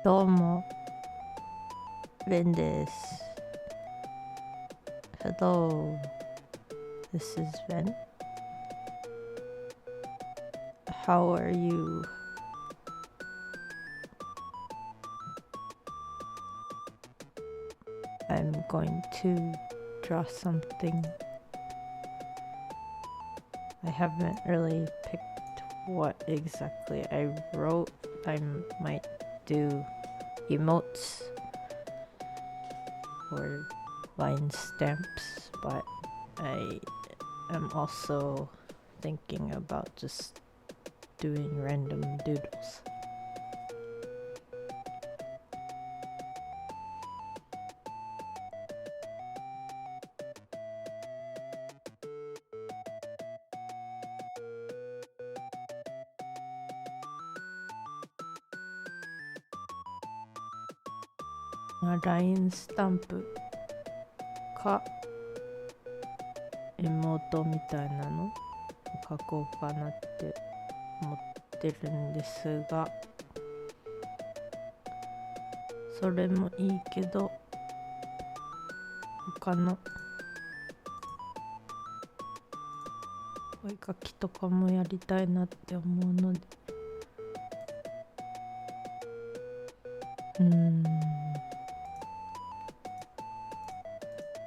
どうも、ヴェンです。Hello, this is Ven. How are you? I'm going to draw something. I haven't really picked what exactly I wrote. I might do emotes or line stamps, but I am also thinking about just doing random doodles. LINE スタンプか妹みたいなの書こうかなって思ってるんですが、それもいいけど他のお絵描きとかもやりたいなって思うので、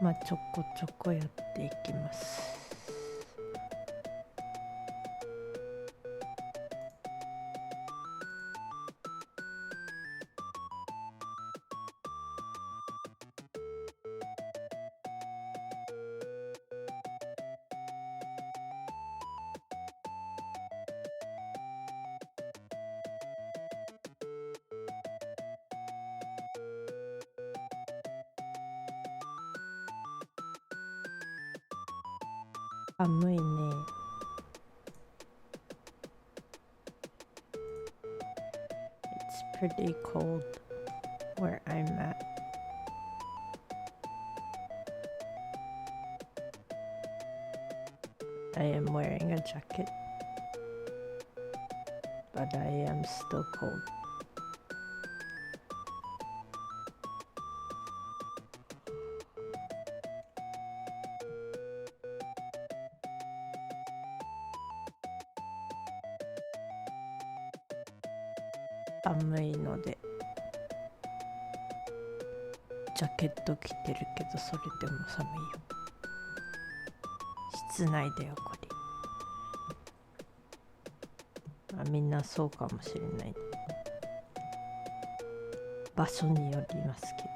まあちょこちょこやっていきます。寒いね。It's pretty cold where I'm at. I am wearing a jacket, but I am still cold.寒いのでジャケット着てるけど、それでも寒いよ。室内だよこれ。みんなそうかもしれない。場所によりますけど。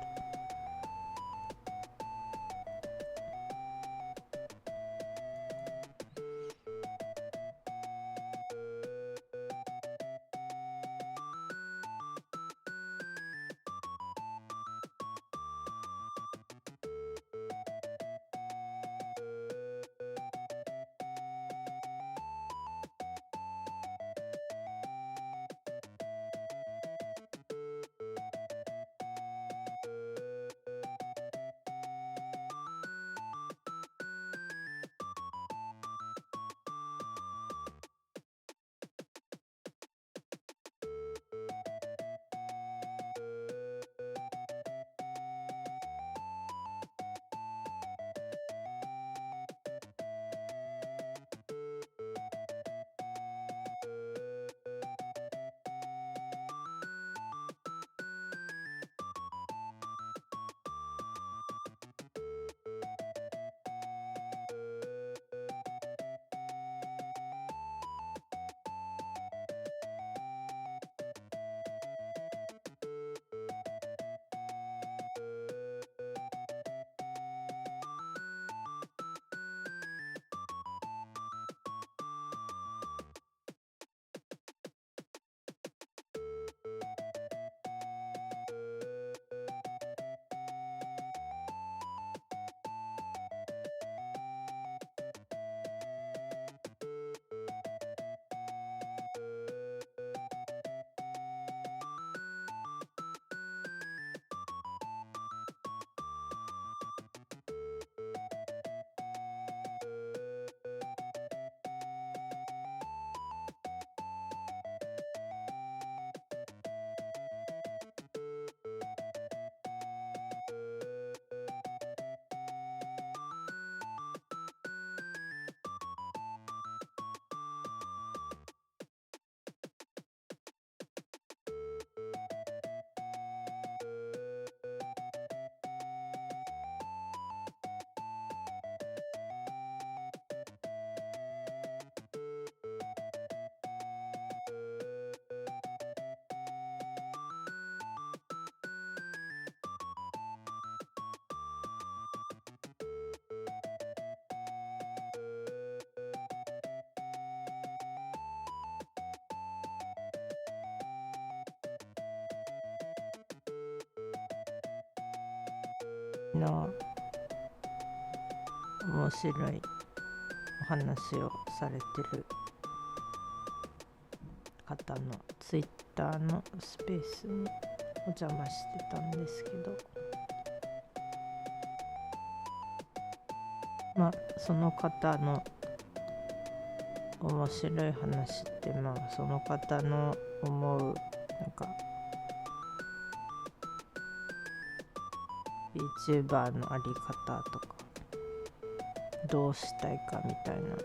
の面白いお話をされてる方のツイッターのスペースにお邪魔してたんですけど、その方の面白い話って、その方の思うVTuber のあり方とかどうしたいかみたいな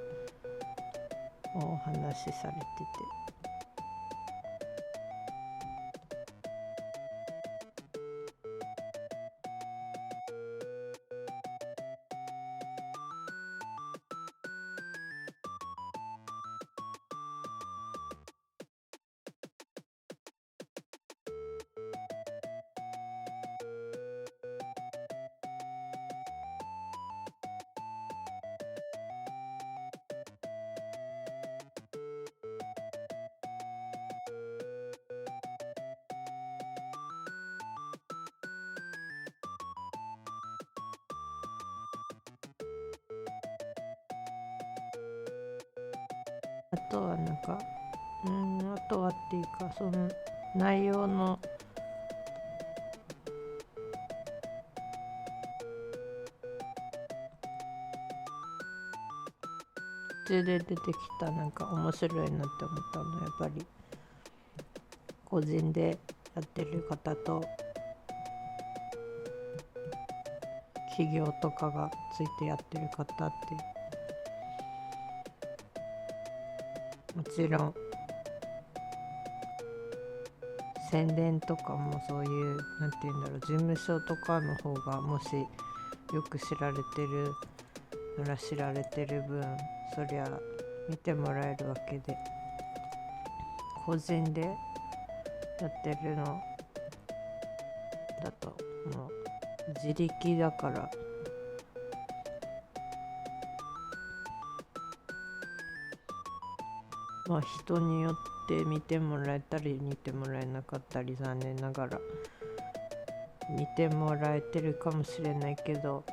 お話しされてて、あとはっていうか、その内容の途中で出てきた面白いなって思ったのは、やっぱり個人でやってる方と企業とかがついてやってる方って、もちろん宣伝とかもそういう事務所とかの方がもしよく知られてるなら知られてる分、そりゃ見てもらえるわけで、個人でやってるのだともう自力だから、人によって見てもらえたり見てもらえなかったり、残念ながら見てもらえてるかもしれないけど、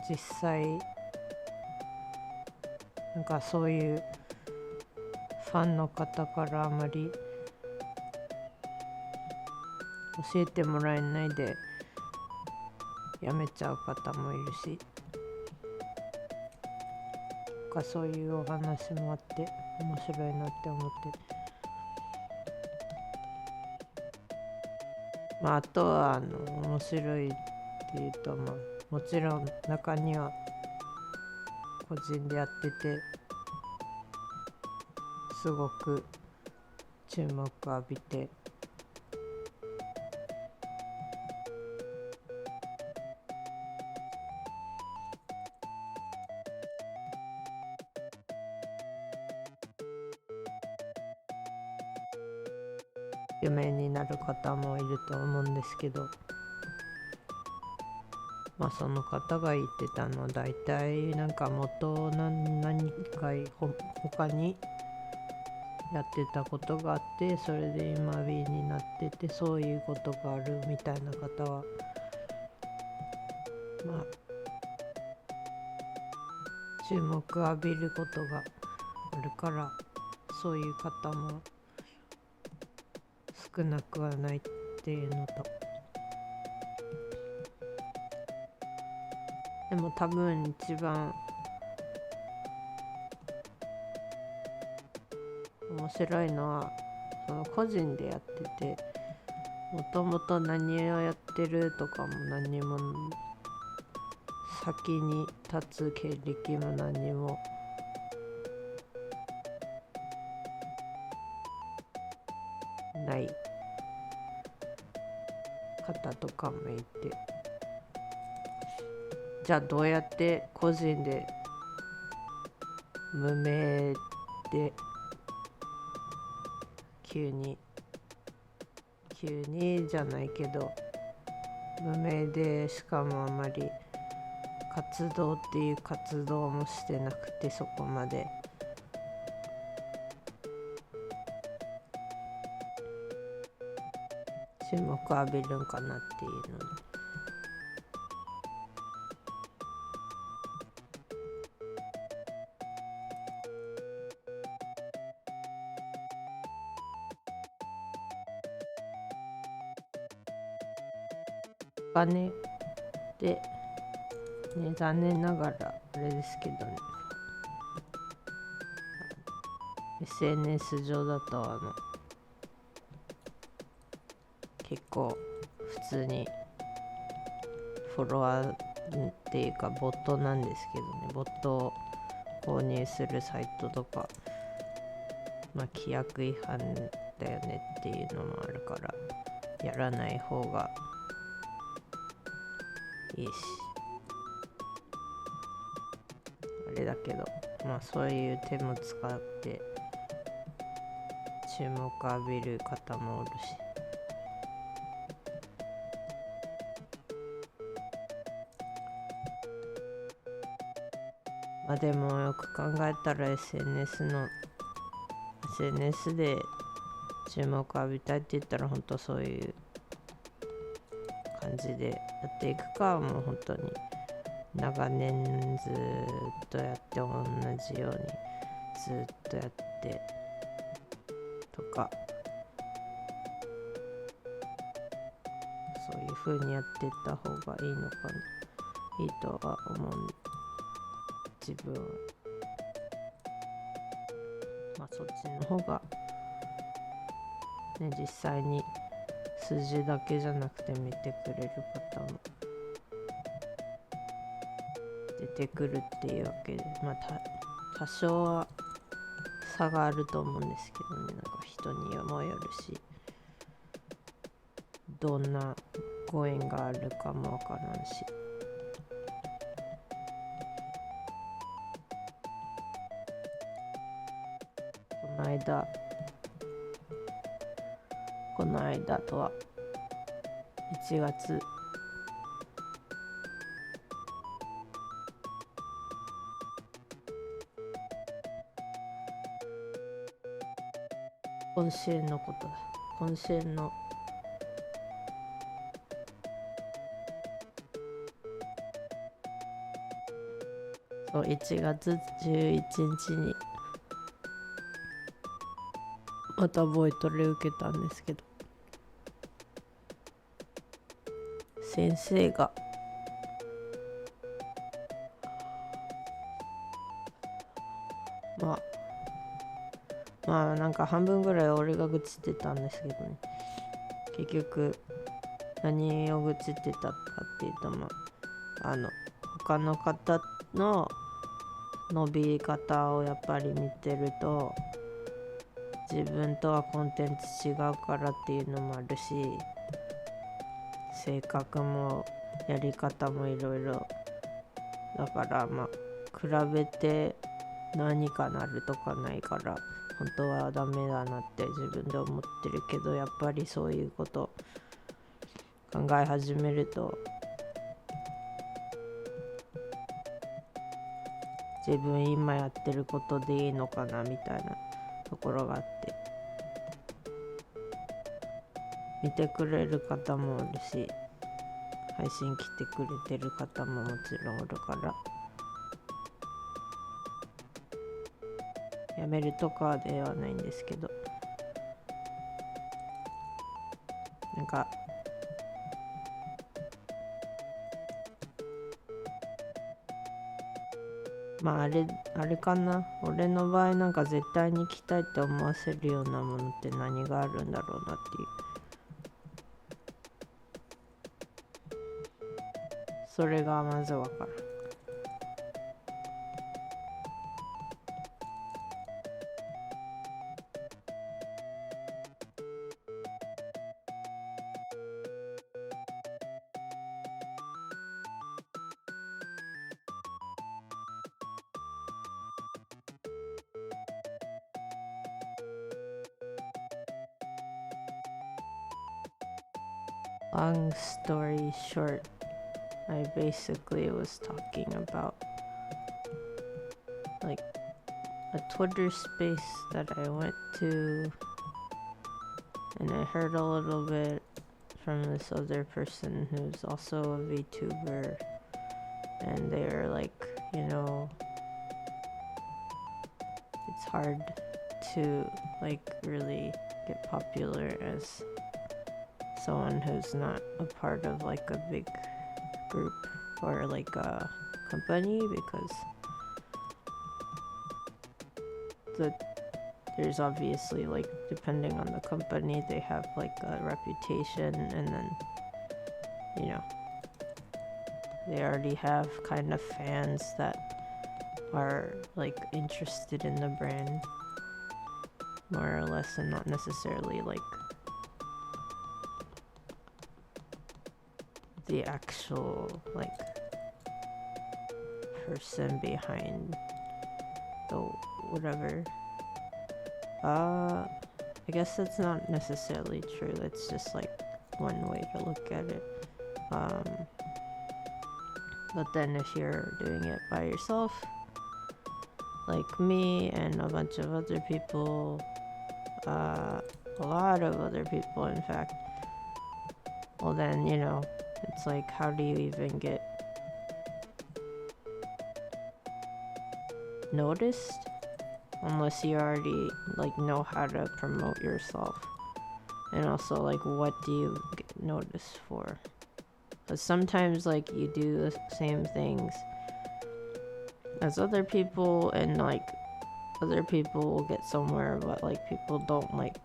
実際そういうファンの方からあまり教えてもらえないでやめちゃう方もいるし、そういうお話もあって面白いなって思って、あとは面白いっていうと、もちろん中には個人でやっててすごく注目浴びて、有名になる方もいると思うんですけど、その方が言ってたのは大体元何か他にやってたことがあって、それで今 B になってて、そういうことがあるみたいな方は注目浴びることがあるから、そういう方も少なくはないっていうのと、でも多分一番面白いのは、その個人でやってて、もともと何をやってるとかも何も、先に立つ経歴も何もない方とかもいて、じゃあどうやって個人で無名で急にじゃないけど無名で、しかもあまり活動っていう活動もしてなくて、そこまで注目浴びるんかなっていうのにお金で、ね、残念ながらあれですけどね、SNS 上だと結構普通にフォロワーっていうかボットなんですけどね、ボットを購入するサイトとか、規約違反だよねっていうのもあるからやらない方がいいし、あれだけど、そういう手も使って注目浴びる方もおるし、でもよく考えたら SNS で注目浴びたいって言ったら本当そういう感じでやっていくか、もう本当に長年ずっとやって同じようにずっとやってとか、そういう風にやっていった方がいいのかな、いいとは思う。自分はそっちの方がね、実際に数字だけじゃなくて見てくれる方も出てくるっていうわけで、多少は差があると思うんですけどね、なんか人にもよるし、どんなご縁があるかもわからんし、この間とは1月今週のことだ。今週の1月11日にまたボイトレ受けたんですけど、先生がなんか半分ぐらい俺が愚痴ってたんですけどね、結局何を愚痴ってたかっていうと、他の方の伸び方をやっぱり見てると、自分とはコンテンツ違うからっていうのもあるし、性格もやり方もいろいろだから、比べて何かなるとかないから本当はダメだなって自分で思ってるけど、やっぱりそういうこと考え始めると、自分今やってることでいいのかなみたいなところがあって、見てくれる方もおるし、配信来てくれてる方ももちろんおるから、やめるとかではないんですけど、なんかあれかな、俺の場合なんか絶対に来たいって思わせるようなものって何があるんだろうなっていう、それがまずわからん。Long story short, I basically was talking about like a Twitter space that I went to, and I heard a little bit from this other person who's also a VTuber, and they were like, it's hard to like really get popular as someone who's not a part of like a big group or like a company, because there's obviously, like, depending on the company, they have like a reputation, and then, you know, they already have kind of fans that are like interested in the brand more or less, and not necessarily like the actual like person behind the whatever. I guess that's not necessarily true. That's just like one way to look at it. But then if you're doing it by yourself, like me and a bunch of other people, a lot of other people in fact, well then, you know, it's like, how do you even get noticed unless you already like know how to promote yourself? And also, like, what do you get noticed for? Because sometimes like you do the same things as other people, and like other people will get somewhere, but like people don't like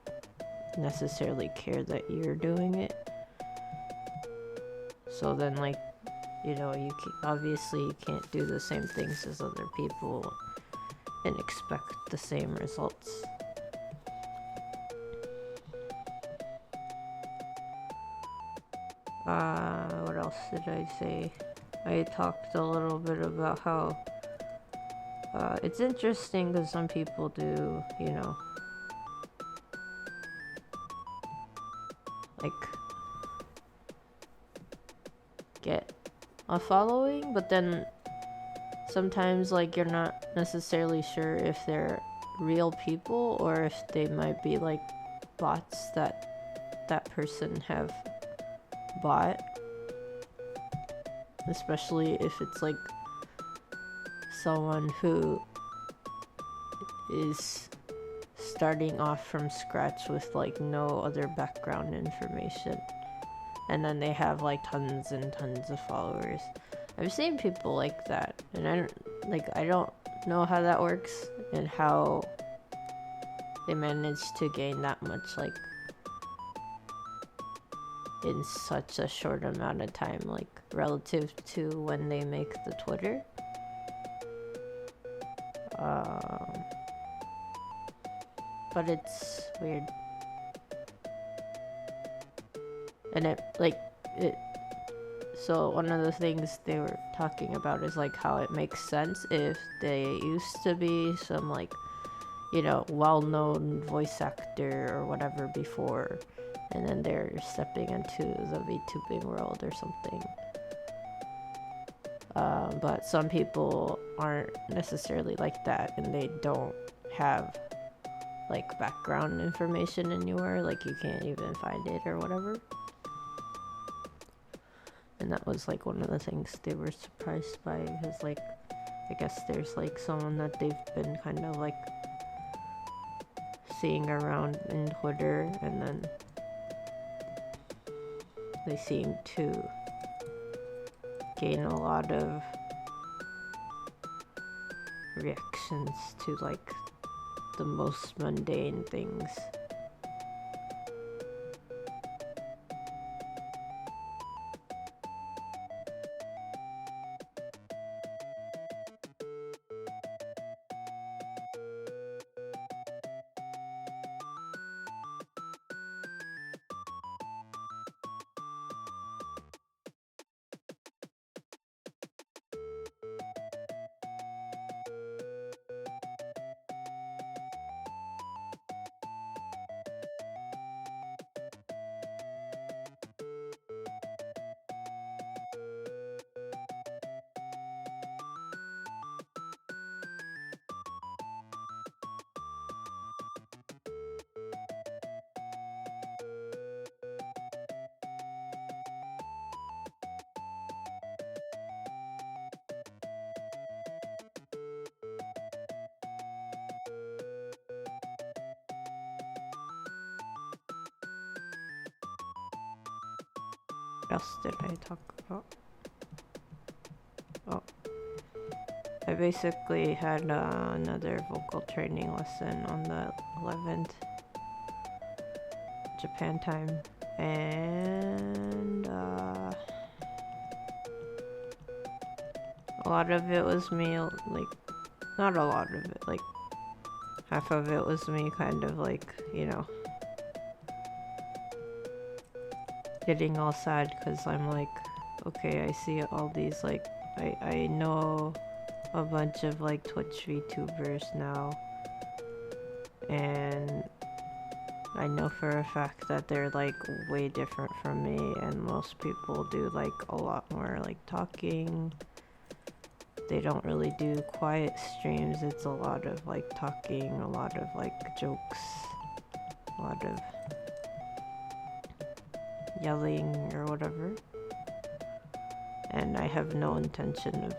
necessarily care that you're doing it. So then, like, you know, obviously you can't do the same things as other people and expect the same results. What else did I say? I talked a little bit about how it's interesting because some people do, you know, like get a following, but then sometimes like you're not necessarily sure if they're real people or if they might be like bots that person have bought, especially if it's like someone who is starting off from scratch with like no other background information, and then they have like tons and tons of followers. I've seen people like that, and I don't know how that works and how they manage to gain that much like in such a short amount of time, like relative to when they make the Twitter. But it's weird. And so one of the things they were talking about is like how it makes sense if they used to be some like, you know, well-known voice actor or whatever before, and then they're stepping into the VTubing world or something. But some people aren't necessarily like that, and they don't have like background information anywhere, like you can't even find it or whatever. And that was like one of the things they were surprised by, because like I guess there's like someone that they've been kind of like seeing around in Twitter, and then they seem to gain a lot of reactions to like the most mundane things. else did I talk about? Oh, I basically had another vocal training lesson on the 11th Japan time, and a lot of it was me, like, not a lot of it, like half of it was me kind of like, you know, getting all sad because I'm like, okay, I see all these, like, I know a bunch of like Twitch VTubers now, and I know for a fact that they're like way different from me, and most people do like a lot more like talking. They don't really do quiet streams. It's a lot of like talking, a lot of like jokes, a lot of yelling or whatever. And I have no intention of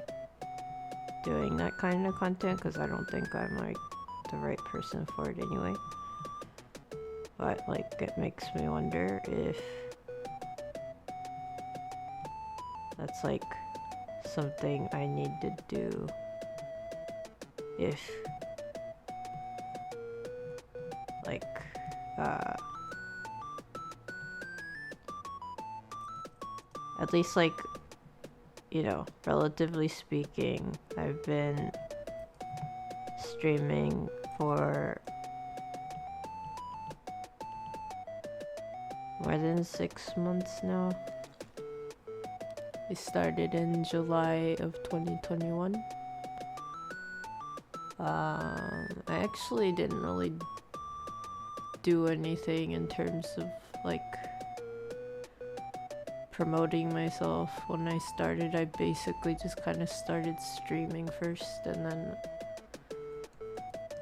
doing that kind of content because I don't think I'm like the right person for it anyway. But like it makes me wonder if that's like something I need to do if like at least like, you know, relatively speaking, I've been streaming for more than 6 months now. I started in July of 2021. I actually didn't really do anything in terms of like promoting myself when I started. I basically just kind of started streaming first, and then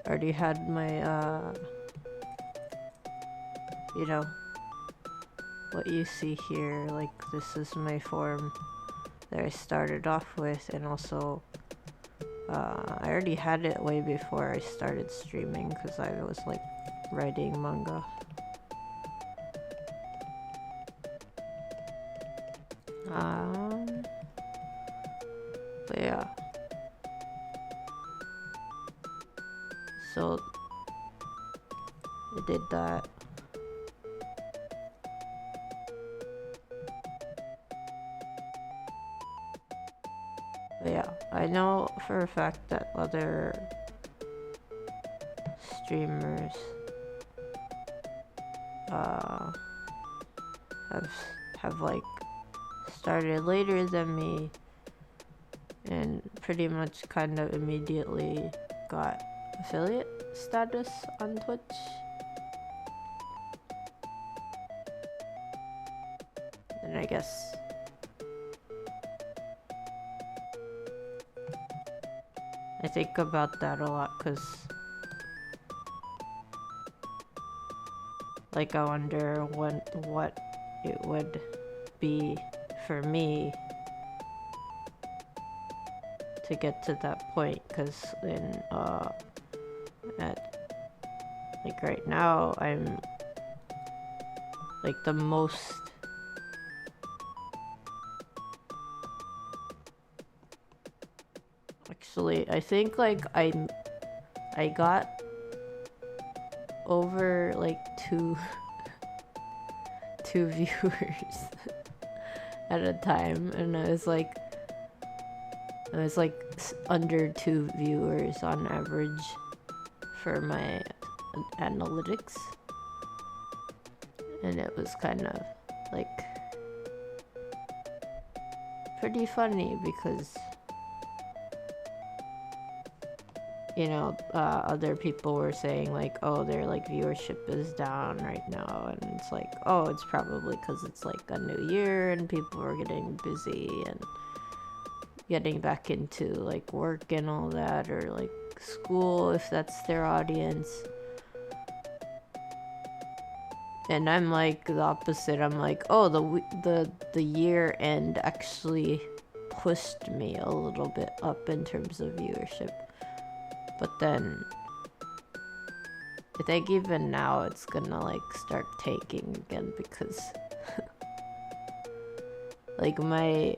already had my you know, what you see here, like this is my form that I started off with, and also I already had it way before I started streaming because I was like writing manga. But yeah, so I did that. But yeah, I know for a fact that other streamers have like started later than me and pretty much kind of immediately got affiliate status on Twitch. And I guess I think about that a lot because like I wonder what it would be for me to get to that point, because in at like right now I'm like the most actually I think like I got over like two viewers at a time, and I was like under 2 viewers on average for my analytics, and it was kind of like pretty funny because, you know, other people were saying like, oh, their like viewership is down right now, and it's like, oh, it's probably because it's like a new year and people are getting busy and getting back into like work and all that, or like school if that's their audience. And I'm like the opposite. I'm like, oh, the year end actually pushed me a little bit up in terms of viewership. But then I think even now it's gonna like start taking again because Like my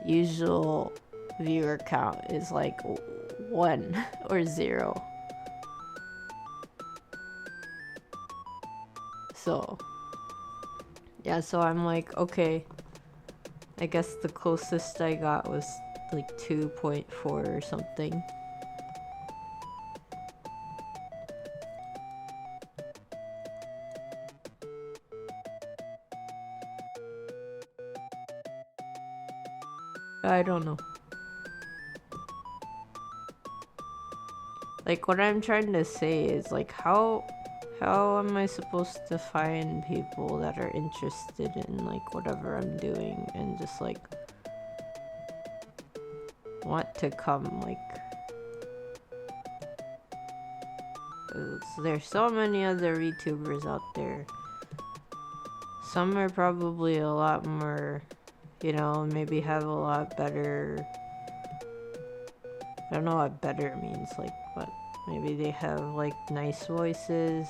usual viewer count is like 1 or 0. So yeah, so I'm like, okay, I guess the closest I got was like 2.4 or something. I don't know. Like, what I'm trying to say is, like, how am I supposed to find people that are interested in, like, whatever I'm doing and just, like, want to come, like... There's so many other VTubers out there. Some are probably a lot more, you know, maybe have a lot better... I don't know what better means, like, but maybe they have, like, nice voices.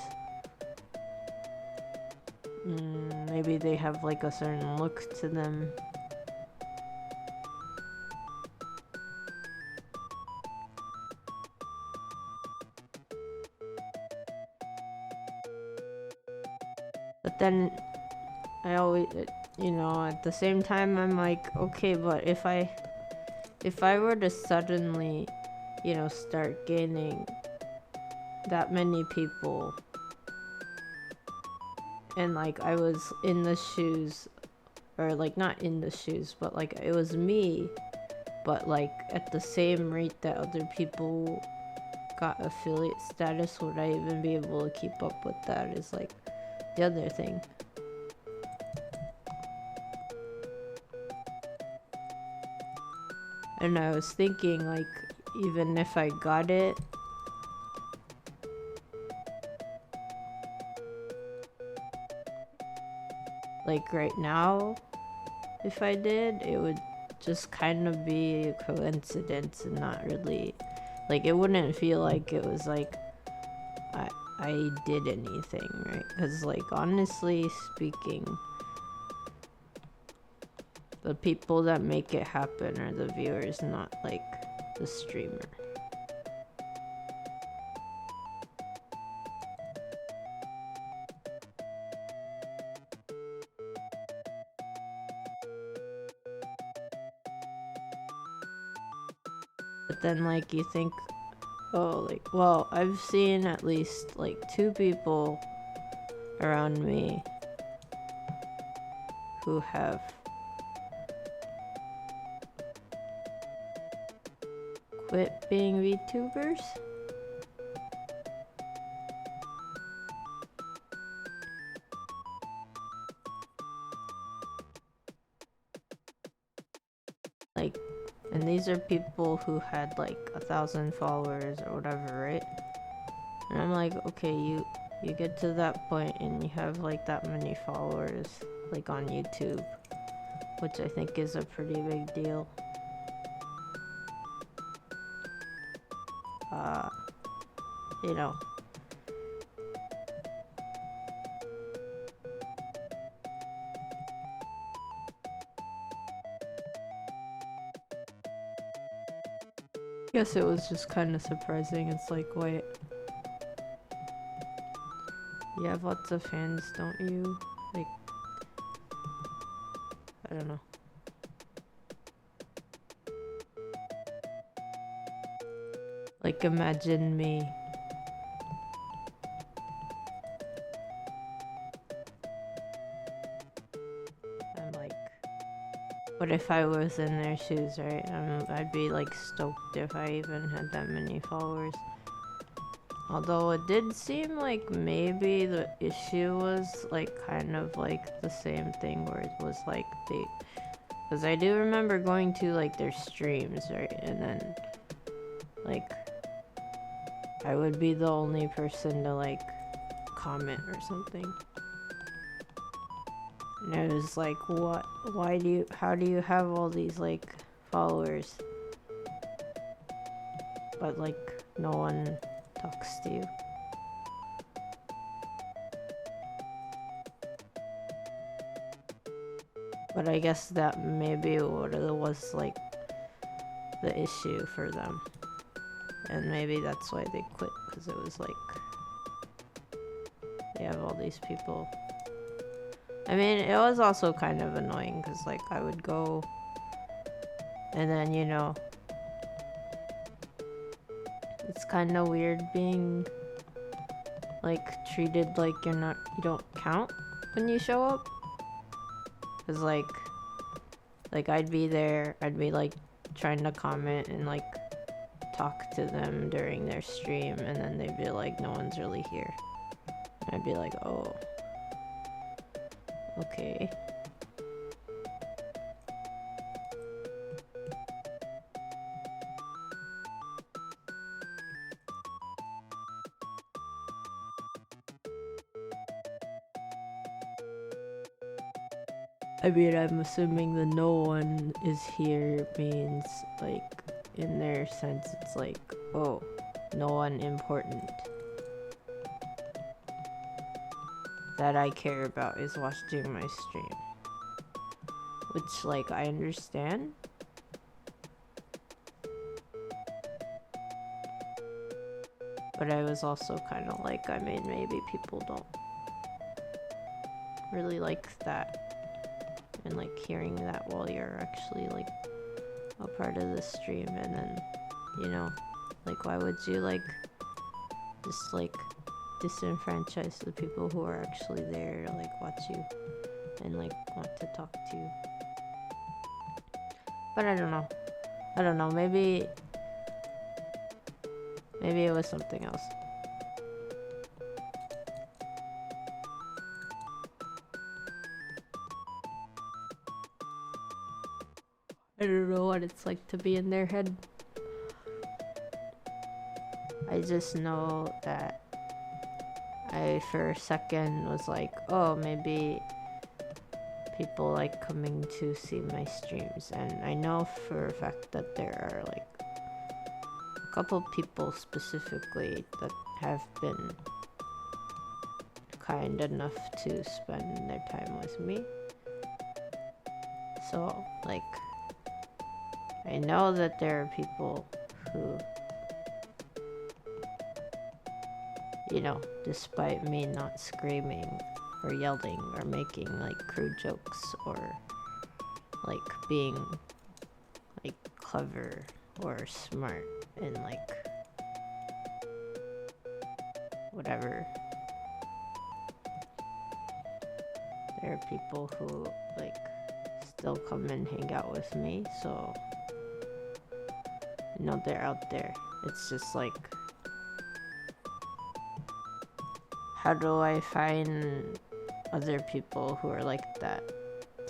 Maybe they have, like, a certain look to them. But then, I always, you know, at the same time, I'm like, okay, but if I were to suddenly, you know, start gaining that many people, and like I was in the shoes, or like not in the shoes, but like it was me, but like at the same rate that other people got affiliate status, would I even be able to keep up with that is like the other thing. And I was thinking, like, even if I got it, like right now, if I did, it would just kind of be a coincidence and not really, like, it wouldn't feel like it was like I did anything, right? Because, like, honestly speaking, the people that make it happen are the viewers, not like the streamer. But then, like, you think, oh, like, well, I've seen at least like 2 people around me who have quit being VTubers. Like, and these are people who had like 1,000 followers or whatever, right? And I'm like, okay, you get to that point and you have like that many followers, like on YouTube, which I think is a pretty big deal. You know. Guess it was just kind of surprising. It's like, wait, you have lots of fans, don't you? Like, I don't know. Like, imagine me. I'm like, what if I was in their shoes, right? I'd be like stoked if I even had that many followers. Although it did seem like maybe the issue was like kind of like the same thing where it was like they... Because I do remember going to like their streams, right? And then like I would be the only person to like comment or something. And I was like, what? How do you have all these like followers? But like no one talks to you. But I guess that maybe what it was like the issue for them. And maybe that's why they quit, because it was like they have all these people. I mean, it was also kind of annoying because like I would go and then, you know, it's kind of weird being like treated like you don't count when you show up. Cause like I'd be there, I'd be like trying to comment and like talk to them during their stream, and then they'd be like, no one's really here. And I'd be like, oh, okay. I mean, I'm assuming the no one is here means, like, in their sense, it's like, oh, no one important that I care about is watching my stream. Which, like, I understand. But I was also kind of like, I mean, maybe people don't really like that. And like hearing that while you're actually like a part of the stream, and then, you know, like why would you like just like disenfranchise the people who are actually there to like watch you and like want to talk to you? But I don't know, maybe it was something else. I don't know what it's like to be in their head. I just know that I for a second was like, oh, maybe people like coming to see my streams, and I know for a fact that there are like a couple people specifically that have been kind enough to spend their time with me. So like I know that there are people who, you know, despite me not screaming or yelling or making like crude jokes or like being like clever or smart and like whatever, there are people who like still come and hang out with me. So you know, they're out there. It's just like, how do I find other people who are like that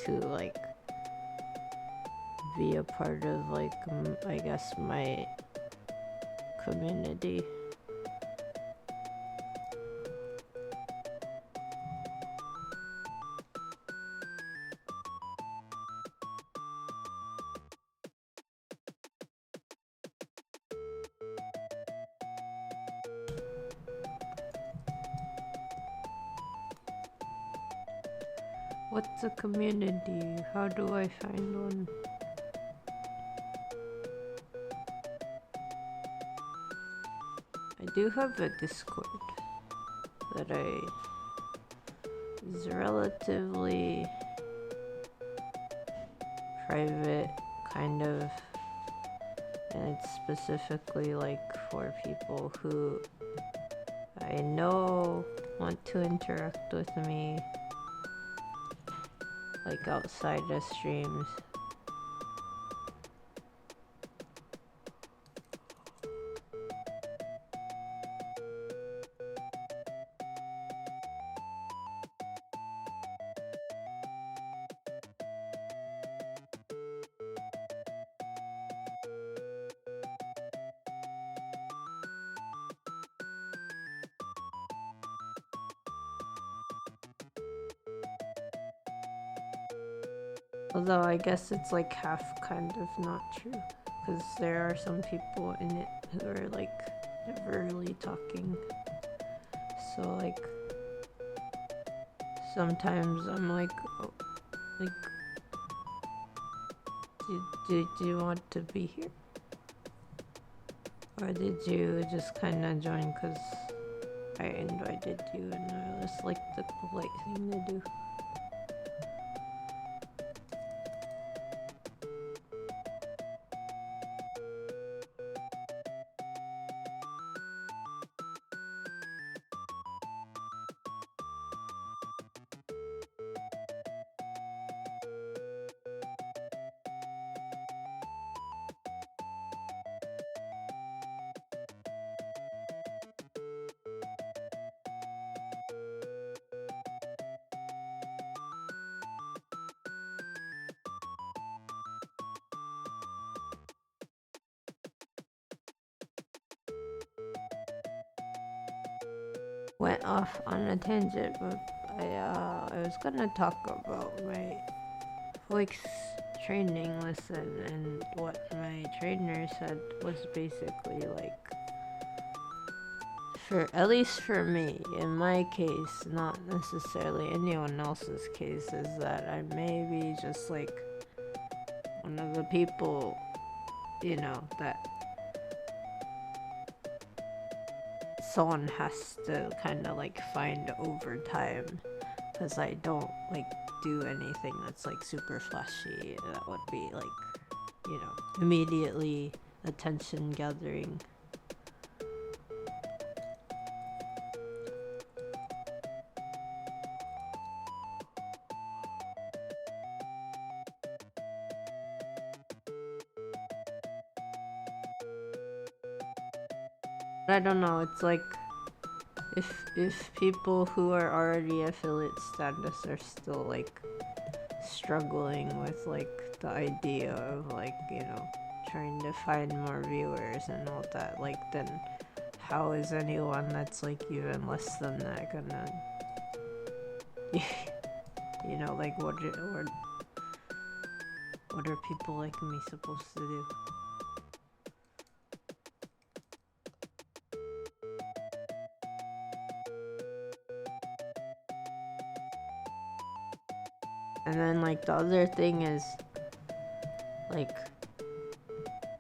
to like be a part of like I guess my community? What's a community? How do I find one? I do have a Discord that is relatively private, kind of, and it's specifically like for people who I know want to interact with me, like outside of streams. Although I guess it's like half kind of not true, because there are some people in it who are like never really talking. So like sometimes I'm like, oh, like Did you want to be here? Or did you just kind of join because I invited you and it was like the polite thing to do? Went off on a tangent, but I was gonna talk about my voice training lesson, and what my trainer said was basically like, for at least for me, in my case, not necessarily anyone else's case, is that I may be just like one of the people, that someone has to kind of like find over time, because I don't like do anything that's like super flashy that would be like, immediately attention gathering. I don't know, it's like if people who are already affiliate status are still like struggling with like the idea of like, trying to find more viewers and all that, like, then how is anyone that's like even less than that gonna like what are people like me supposed to do? And then like the other thing is like,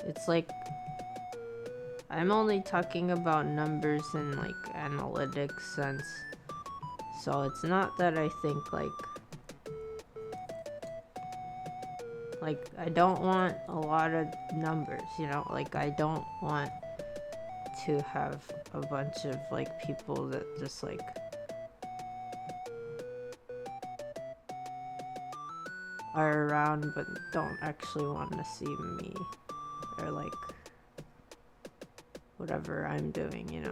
it's like I'm only talking about numbers in like analytics sense, so it's not that I think like I don't want a lot of numbers, like I don't want to have a bunch of like people that just like are around but don't actually want to see me or like whatever I'm doing,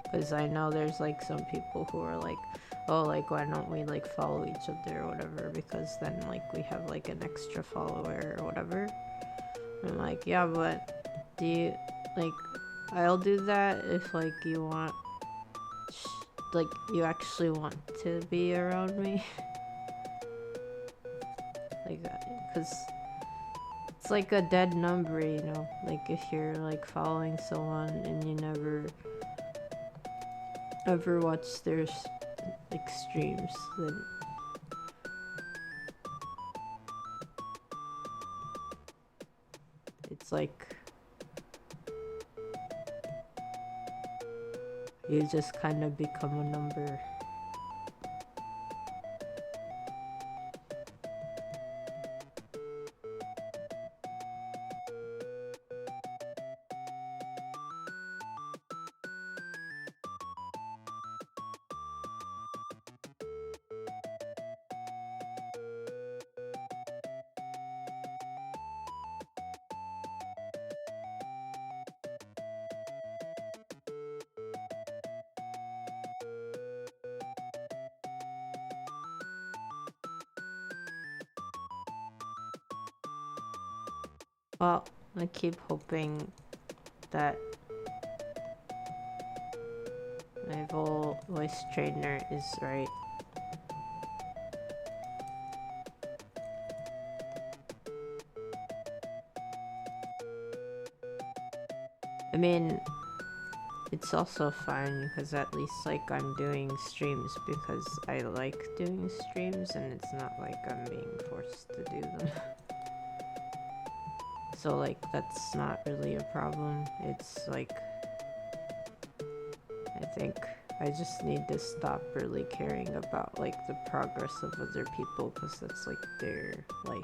because I know there's like some people who are like, oh, like why don't we like follow each other or whatever, because then like we have like an extra follower or whatever. And I'm like, yeah, but do you like, I'll do that if like you want like you actually want to be around me. Like, because it's like a dead number, like if you're like following someone and you never ever watch their like streams, then it's like you just kind of become a number. Well, I keep hoping that my voice trainer is right. I mean, it's also fine because at least like I'm doing streams because I like doing streams and it's not like I'm being forced to do them. So like that's not really a problem. It's like I think I just need to stop really caring about like the progress of other people because that's like their life.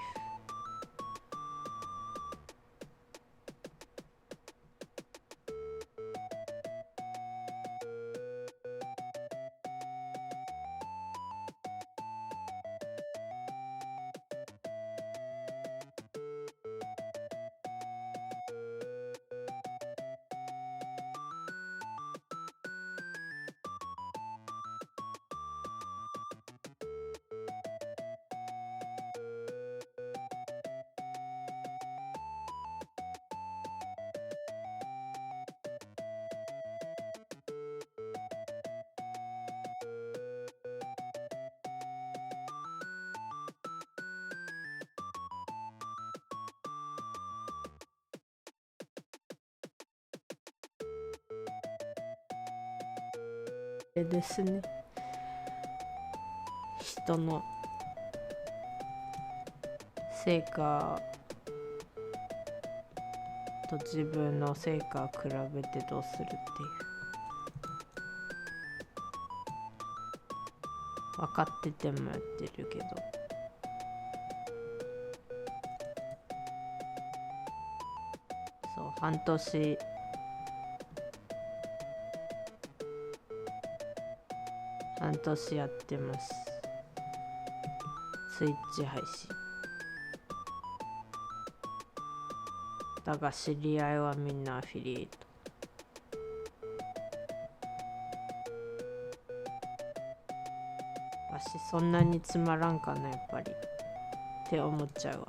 でですね、人の成果と自分の成果を比べてどうするっていう、分かっててもやってるけど、そう半年やってます。スイッチ配信だが知り合いはみんなアフィリエイト。わしそんなにつまらんかなやっぱりって思っちゃうわ。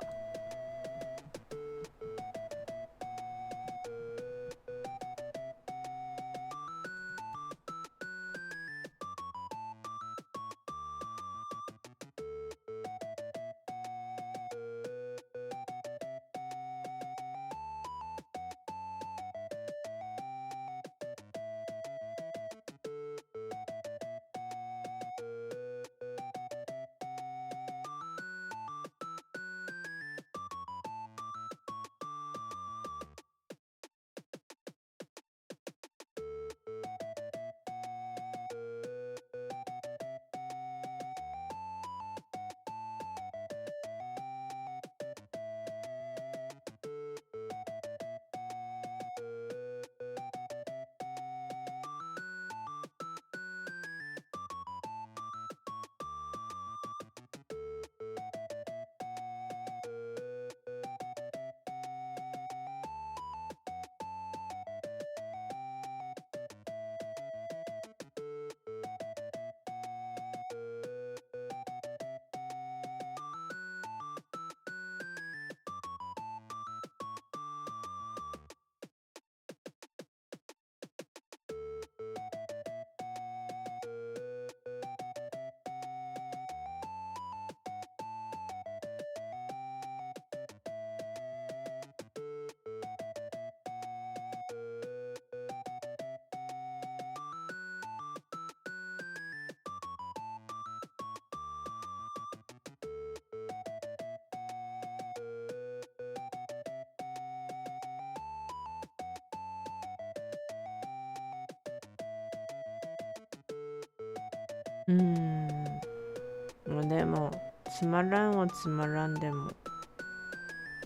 もうでもつまらんはつまらんでも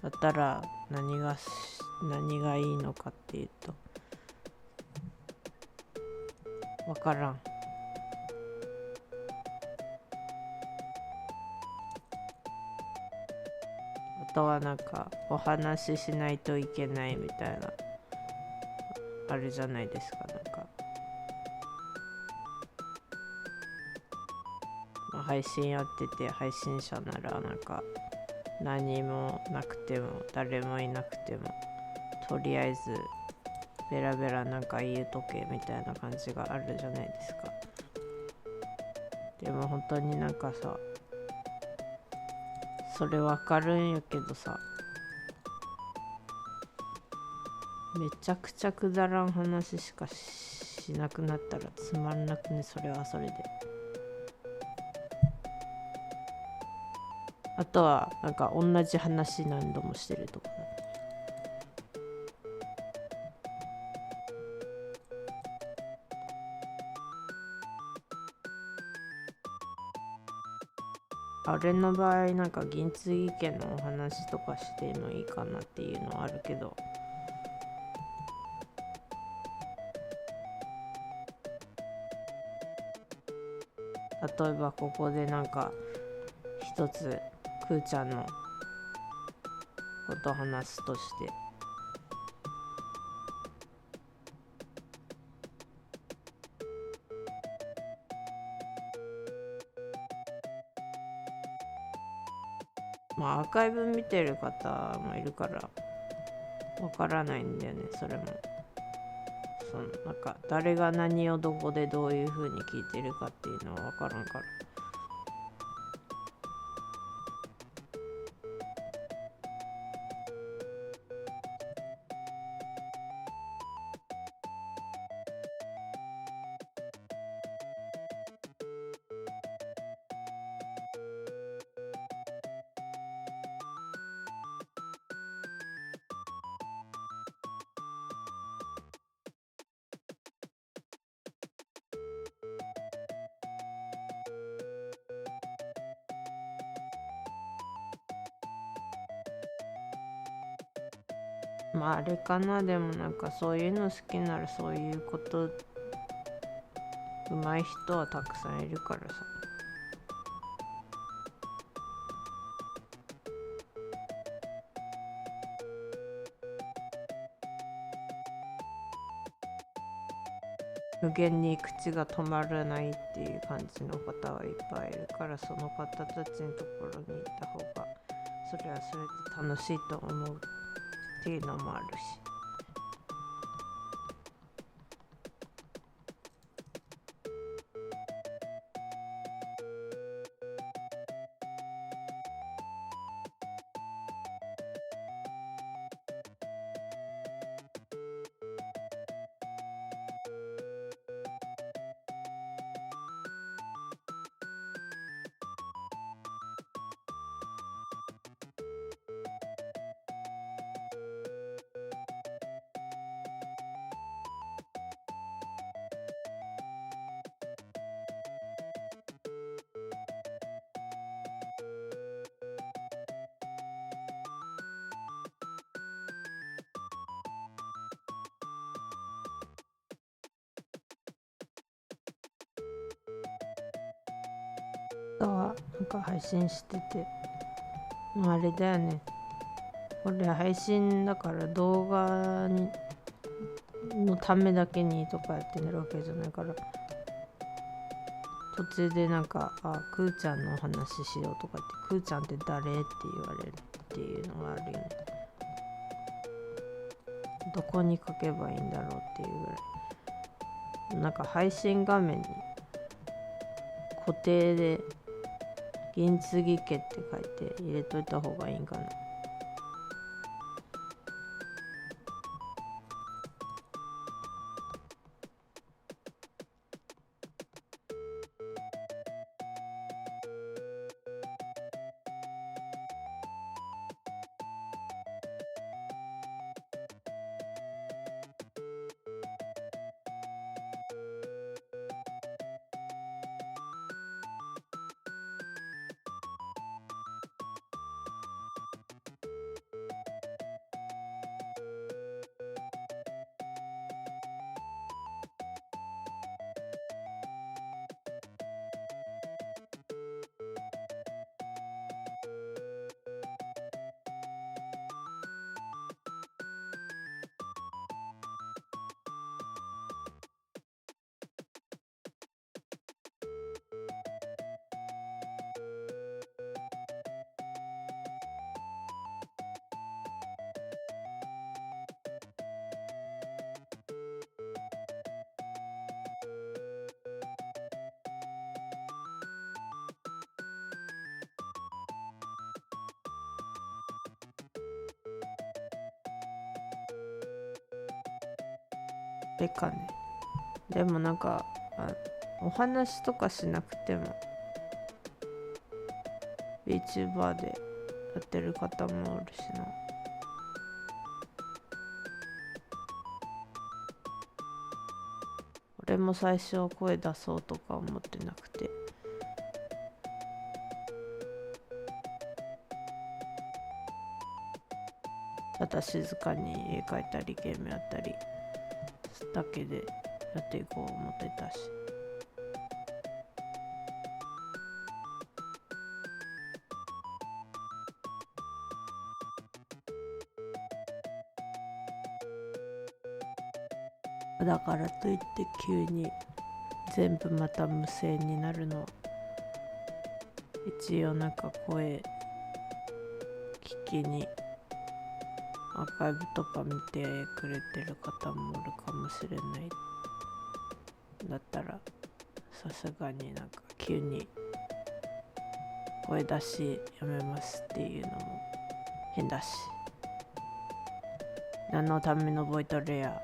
だったら何がいいのかっていうとわからん。あとはなんかお話ししないといけないみたいなあるじゃないですか。なんか配信やってて配信者ならなんか何もなくても誰もいなくてもとりあえずベラベラなんか言うとけみたいな感じがあるじゃないですか。でも本当になんかさそれわかるんやけどさめちゃくちゃくだらん話しかしなくなったらつまんなくね、それはそれで。あとはなんか同じ話何度もしてるとか。あれの場合なんか銀継ぎ家のお話とかしてもいいかなっていうのはあるけど、例えばここでなんか一つくーちゃんのことを話すとして、まあアーカイブ見てる方もいるからわからないんだよね、それも。なんか誰が何をどこでどういう風に聞いてるかっていうのはわからんから。まああれかな、でもなんかそういうの好きならそういうこと上手い人はたくさんいるからさ。無限に口が止まらないっていう感じの方はいっぱいいるから、その方たちのところに行った方がそれはそれで楽しいと思うっていうのもあるし。なんか配信してて、あれだよね、これ配信だから動画のためだけにとかやってるわけじゃないから、途中でなんかくーちゃんのお話ししようとか言って、くーちゃんって誰って言われるっていうのがあるよね。どこに書けばいいんだろうっていうぐらい。なんか配信画面に固定で銀継ぎ家って書いて入れといた方がいいんかな。れかね。でもなんかお話とかしなくても VTuber でやってる方もおるしな。俺も最初声出そうとか思ってなくて、ただ静かに絵描いたりゲームやったりだけでやっていこう思ってたし。だからといって急に全部また無声になるのは、一応なんか声聞きにアーカイブとか見てくれてる方もおるかもしれない。だったらさすがになんか急に声出しやめますっていうのも変だし、何のためのボイトレや。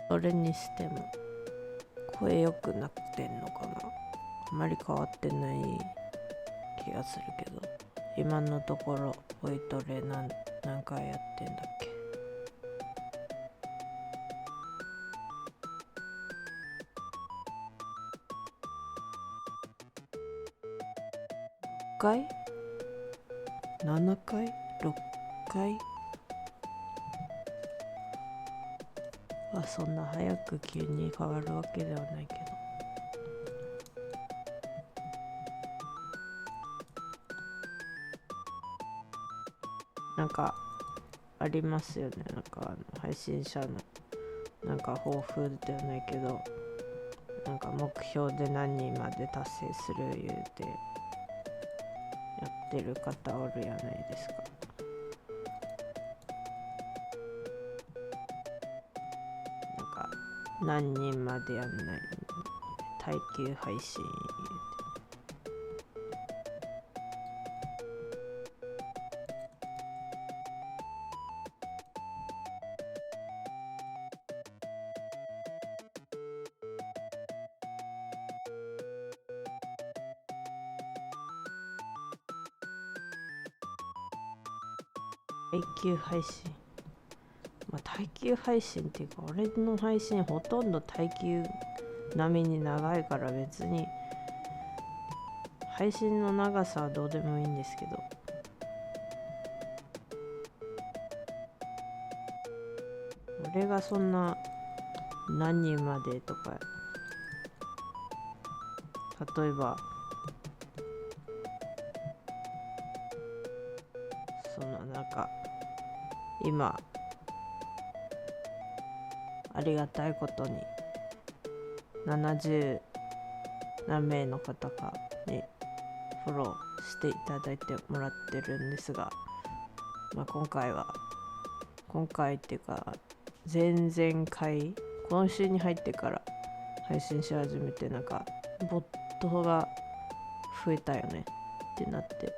それにしても声良くなってんのかな。あまり変わってない気がするけど、今のところボイトレ何回やってんだっけ。6回 ?7 回 ?6 回そんな早く急に変わるわけではないけど、なんかありますよね。なんか配信者のなんか抱負ではないけど、なんか目標で何人まで達成する言うてやってる方おるやないですか。なんか何人までやんない耐久配信耐久配信、耐久配信っていうか俺の配信ほとんど耐久並みに長いから別に配信の長さはどうでもいいんですけど、俺がそんな何人までとか、例えばなんか今ありがたいことに70何名の方かにフォローしていただいてもらってるんですが、今回っていうか前々回、今週に入ってから配信し始めて、なんかボットが増えたよねってなって、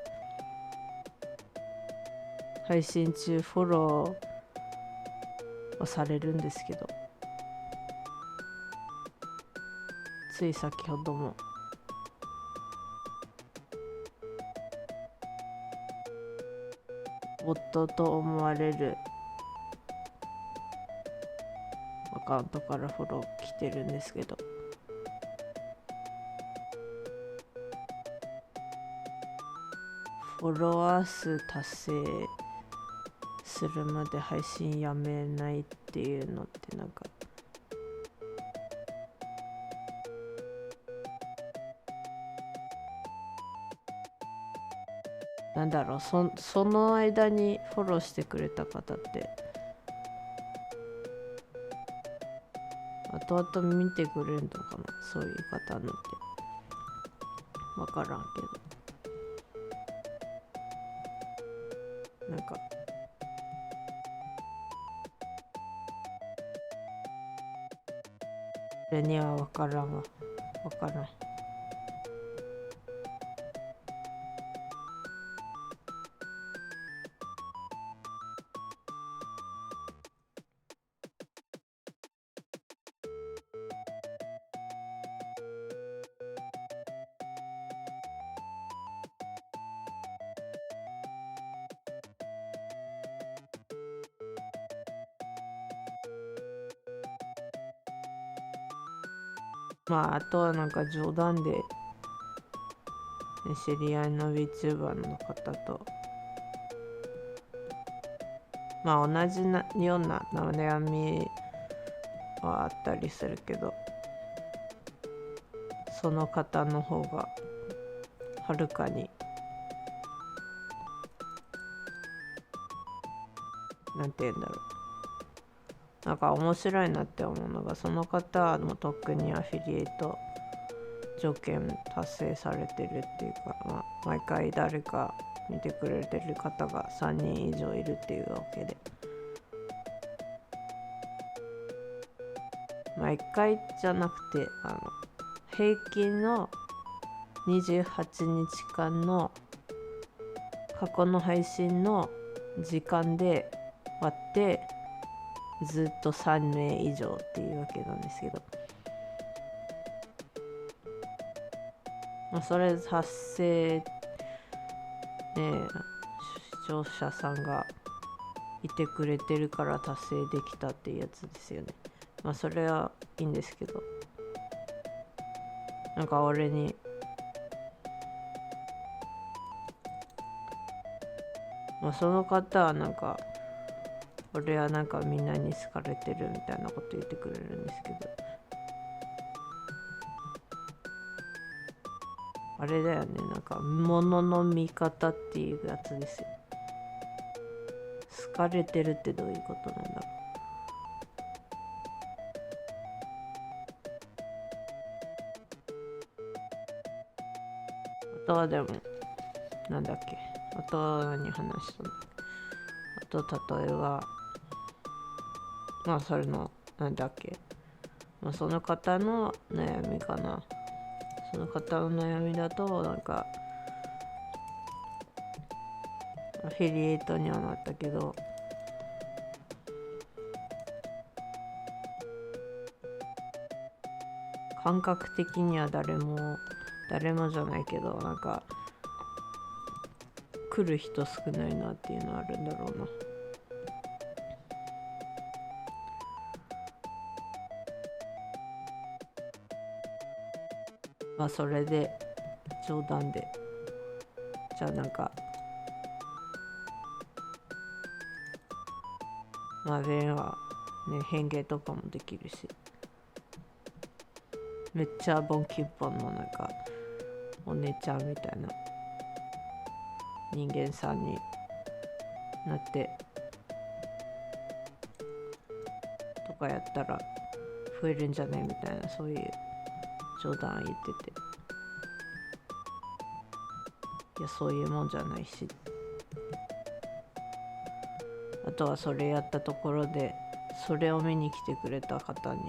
配信中フォローはされるんですけど、つい先ほどもボットと思われるアカウントからフォロー来てるんですけど、フォロワー数達成するまで配信やめないっていうのってなんかなんだろう、その間にフォローしてくれた方って後々見てくれるのかな、そういう方のって分からんけど、なんか俺には分からん。あとはなんか冗談で、知り合いの VTuber の方と同じような悩みはあったりするけど、その方の方がはるかになんて言うんだろう、なんか面白いなって思うのが、その方はもうとっくにアフィリエイト条件達成されてるっていうか、毎回誰か見てくれてる方が3人以上いるっていうわけで、毎回じゃなくて平均の28日間の過去の配信の時間で割ってずっと3名以上っていうわけなんですけど、それ達成視聴者さんがいてくれてるから達成できたっていうやつですよね。それはいいんですけど、なんか俺にその方はなんか俺はなんかみんなに好かれてるみたいなこと言ってくれるんですけど、あれだよね、なんか物の見方っていうやつですよ。好かれてるってどういうことなんだろう。あとはでもなんだっけ、あと何話したの、あと例えばまあそれのなんだっけ、まあ、その方の悩みかな。その方の悩みだとなんかアフィリエイトにはなったけど、感覚的には誰もじゃないけど、なんか来る人少ないなっていうのはあるんだろうな。まあそれで冗談で、じゃあなんかまあベンはね変形とかもできるし、めっちゃボンキュッポンのなんかお姉ちゃんみたいな人間さんになってとかやったら増えるんじゃねみたいな、そういう冗談言ってて、いやそういうもんじゃないし、あとはそれやったところでそれを見に来てくれた方に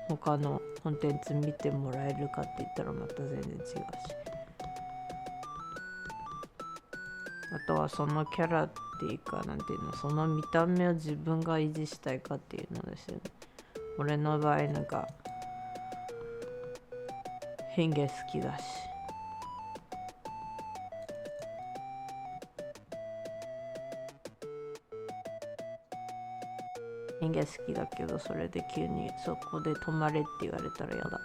他のコンテンツ見てもらえるかって言ったらまた全然違うし、あとはそのキャラっていうか、なんていうの、その見た目を自分が維持したいかっていうのですよね。俺の場合なんか変化好きだし、変化好きだけど、それで急にそこで止まれって言われたらやだ。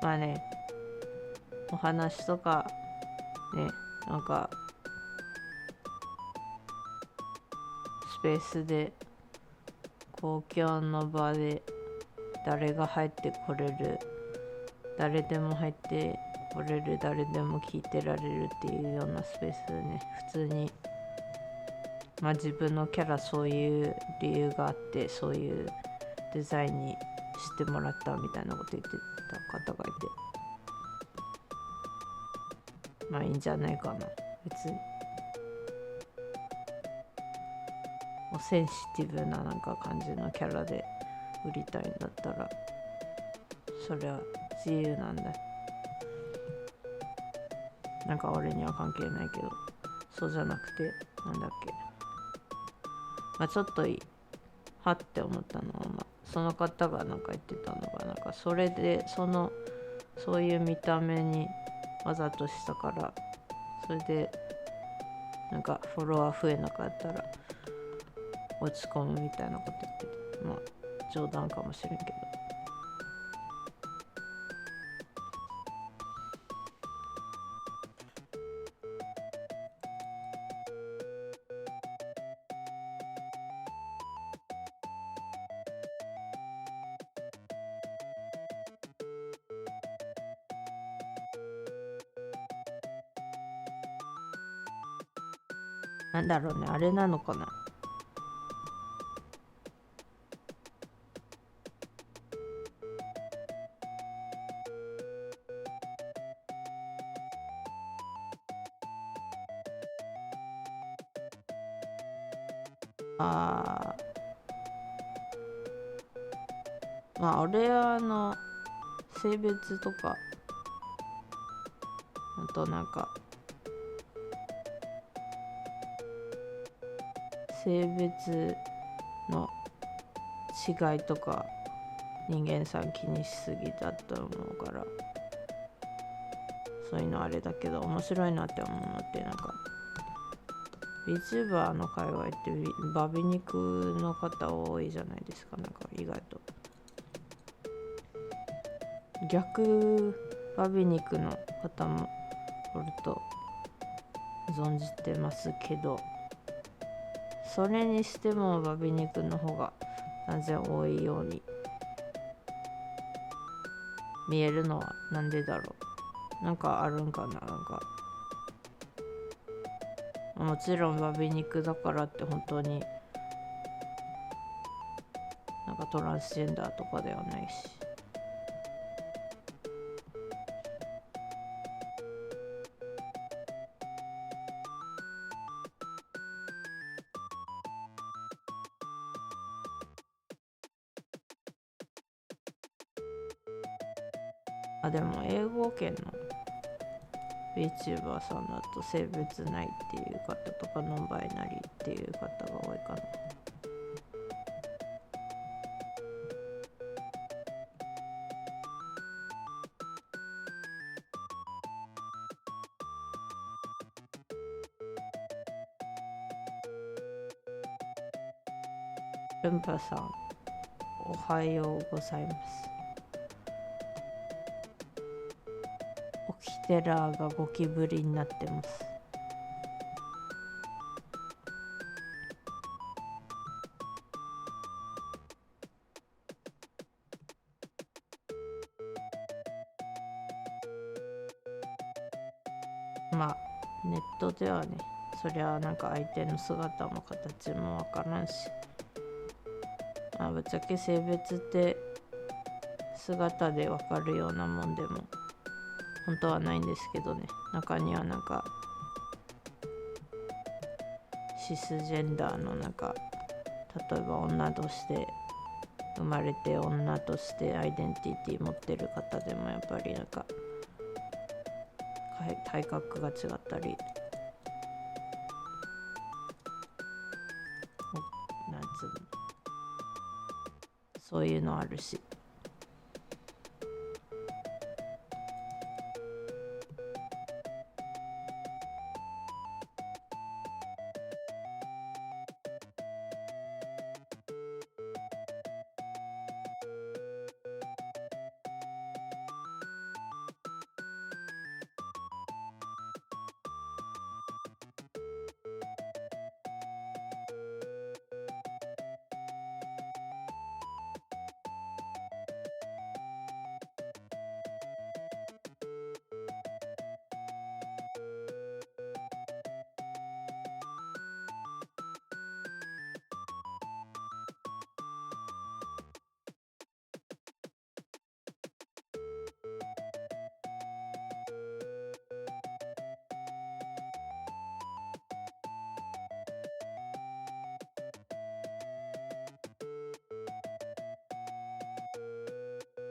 まあね、お話とかね、なんかスペースで公共の場で誰が入ってこれる、誰でも入ってこれる、誰でも聞いてられるっていうようなスペースでね、普通にまあ自分のキャラそういう理由があってそういうデザインにしてもらったみたいなこと言ってた方がいて、まあいいんじゃないかな。別にセンシティブななんか感じのキャラで売りたいんだったらそれは自由なんだ。なんか俺には関係ないけど、そうじゃなくてなんだっけ、まあちょっとはって思ったのは、まあ、その方がなんか言ってたのが、なんかそれでそういう見た目にわざとしたから、それでなんかフォロワー増えなかったら落ち込むみたいなこと言ってて、まあ冗談かもしれんけど、なんだろうね、あれなのかな、あまあ俺は性別とか、あとなんか性別の違いとか人間さん気にしすぎだと思うから、そういうのあれだけど面白いなって思うのって、なんか VTuber の界隈ってバビ肉の方多いじゃないですか。なんか意外と逆バビ肉の方もおると存じてますけど、それにしてもバビ肉の方が断然多いように見えるのはなんでだろなんかあるんかな。なんかもちろんバビ肉だからって本当になんかトランスジェンダーとかではないし。でも英語圏の VTuber さんだと性別ないっていう方とかノンバイナリーっていう方が多いかな。ルンパさん、おはようございます。起きてらーがゴキブリになってます。まあネットではね、そりゃなんか相手の姿も形もわからんし、まあぶっちゃけ性別って姿でわかるようなもんでも本当はないんですけどね。中にはなんかシスジェンダーのなんか、例えば女として生まれて女としてアイデンティティ持ってる方でもやっぱりなんか体格が違ったり、なんつうの、そういうのあるし。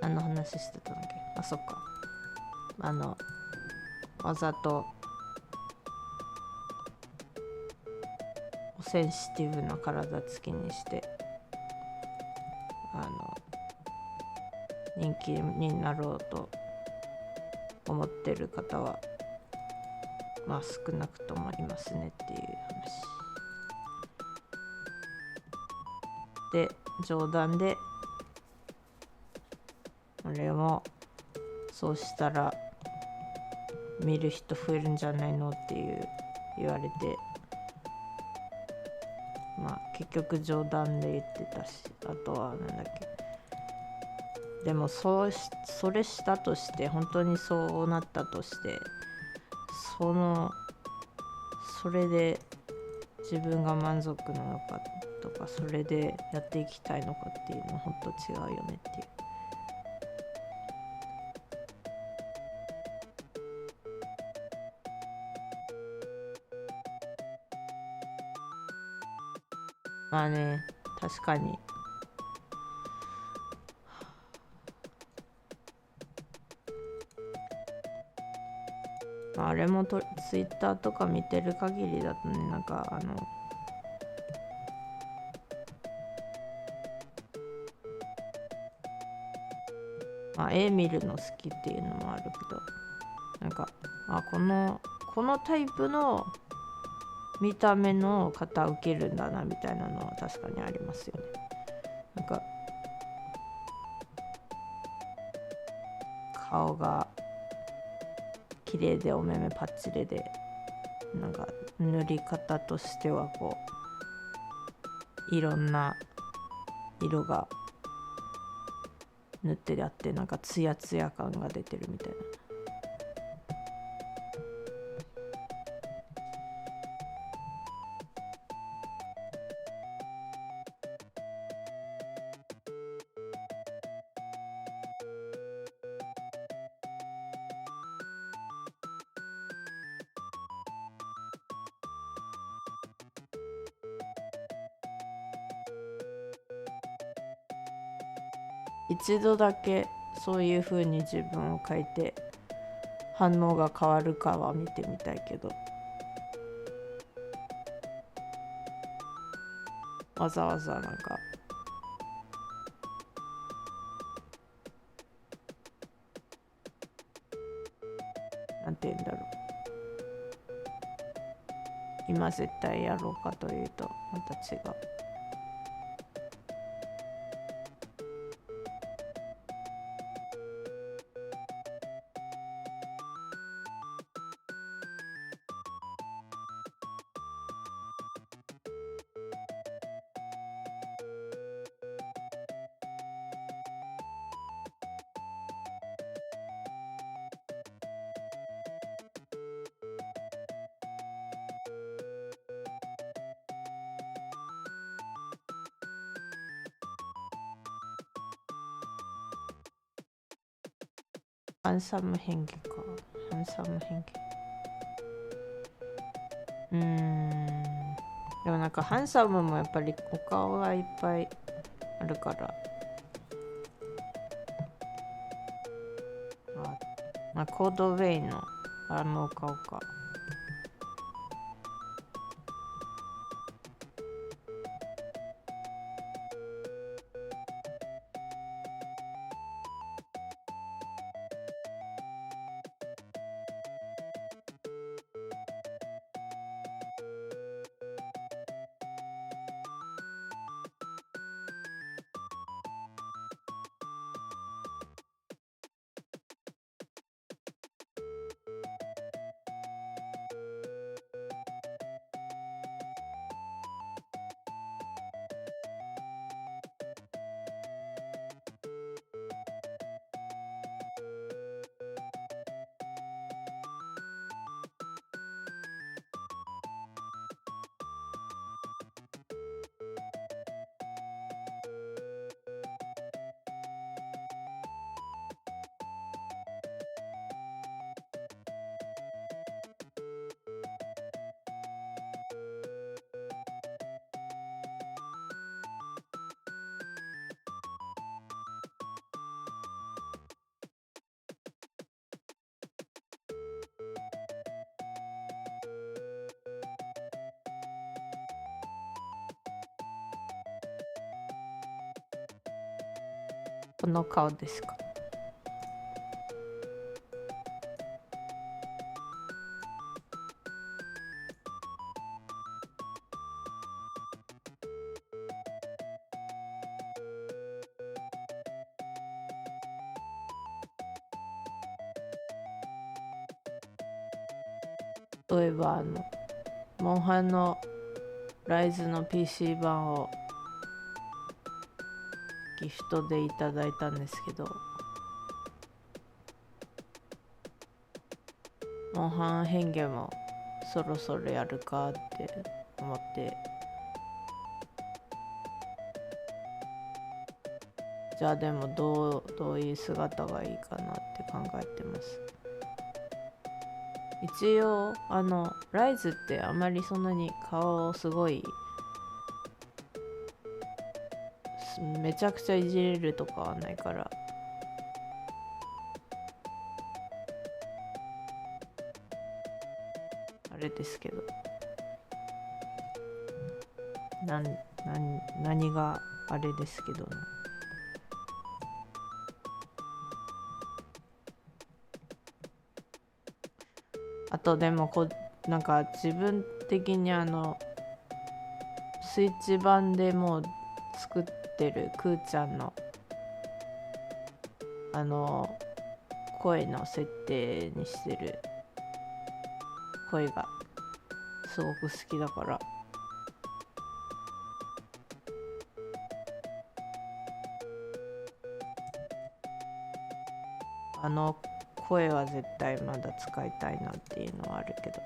何の話してたんだっけ。そっか、わざとセンシティブな体つきにして人気になろうと思ってる方はまあ少なくともいますねっていう話で、冗談で俺もそうしたら見る人増えるんじゃないのって言われて、まあ結局冗談で言ってたし、あとはなんだっけ、でもそれしたとして、本当にそうなったとして、それで自分が満足なのかとか、それでやっていきたいのかっていうのは本当違うよねっていう。まあね、確かにあれもツイッターとか見てる限りだとね、なんか絵見るの好きっていうのもあるけど、なんかこのタイプの見た目の方受けるんだなみたいなのは確かにありますよね。なんか顔が綺麗でお目目パッチリで、なんか塗り方としてはこういろんな色が塗ってあって、なんかツヤツヤ感が出てるみたいな。一度だけそういう風に自分を書いて反応が変わるかは見てみたいけど、わざわざなんかなんて言うんだろう、今絶対やろうかというとまた違う。ハンサム変化か。ハンサム変化。でもなんかハンサムもやっぱりお顔がいっぱいあるから、コードウェイのお顔か。この顔ですか。例えばモンハンのライズの PC 版をギフトでいただいたんですけど、モンハン変化もそろそろやるかって思って、じゃあでもどういう姿がいいかなって考えてます。一応ライズってあまりそんなに顔をすごいめちゃくちゃいじれるとかはないからあれですけど、何があれですけどね。あとでもなんか自分的にスイッチ版でもう作ってるくーちゃんの声の設定にしてる声がすごく好きだから、声は絶対まだ使いたいなっていうのはあるけど、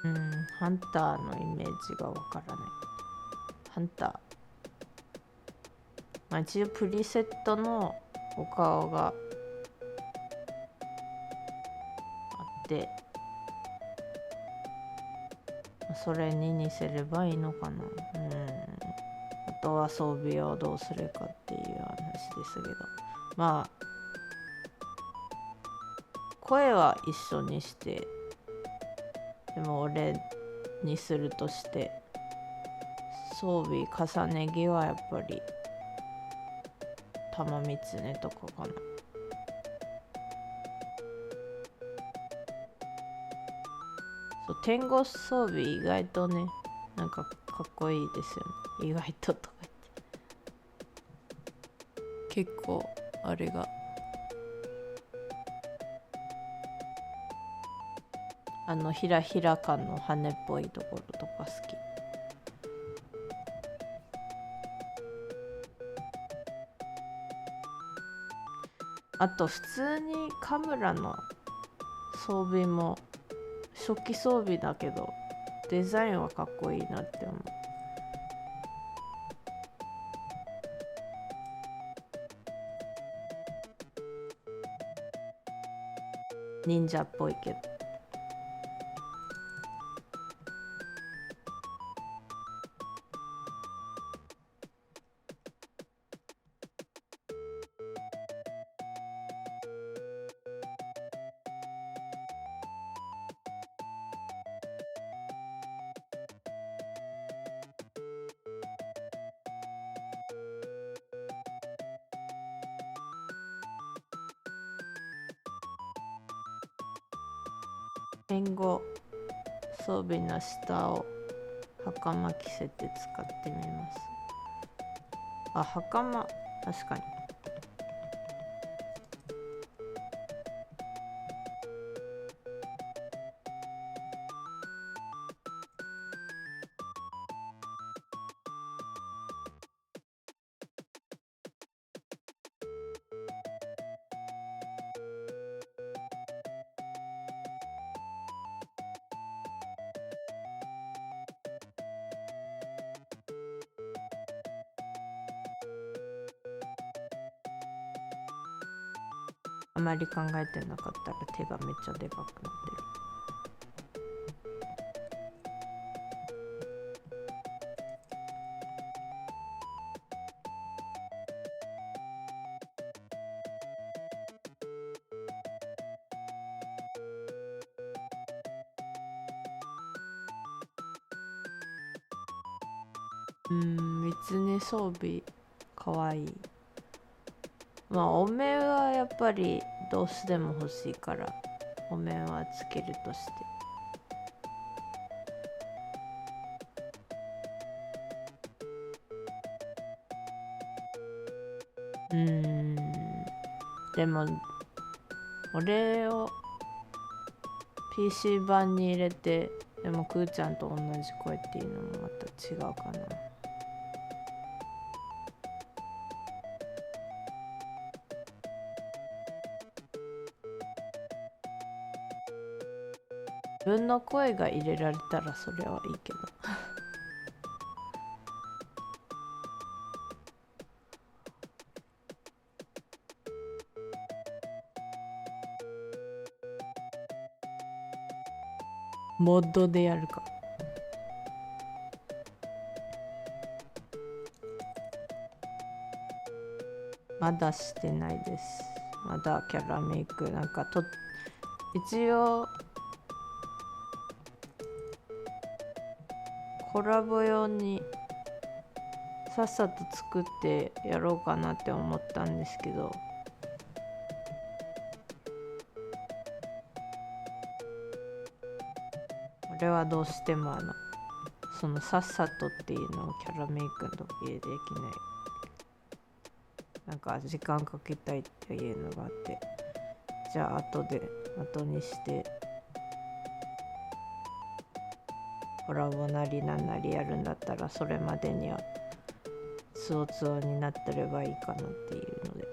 ハンターのイメージがわからない。ハンター、まあ、一応プリセットのお顔があってそれに似せればいいのかな。あとは装備をどうするかっていう話ですけど、まあ声は一緒にして、でも俺にするとして装備重ね着はやっぱり玉三つねとかかな。そう、天狗装備意外とねなんかかっこいいですよね。意外ととか言って結構あれがひらひら感の羽っぽいところとか好き。あと普通にカムラの装備も初期装備だけどデザインはかっこいいなって思う。忍者っぽいけど。戦後装備の下を袴着せて使ってみます。あ、袴確かに。あまり考えてなかったら手がめっちゃでかくなってる。狐装備かわいい。まあお面はやっぱりどうしても欲しいからお面はつけるとして、でも俺を PC 版に入れてでもくーちゃんと同じ声っていうのもまた違うかな。自分の声が入れられたらそれはいいけどモッドでやるか。まだしてないです。まだキャラメイクなんか一応コラボ用にさっさと作ってやろうかなって思ったんですけど、俺はどうしてもそのさっさとっていうのをキャラメイクの時でできない。なんか時間かけたいっていうのがあって、じゃあ後にしてコラボなりなんなりやるんだったらそれまでにはツオツオになってればいいかなっていうので。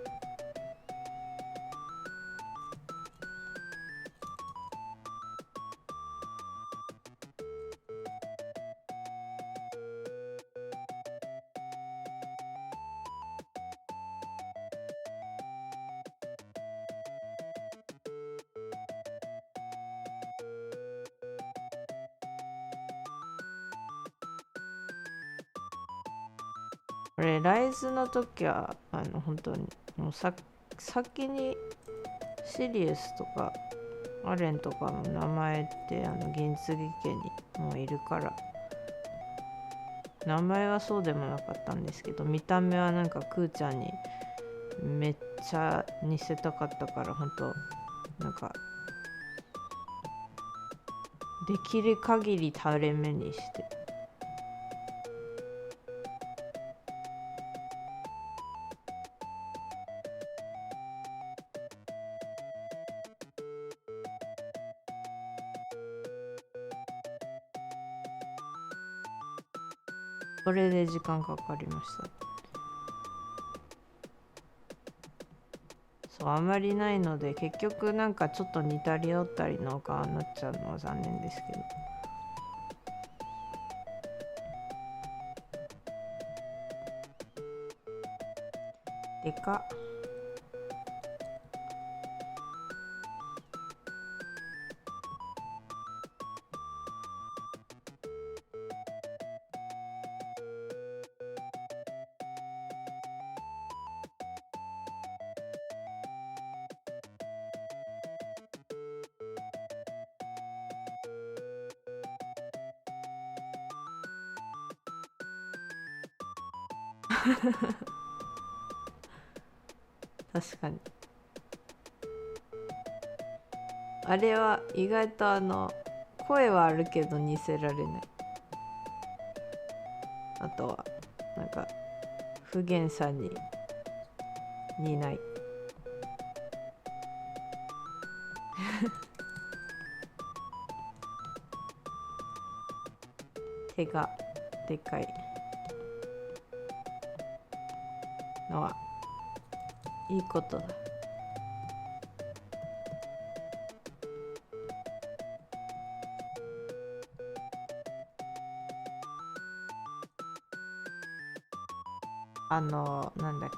俺ライズの時は本当にもう先にシリウスとかアレンとかの名前って銀継ぎ家にもういるから、名前はそうでもなかったんですけど、見た目はなんかクーちゃんにめっちゃ似せたかったから、本当なんかできる限り垂れ目にして。それで時間かかりました。そう、あまりないので結局なんかちょっと似たり寄ったりの顔になっちゃうのは残念ですけど。でかっ。確かにあれは意外と声はあるけど似せられない。あとはなんか不言さんに似ない手がでかいのはいいことだ。なんだっ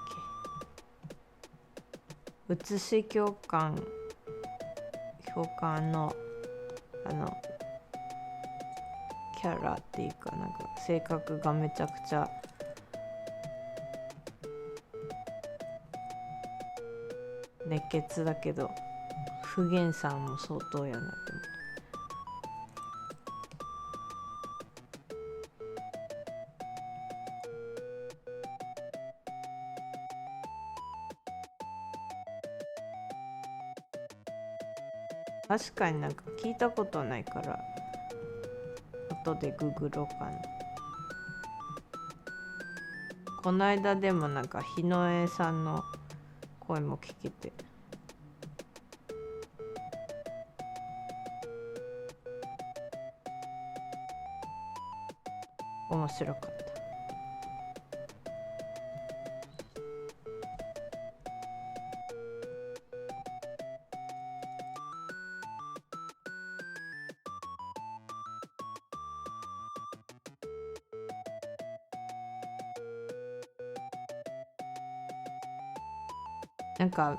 け、写し教官のキャラっていうか、なんか性格がめちゃくちゃ熱血だけど、不言さんも相当やなって思う。確かになんか聞いたことないから後でググろうかな。この間でもなんか日野江さんの声も聞けて面白かった。なんか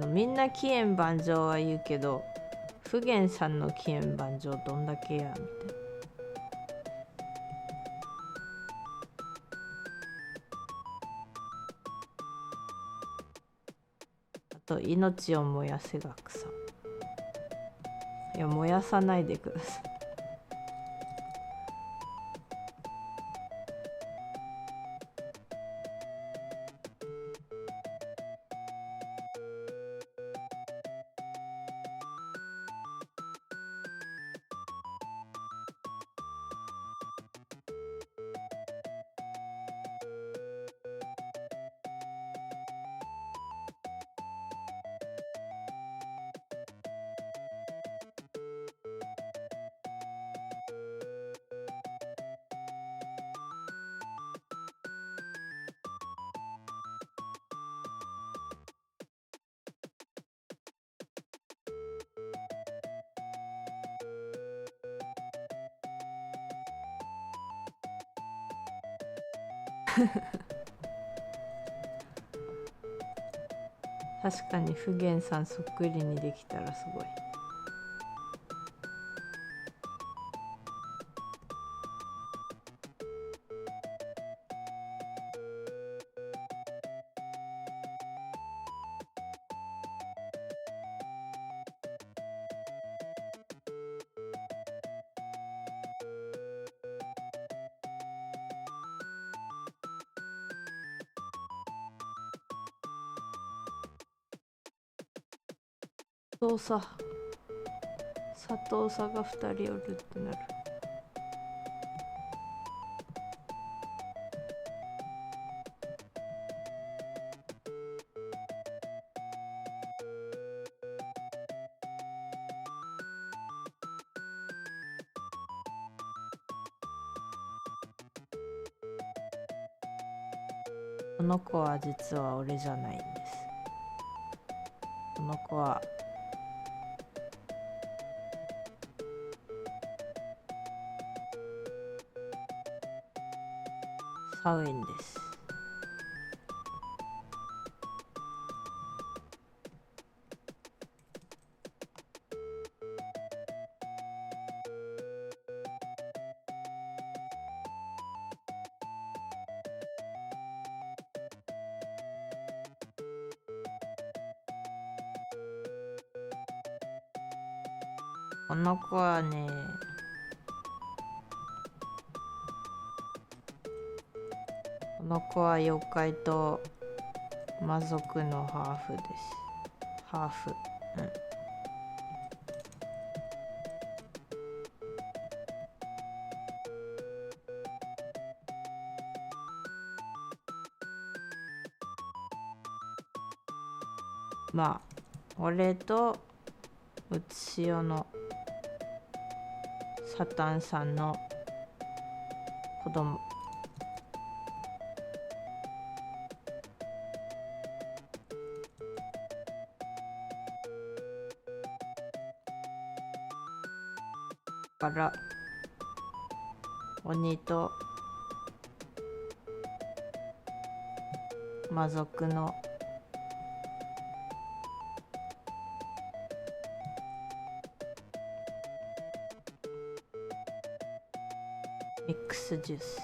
みんな起源万丈は言うけど、不言さんの起源万丈どんだけやみたいな。あと命を燃やせが草。いや燃やさないでください。確かに不言さんそっくりにできたらすごい。藤さ佐藤さが2人おるってなる。この子は実は俺じゃないんです。この子はサウィンです。この子はね、この子は妖怪と魔族のハーフです。ハーフ。まあ俺とうつしおのサタンさんの子供。から鬼と魔族のミックスジュース。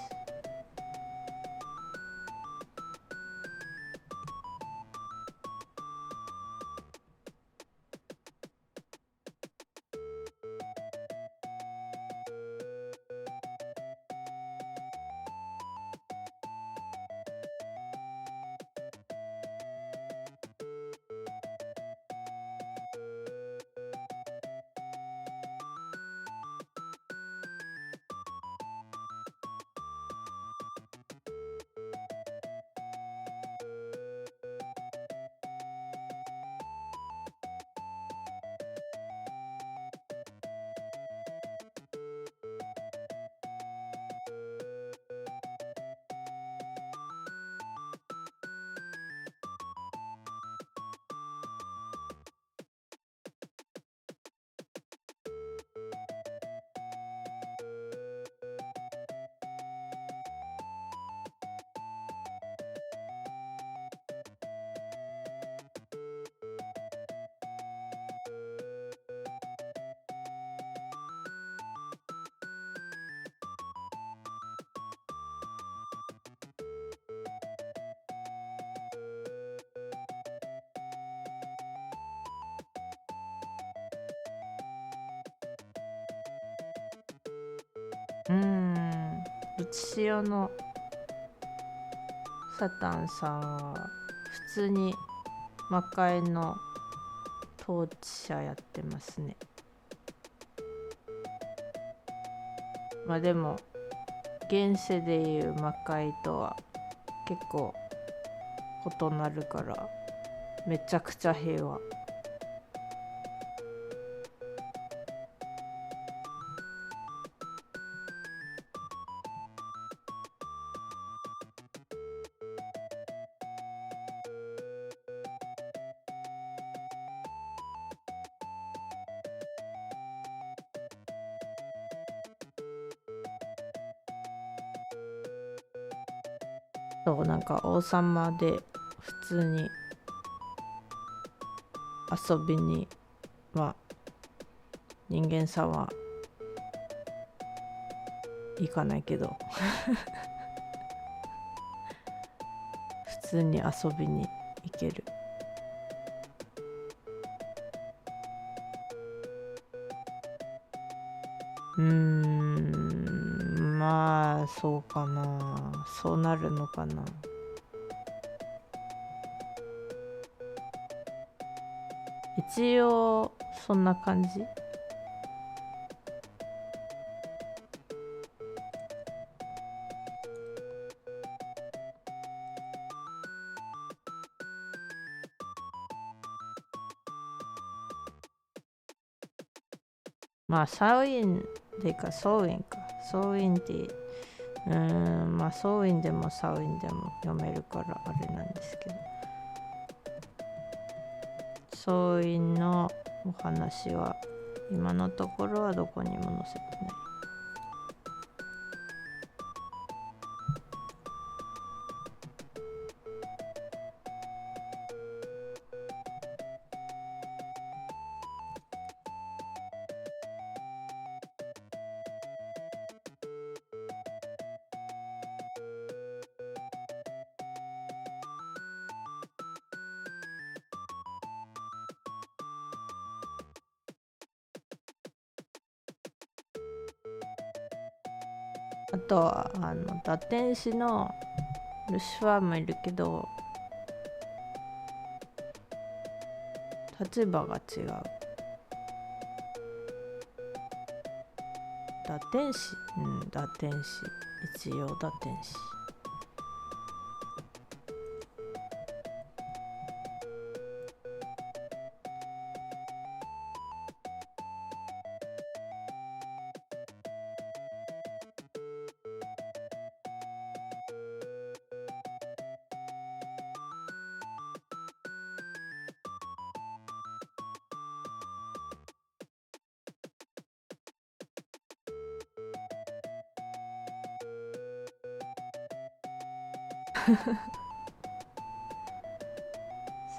うちしおのサタンさんは普通に魔界の統治者やってますね。まあでも現世でいう魔界とは結構異なるからめちゃくちゃ平和。そう、なんか王様で普通に遊びに、まあ人間さんは行かないけど普通に遊びに行ける。まあそうかな、そうなるのかな。い一応そんな感じ。まあサウインでかソウインか。ソウインってまあソウインでもサウインでも読めるからあれなんですけど、ソウインのお話は今のところはどこにも載せてない。あとは堕天使のルシファーもいるけど立場が違う。堕天使堕天使、一応堕天使。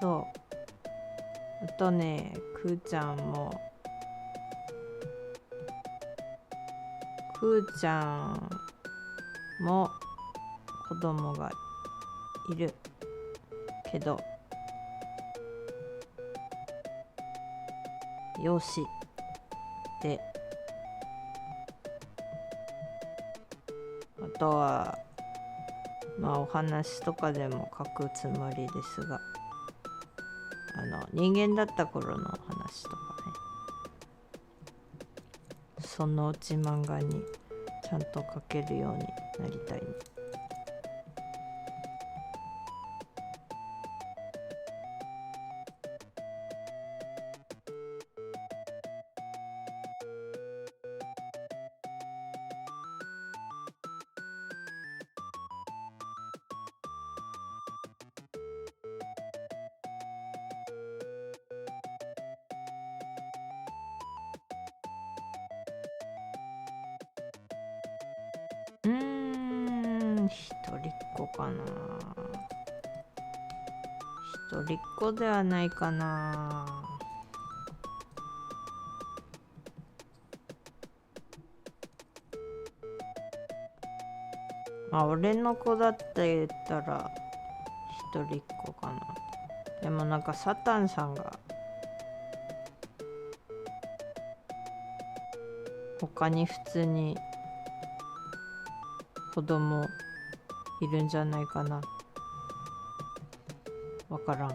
そう。あとね、くーちゃんも子供がいるけど養子で、あとはまあお話とかでも書くつもりですが、人間だった頃の話とかね、そのうち漫画にちゃんと書けるようになりたいね。一人っ子かな。一人っ子ではないかな。まあ俺の子だって言ったら一人っ子かな。でもなんかサタンさんが他に普通に子供いるんじゃないかな。わからん。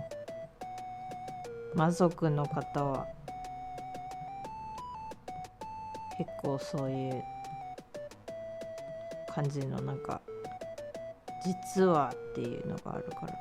魔族の方は結構そういう感じのなんか実はっていうのがあるから。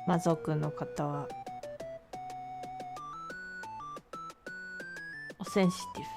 魔族の方はおセンシティブ。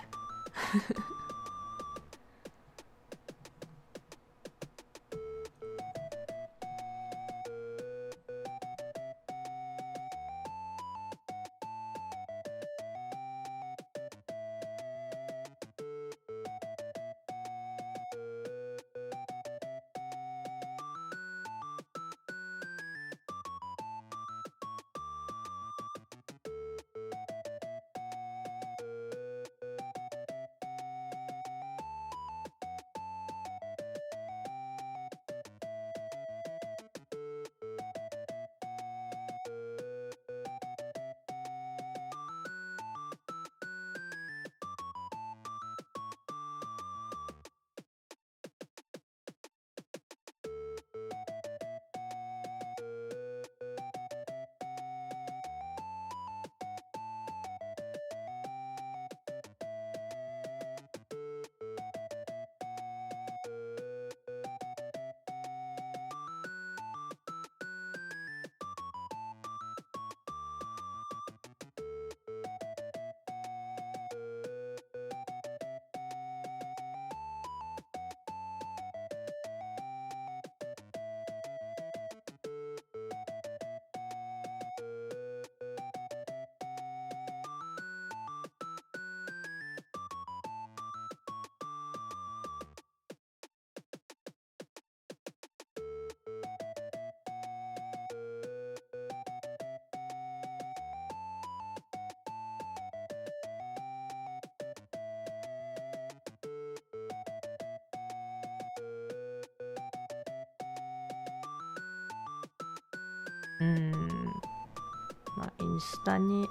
まあインスタに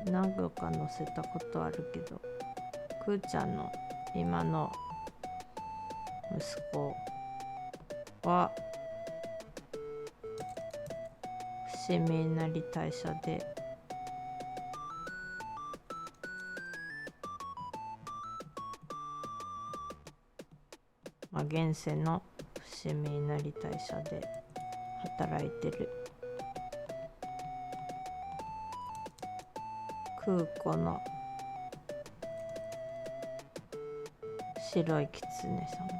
何度か載せたことあるけど、くーちゃんの今の息子は伏見稲荷大社で現世の伏見稲荷大社で働いてる空港の白い狐さんが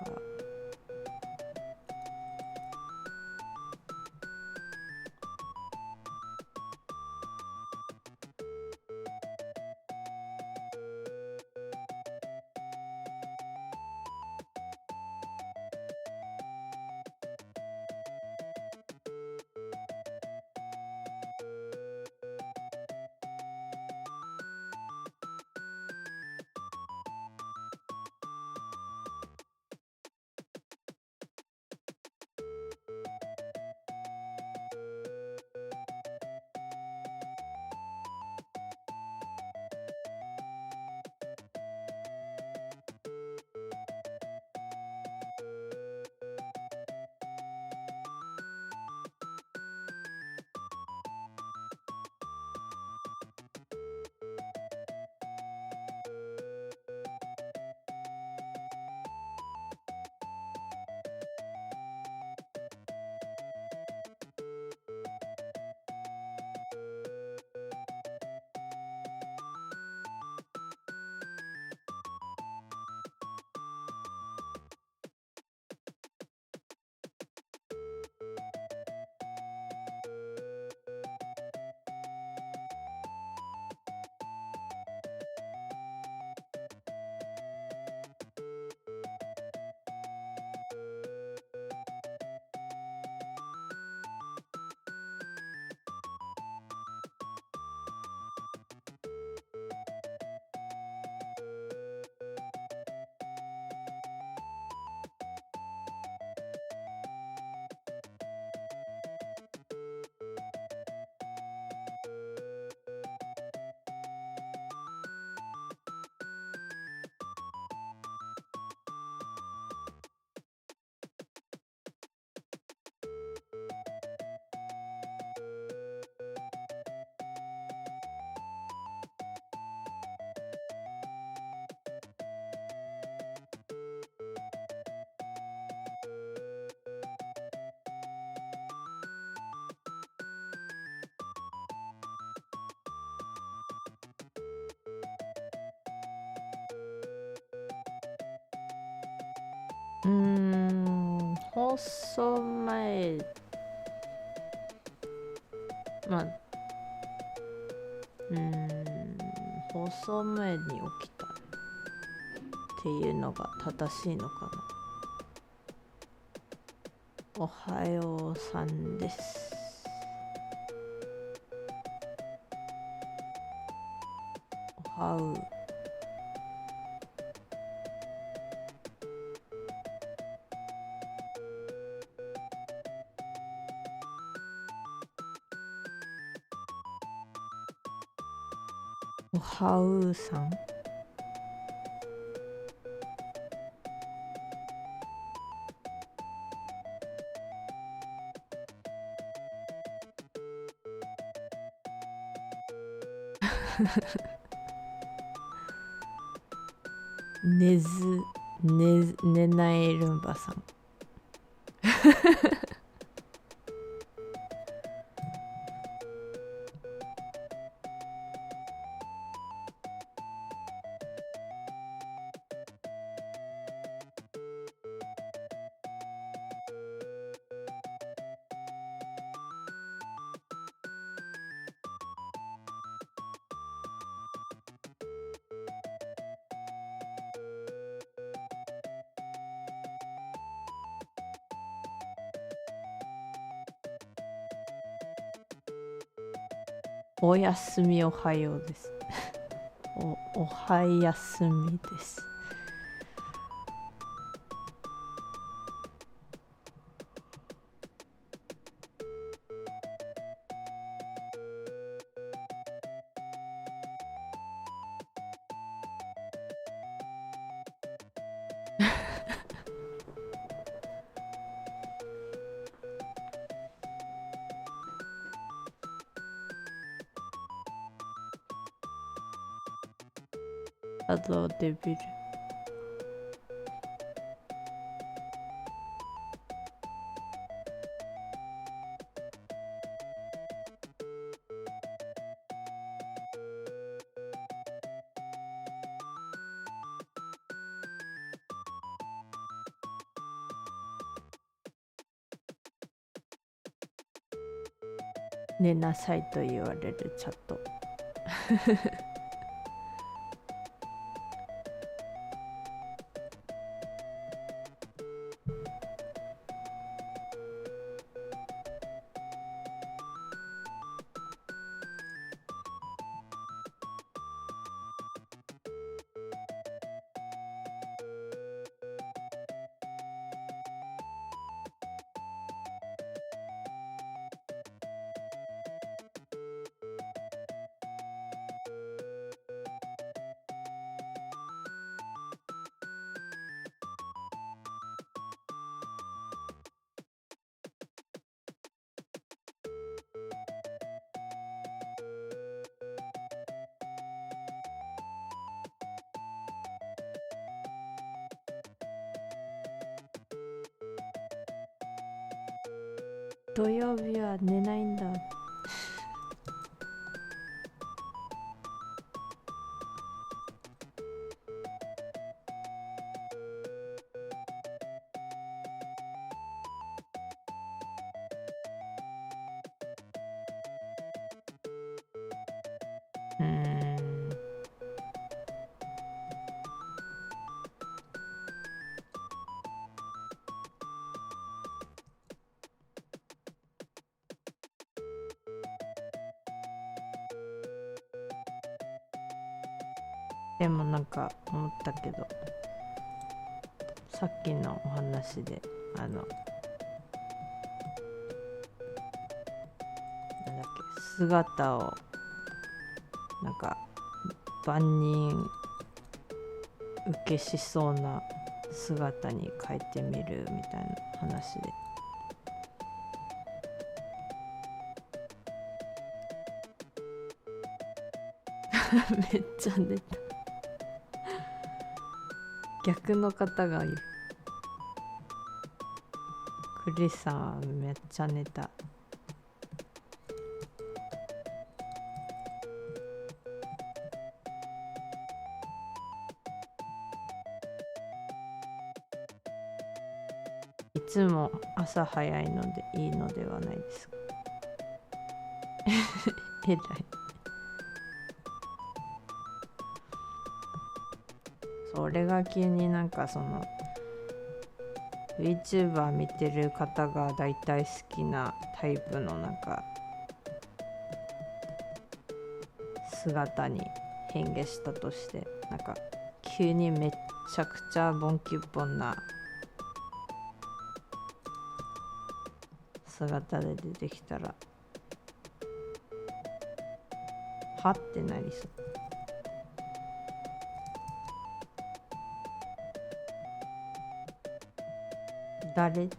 放送前、まあ放送前に起きたっていうのが正しいのかな。おはようさんです。おはう。おはうさん寝ないルンバさんおやすみおはようですおはやすみです。シャドウデビル。寝なさいと言われるチャット土曜日は寝ないんだ。でもなんか思ったけど、さっきのお話でなんだっけ、姿をなんか万人受けしそうな姿に変えてみるみたいな話で、めっちゃ寝た。逆の方がいる。クリさんめっちゃ寝た。つも朝早いのでいいのではないですか。えらい。それが急になんかその VTuber 見てる方がだいたい好きなタイプのなんか姿に変化したとして、なんか急にめっちゃくちゃボンキュッボンな姿で出てきたらはってなりそう。誰？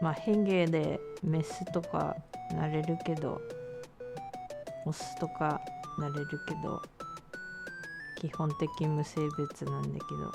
まあ変化でメスとかなれるけど、オスとかなれるけど、基本的無性別なんだけど。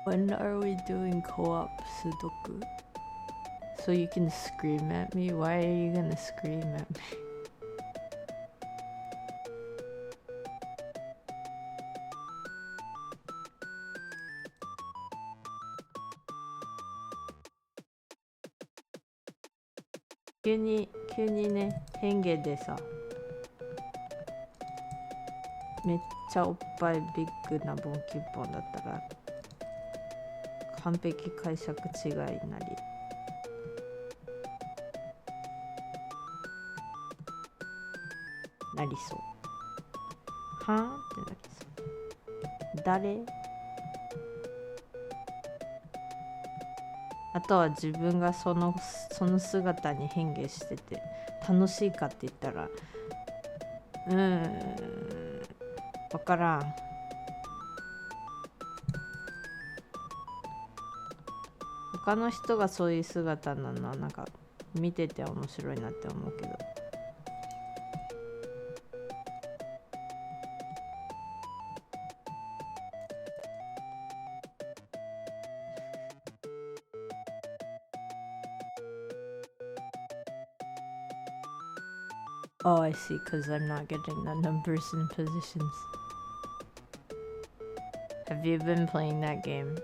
When are we doing co-op Sudoku? So you can scream at me? Why are you gonna scream at me? 急にね、変化でさ、めっちゃおっぱいビッグなボンキュッボンだったら完璧解釈違いなりなりそう。はぁってなりそう。誰？あとは自分がその姿に変化してて楽しいかって言ったらわからん。他の人がそういう姿なのはなんか見てて面白いなって思うけど。Oh, I see, because I'm not getting the numbers and positions. Have you been playing that game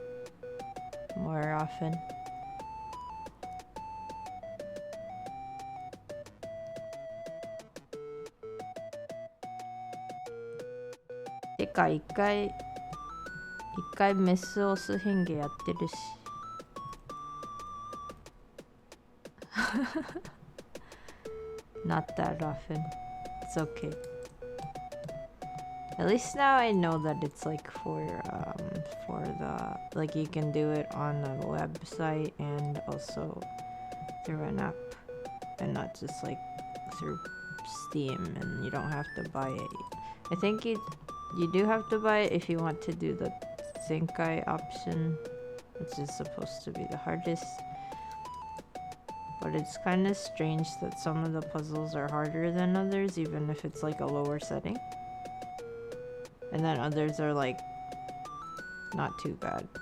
more often? てか一回メスオス変化やってるし。Not that often. It's okay. At least now I know that it's like for the like you can do it on a website and also through an app and not just like through Steam, and you don't have to buy it. I think you do have to buy it if you want to do the Zenkai option, which is supposed to be the hardest. But it's kind of strange that some of the puzzles are harder than others, even if it's like a lower setting. And then others are like not too bad. (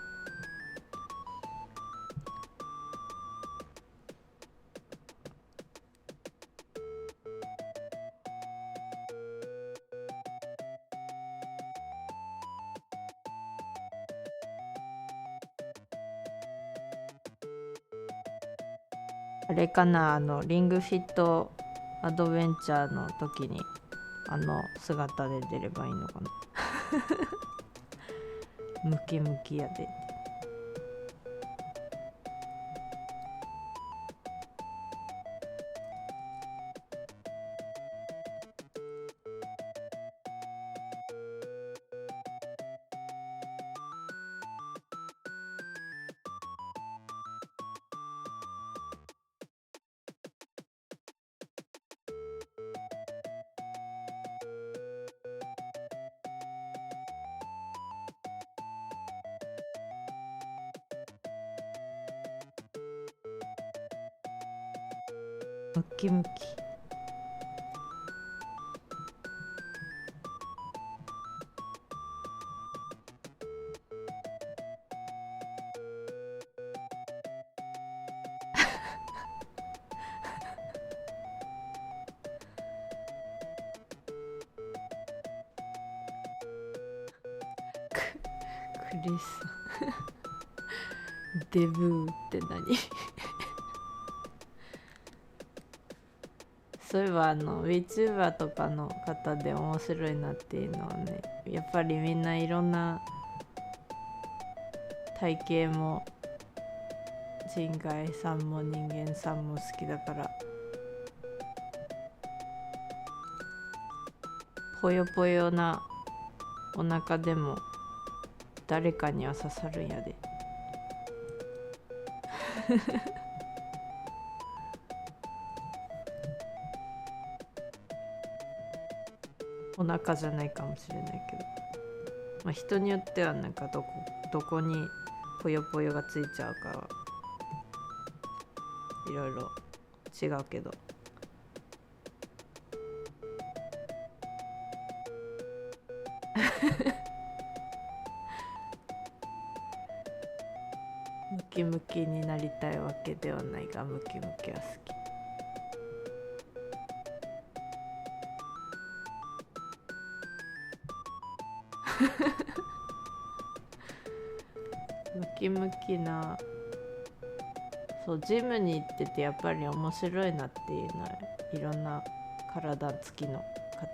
あれかな、リングフィットアドベンチャーの時に姿で出ればいいのかな。ムキムキやで。ムキムキクリスデブーって何そういえばVTuber とかの方で面白いなっていうのはね、やっぱりみんないろんな体型も人外さんも人間さんも好きだから、ぽよぽよなお腹でも誰かには刺さるんやでお腹じゃないかもしれないけど、まあ、人によってはなんかどこにぽよぽよがついちゃうかはいろいろ違うけどムキムキになりたいわけではないが、ムキムキは好き。ムキムキな、そう、ジムに行っててやっぱり面白いなっていうのは、いろんな体つきの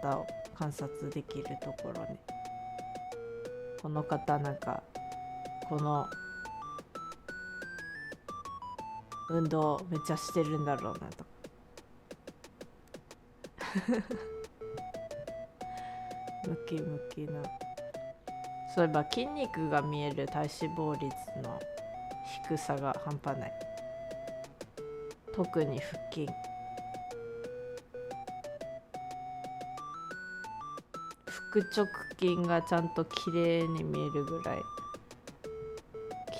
方を観察できるところね。この方なんかこの運動めっちゃしてるんだろうなとかムキムキな、そういえば筋肉が見える体脂肪率の低さが半端ない。特に腹筋、腹直筋がちゃんと綺麗に見えるぐらい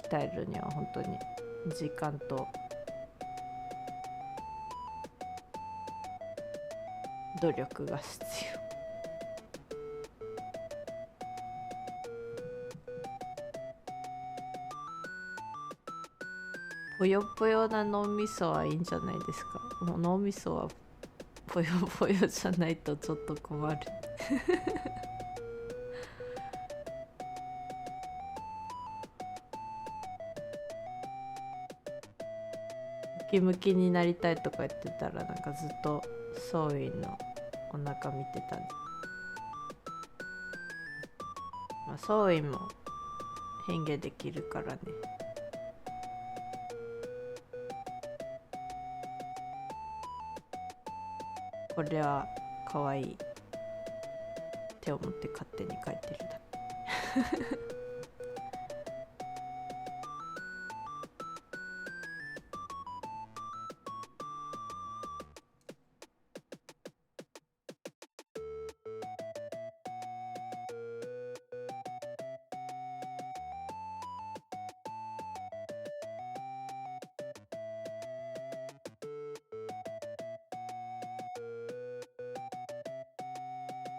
鍛えるには本当に時間と努力が必要。ぽよぽよな脳みそはいいんじゃないですか。もう脳みそはぽよぽよじゃないとちょっと困るムキムキになりたいとか言ってたら、なんかずっとソウィンのお腹見てたんで、まあ、ソウィンも変化できるからね。これはかわいい手を持って勝手に描いてるだけ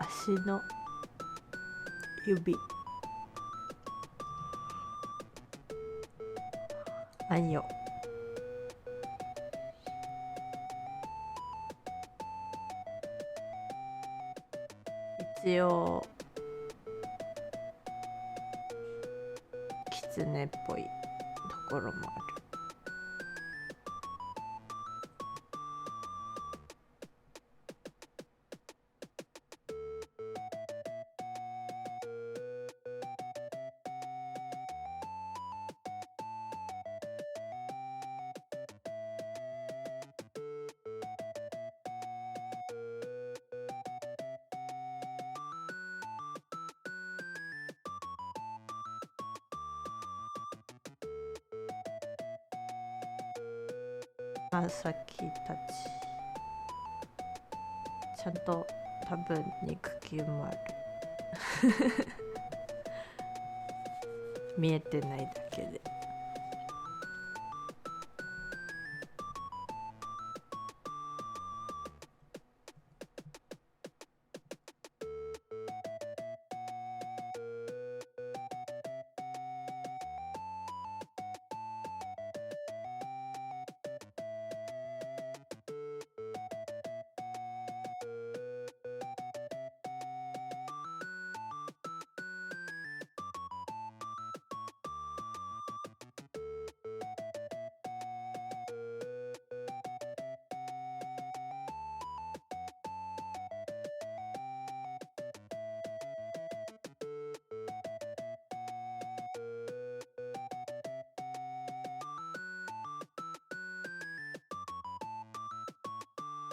足の指、あんよ。一応キツネっぽいところもある。まさきたちちゃんと多分肉球もある見えてないだけで。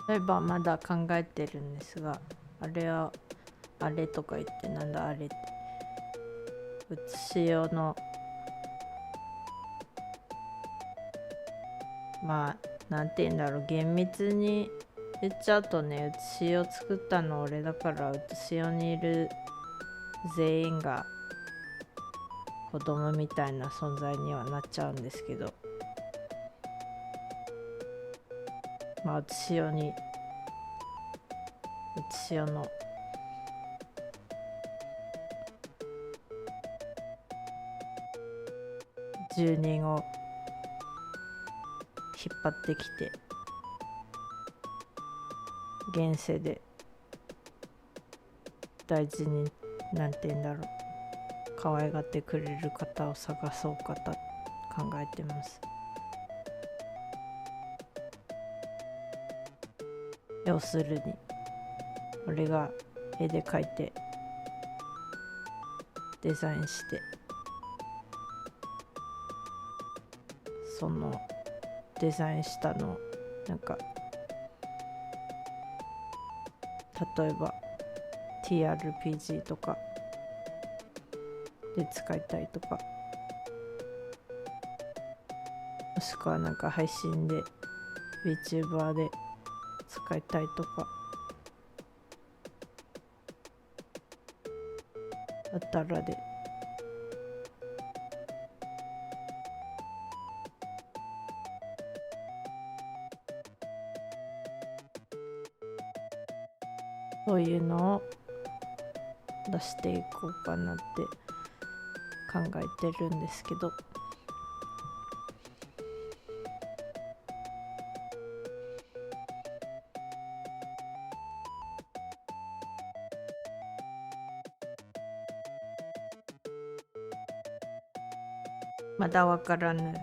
例えばまだ考えてるんですが、あれはあれとか言って、なんだあれって、写し用の、まあなんて言うんだろう、厳密に言っちゃうとね、写し用作ったの俺だから、写し用にいる全員が子供みたいな存在にはなっちゃうんですけど、まあ写し用の住人を引っ張ってきて、現世で大事に、なんて言うんだろう、可愛がってくれる方を探そうかと考えてます。要するに俺が絵で描いてデザインして、そのデザインしたのをなんか、例えば TRPG とかで使いたいとか、もしくはなんか配信で VTuber で使いたいとかだったらで、そういうのを出していこうかなって考えてるんですけど、まだわからぬ。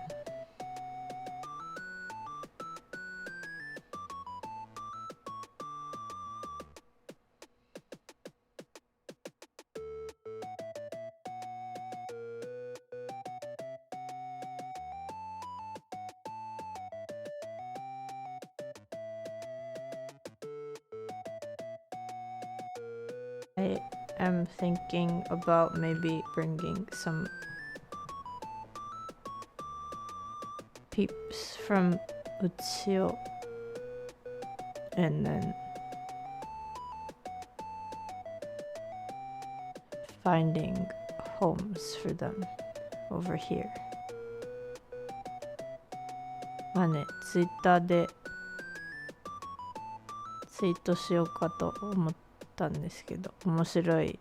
I am thinking about maybe bringing some peeps from Utsio and then finding homes for them over here. まあね、ツイッターでツイートしようかと思ったんですけど、面白い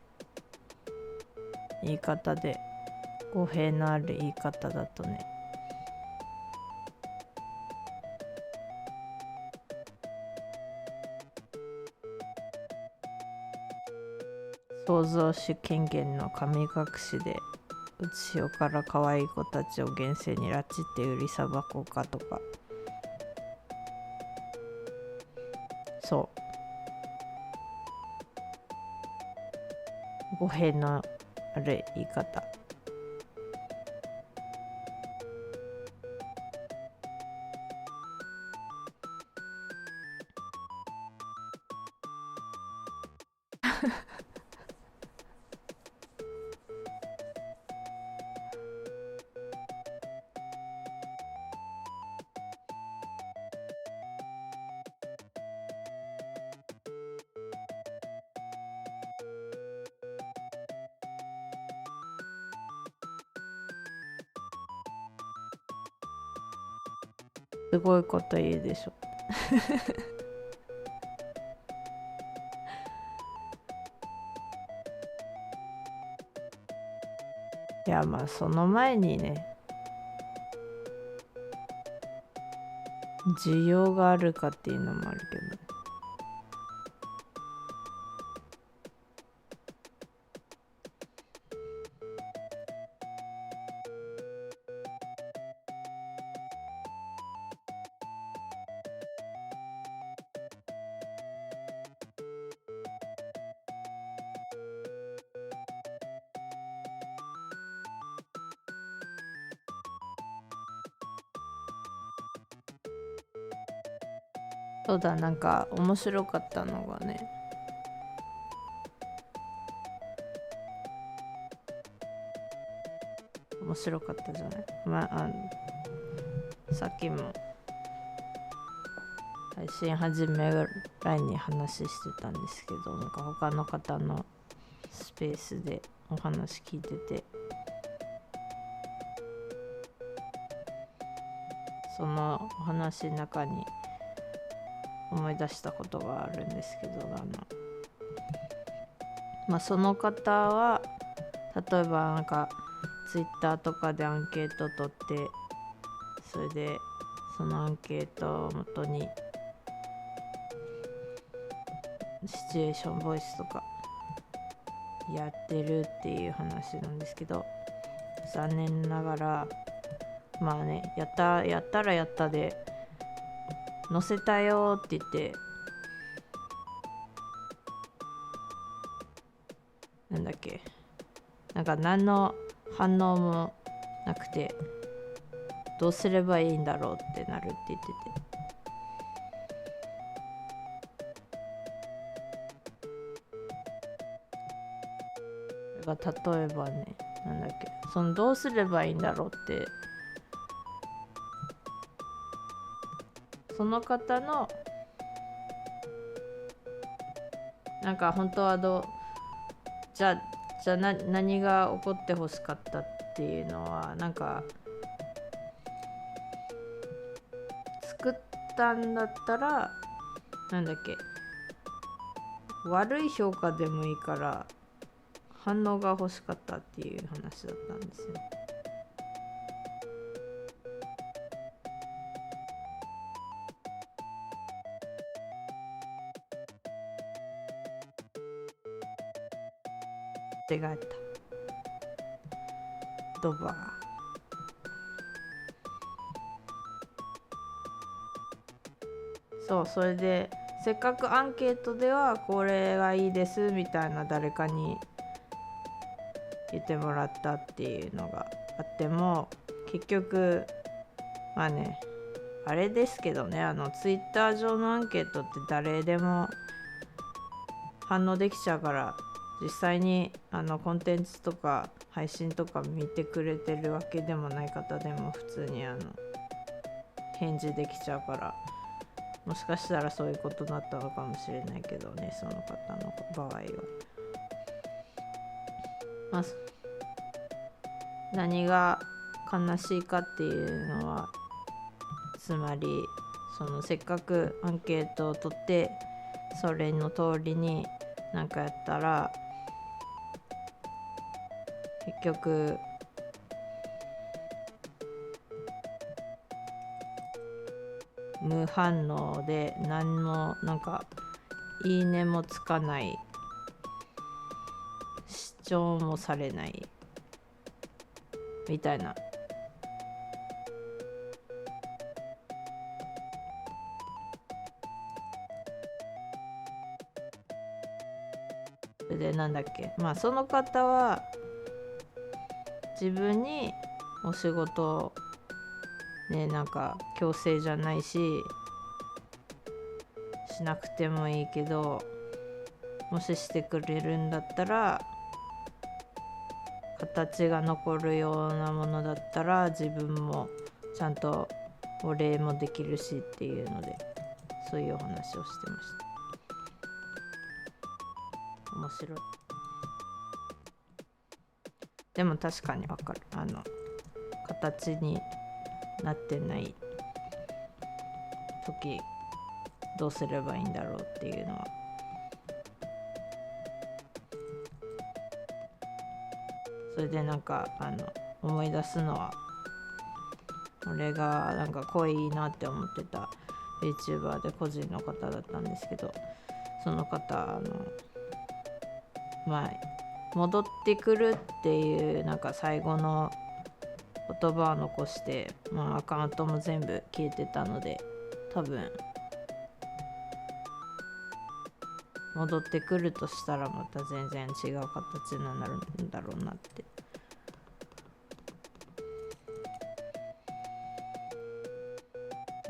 言い方で、語弊のある言い方だとね、創造主権限の神隠しで内潮から可愛い子たちを現世に拉致って売りさばこうかとか、そう語弊のある言い方。すごいこと言うでしょ。いや、まあその前にね、需要があるかっていうのもあるけどね。そうだ、なんか面白かったのがね、面白かったじゃない。さっきも配信始めぐらいに話してたんですけど、なんか他の方のスペースでお話聞いてて、そのお話の中に思い出したことがあるんですけど、その方は例えばなんかツイッターとかでアンケート取って、それでそのアンケートをもとにシチュエーションボイスとかやってるっていう話なんですけど、残念ながらやったらやったで載せたよって言って、なんか何の反応もなくて、どうすればいいんだろうってなるって言ってて、例えばね、そのどうすればいいんだろうって、その方のなんか本当はじゃあ何が起こってほしかったっていうのは、なんか作ったんだったら悪い評価でもいいから反応が欲しかったっていう話だったんですよ。間違えた。ドバー。そう、それでせっかくアンケートではこれがいいですみたいな誰かに言ってもらったっていうのがあっても、結局あれですけどね、ツイッター上のアンケートって誰でも反応できちゃうから、実際にコンテンツとか配信とか見てくれてるわけでもない方でも普通に返事できちゃうから、もしかしたらそういうことだったのかもしれないけどね、その方の場合は。何が悲しいかっていうのは、つまりそのせっかくアンケートを取ってそれの通りになんかやったら、結局無反応で何もいいねもつかない、視聴もされないみたいな。でその方は自分にお仕事ね、強制じゃないししなくてもいいけど、もししてくれるんだったら、形が残るようなものだったら自分もちゃんとお礼もできるしっていうので、そういうお話をしてました。面白い。でも確かにわかる。形になってない時どうすればいいんだろうっていうのは。それで思い出すのは、俺が声いいなって思ってた VTuber で個人の方だったんですけど、その方戻ってくるっていう最後の言葉を残して、アカウントも全部消えてたので、多分戻ってくるとしたらまた全然違う形になるんだろうなって。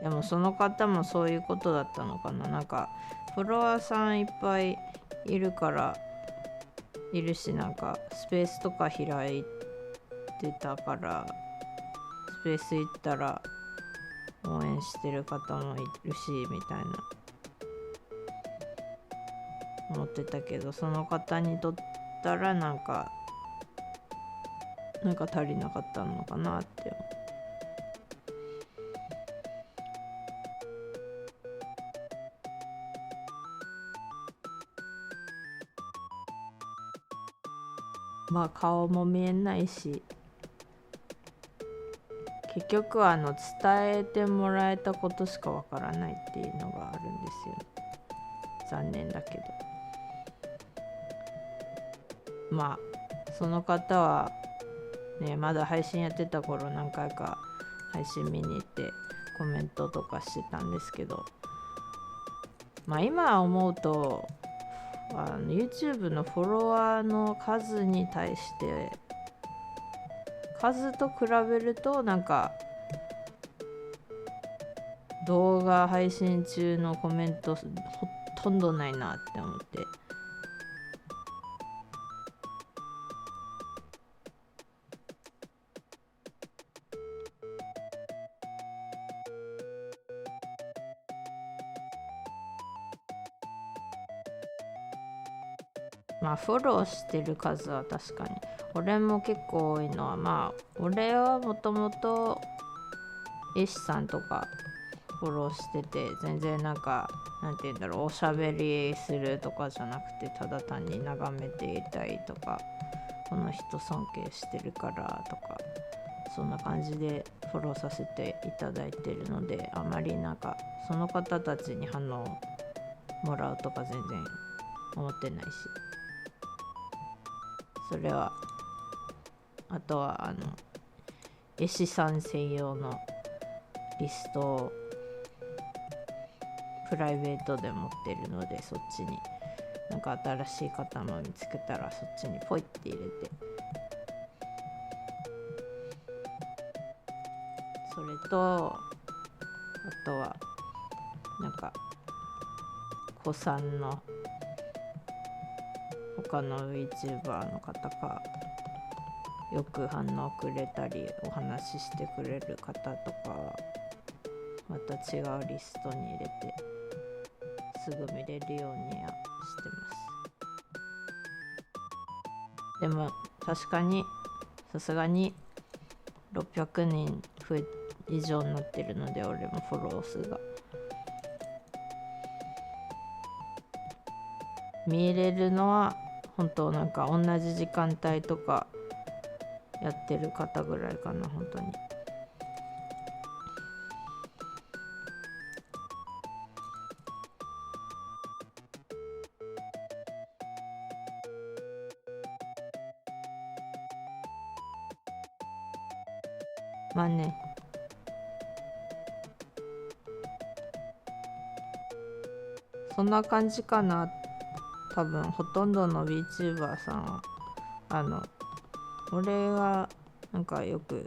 でもその方もそういうことだったのかな。なんかフォロワーさんいっぱいいるからいるし、なんかスペースとか開いてたから、スペース行ったら応援してる方もいるしみたいな思ってたけど、その方にとったらなんか足りなかったのかなって思う。まあ顔も見えないし、結局は伝えてもらえたことしかわからないっていうのがあるんですよね。残念だけど、まあその方はね、まだ配信やってた頃何回か配信見に行ってコメントとかしてたんですけど、まあ今思うとYouTube のフォロワーの数に対して数と比べるとなんか動画配信中のコメントほとんどないなって思って、まあフォローしてる数は確かに俺も結構多いのは、まあ俺はもともと絵師さんとかフォローしてて、全然なんかなんて言うんだろう、おしゃべりするとかじゃなくて、ただ単に眺めていたいとか、この人尊敬してるからとか、そんな感じでフォローさせていただいてるので、あまりなんかその方たちに反応もらうとか全然思ってないし、それはあとは絵師さん専用のリストをプライベートで持ってるので、そっちになんか新しい方も見つけたらそっちにポイって入れて、それとあとはなんか子さんの他の VTuber の方がよく反応くれたりお話ししてくれる方とかまた違うリストに入れてすぐ見れるようにはしてます。でも確かにさすがに600人以上になってるので、俺もフォロー数が見れるのは本当なんか同じ時間帯とかやってる方ぐらいかな、本当に。まあね、そんな感じかな。多分ほとんどの VTuber さんは俺がなんかよく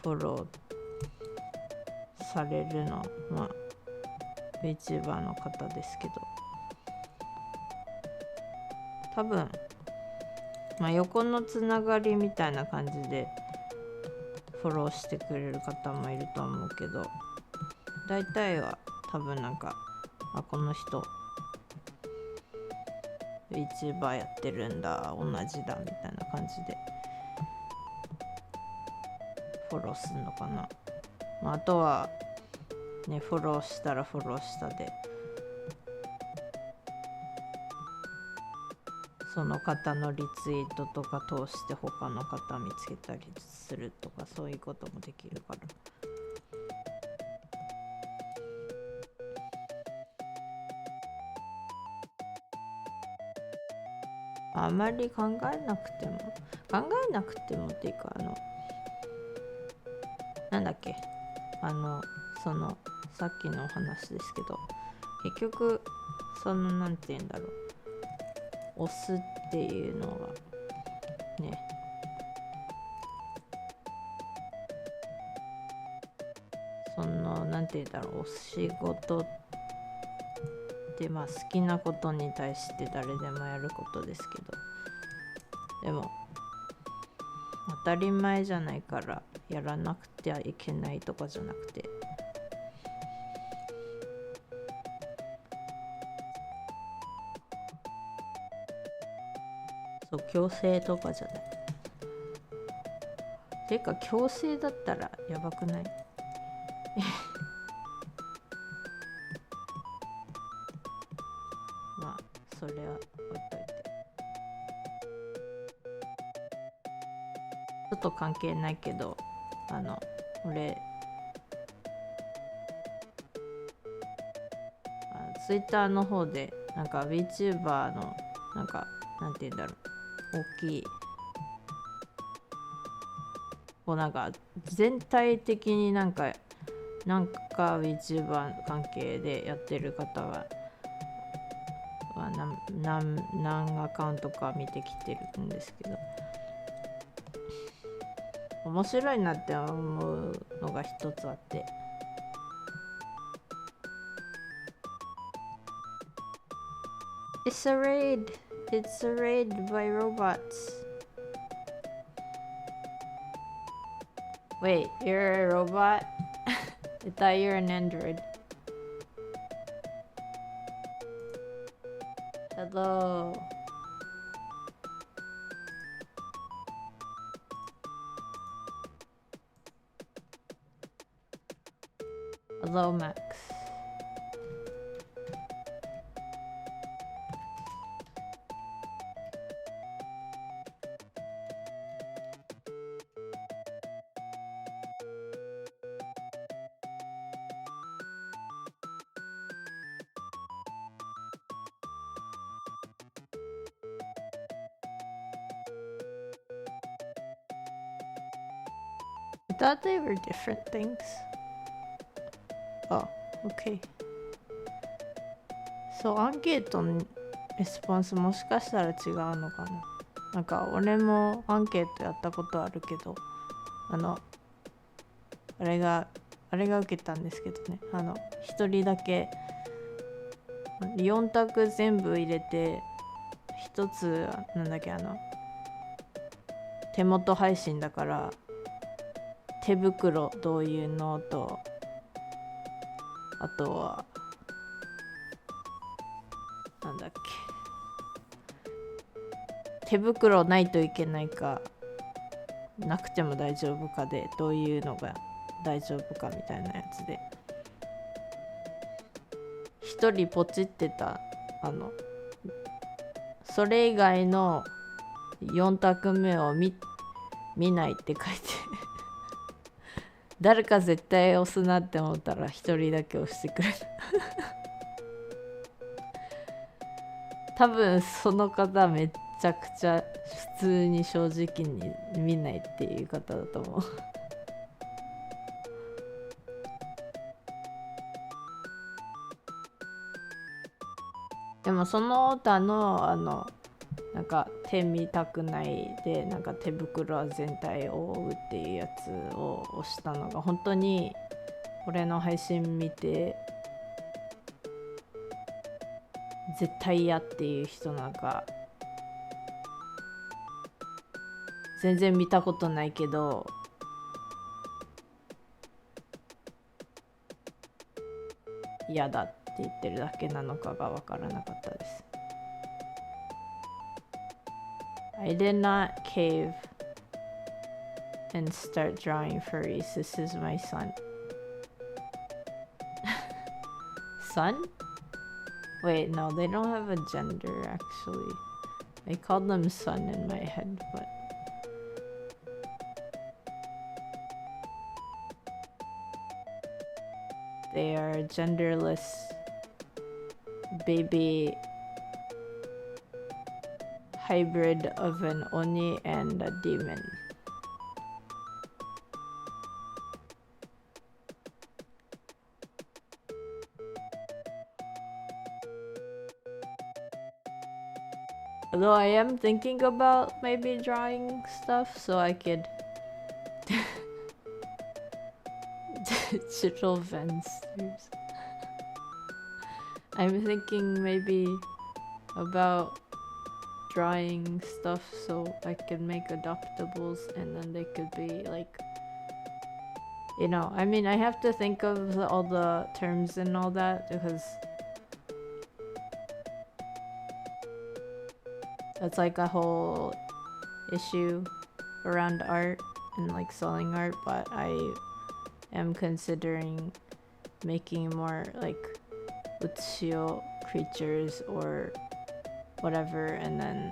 フォローされるのはまあ VTuber の方ですけど、多分まあ横のつながりみたいな感じでフォローしてくれる方もいると思うけど、大体は多分なんかこの人 VTuber やってるんだ、同じだみたいな感じでフォローするのかな。まあ、あとはね、フォローしたらフォローしたでその方のリツイートとか通して他の方見つけたりするとか、そういうこともできるから、あまり考えなくてもっていうかなんだっけそのさっきのお話ですけど、結局なんて言うんだろう、押すっていうのがね、なんなんて言うんだろう、お仕事で好きなことに対して誰でもやることですけど、でも当たり前じゃないからやらなくてはいけないとかじゃなくて、そう強制とかじゃない。てか強制だったらやばくない？まあそれは置いといて、ちょっと関係ないけど、俺ツイッターの方でなんか VTuber のなんかなんて言うんだろう、大きいこうなんか全体的になんか VTuber 関係でやってる方が何アカウントか見てきてるんですけど、面白いなって思うのが一つあって、It's a raid! It's a raid by robots. Wait, you're a robot? I thought you're an android. Hello. Hello, Max. I thought they were different things. Oh, okay. そう、アンケートのレスポンスもしかしたら違うのかな。なんか俺もアンケートやったことあるけど、あれが受けたんですけどね、一人だけ4択全部入れて、一つなんだっけ、手元配信だから手袋どういうのと、あとはなんだっけ、手袋ないといけないかなくても大丈夫かで、どういうのが大丈夫かみたいなやつで、一人ポチってたそれ以外の4択目を見ないって書いて誰か絶対押すなって思ったら一人だけ押してくれる多分その方めちゃくちゃ普通に正直に見ないっていう方だと思うでもその他のなんか手見たくないで、なんか手袋は全体を覆うっていうやつを押したのが本当に俺の配信見て絶対嫌っていう人なんか全然見たことないけど嫌だって言ってるだけなのかが分からなかったです。I did not cave and start drawing furries. This is my son. Son? Wait, no, they don't have a gender actually. I called them son in my head, but they are genderless baby hybrid of an oni and a demon. Although I am thinking about maybe drawing stuff so I could Sylvain streams. I'm thinking maybe about drawing stuff so I can make adoptables and then they could be like, you know, I mean, I have to think of all the terms and all that because that's like a whole issue around art and like selling art, but I am considering making more like Utsio creatures or whatever and then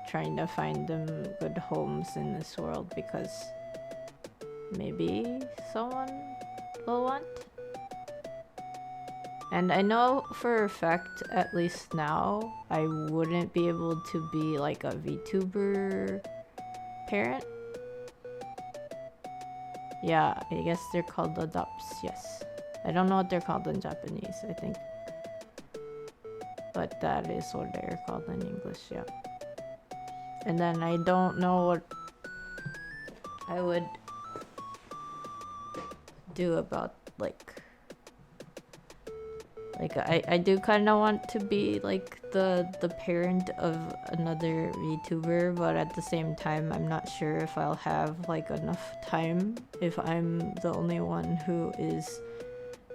trying to find them good homes in this world because maybe someone will want. And I know for a fact, at least now, I wouldn't be able to be like a VTuber parent. Yeah, I guess they're called adopts, yes. I don't know what they're called in Japanese, I think. But that is what they're called in English, yeah. And then I don't know what I would do about I do kind of want to be like the parent of another VTuber, but at the same time I'm not sure if I'll have like enough time if I'm the only one who is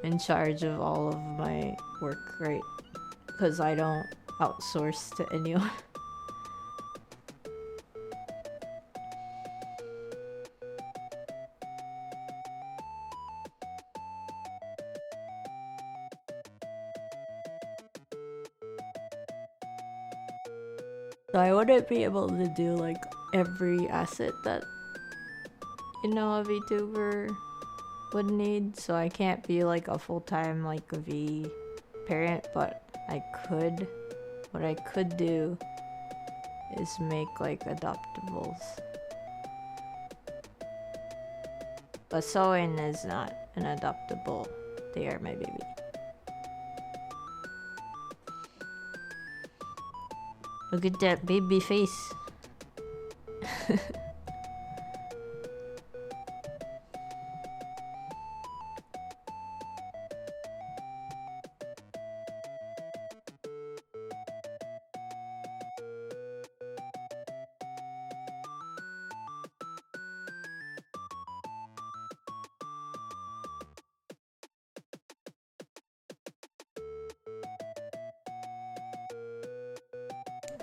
in charge of all of my work, right? Because I don't outsource to anyone. So I wouldn't be able to do like every asset that, you know, a VTuber would need. So I can't be like a full-time like a V parent, but I could. What I could do is make like adoptables. But Soin is not an adoptable. They are my baby. Look at that baby face.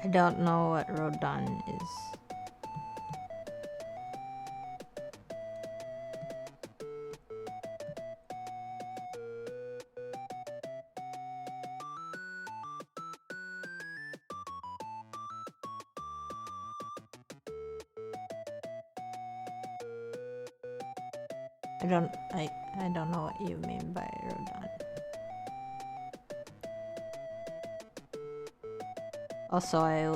I don't know what Rodan is. I don't know what you mean by Rodan. Also, I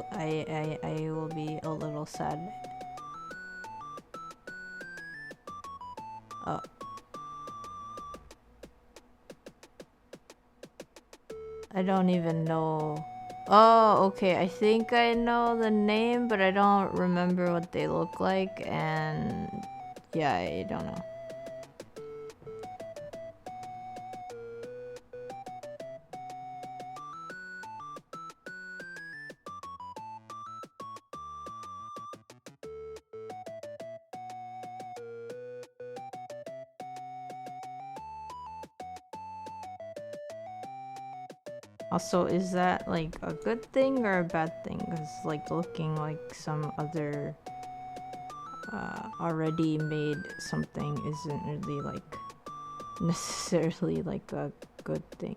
will be a little sad. Oh. I don't even know. Oh, okay. I think I know the name, but I don't remember what they look like, and yeah, I don't know. Also, is that like a good thing or a bad thing? Because like looking like some other already made something isn't really like necessarily like a good thing.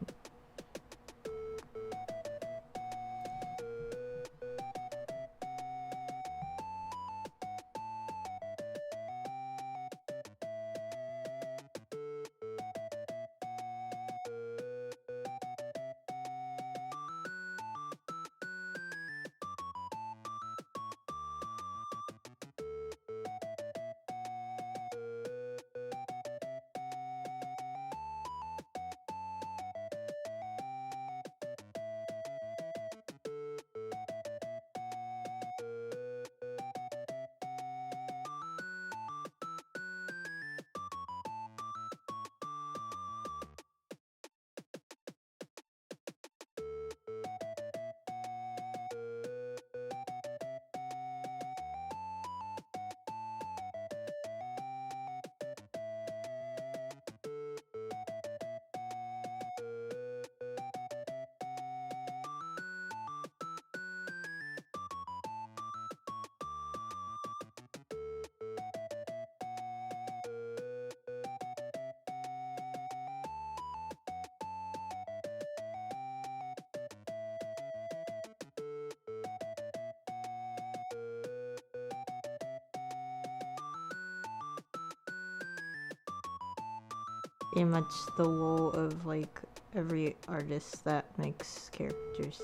pretty much the woe of like every artist that makes characters.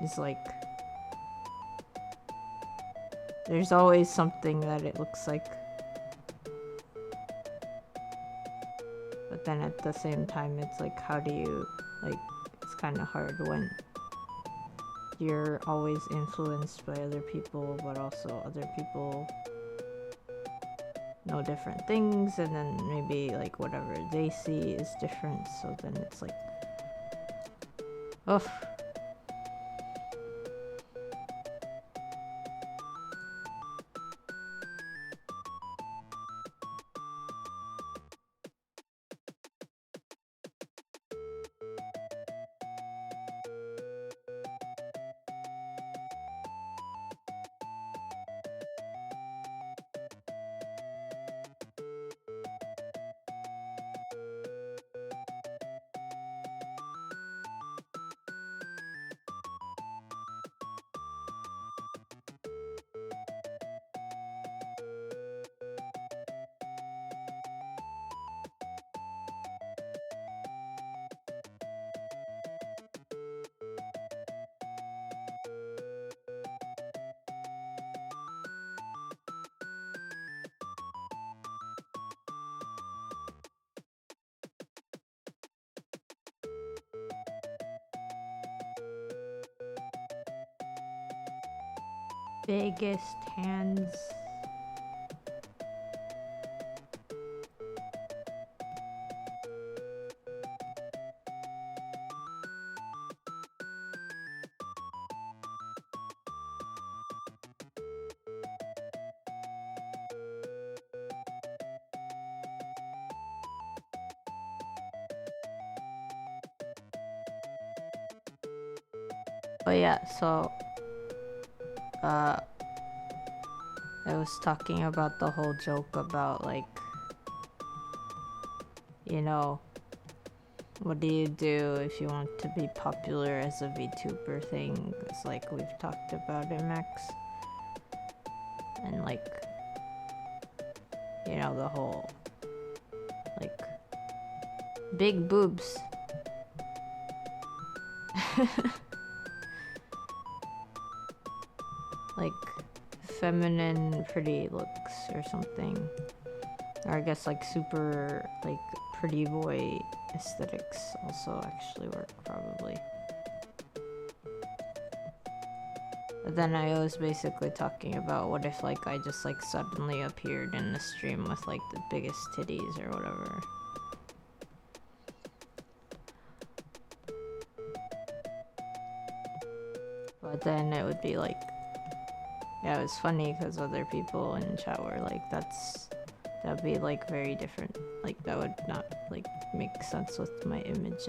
It's like there's always something that it looks like, but then at the same time it's like, how do you, like, it's kind of hard when you're always influenced by other people, but also other people know different things, and then maybe like whatever they see is different, so then it's like, oh. Biggest hands. Oh yeah, so I was talking about the whole joke about, like, you know, what do you do if you want to be popular as a VTuber thing? It's like we've talked about it, Max. And like, you know, the whole, like, big boobs. Like, feminine pretty looks or something, or I guess like super like pretty boy aesthetics also actually work probably. But then I was basically talking about what if like I just like suddenly appeared in the stream with like the biggest titties or whatever. But then it would be like, yeah, it was funny because other people in chat were like, that'd be like very different. Like that would not like make sense with my image.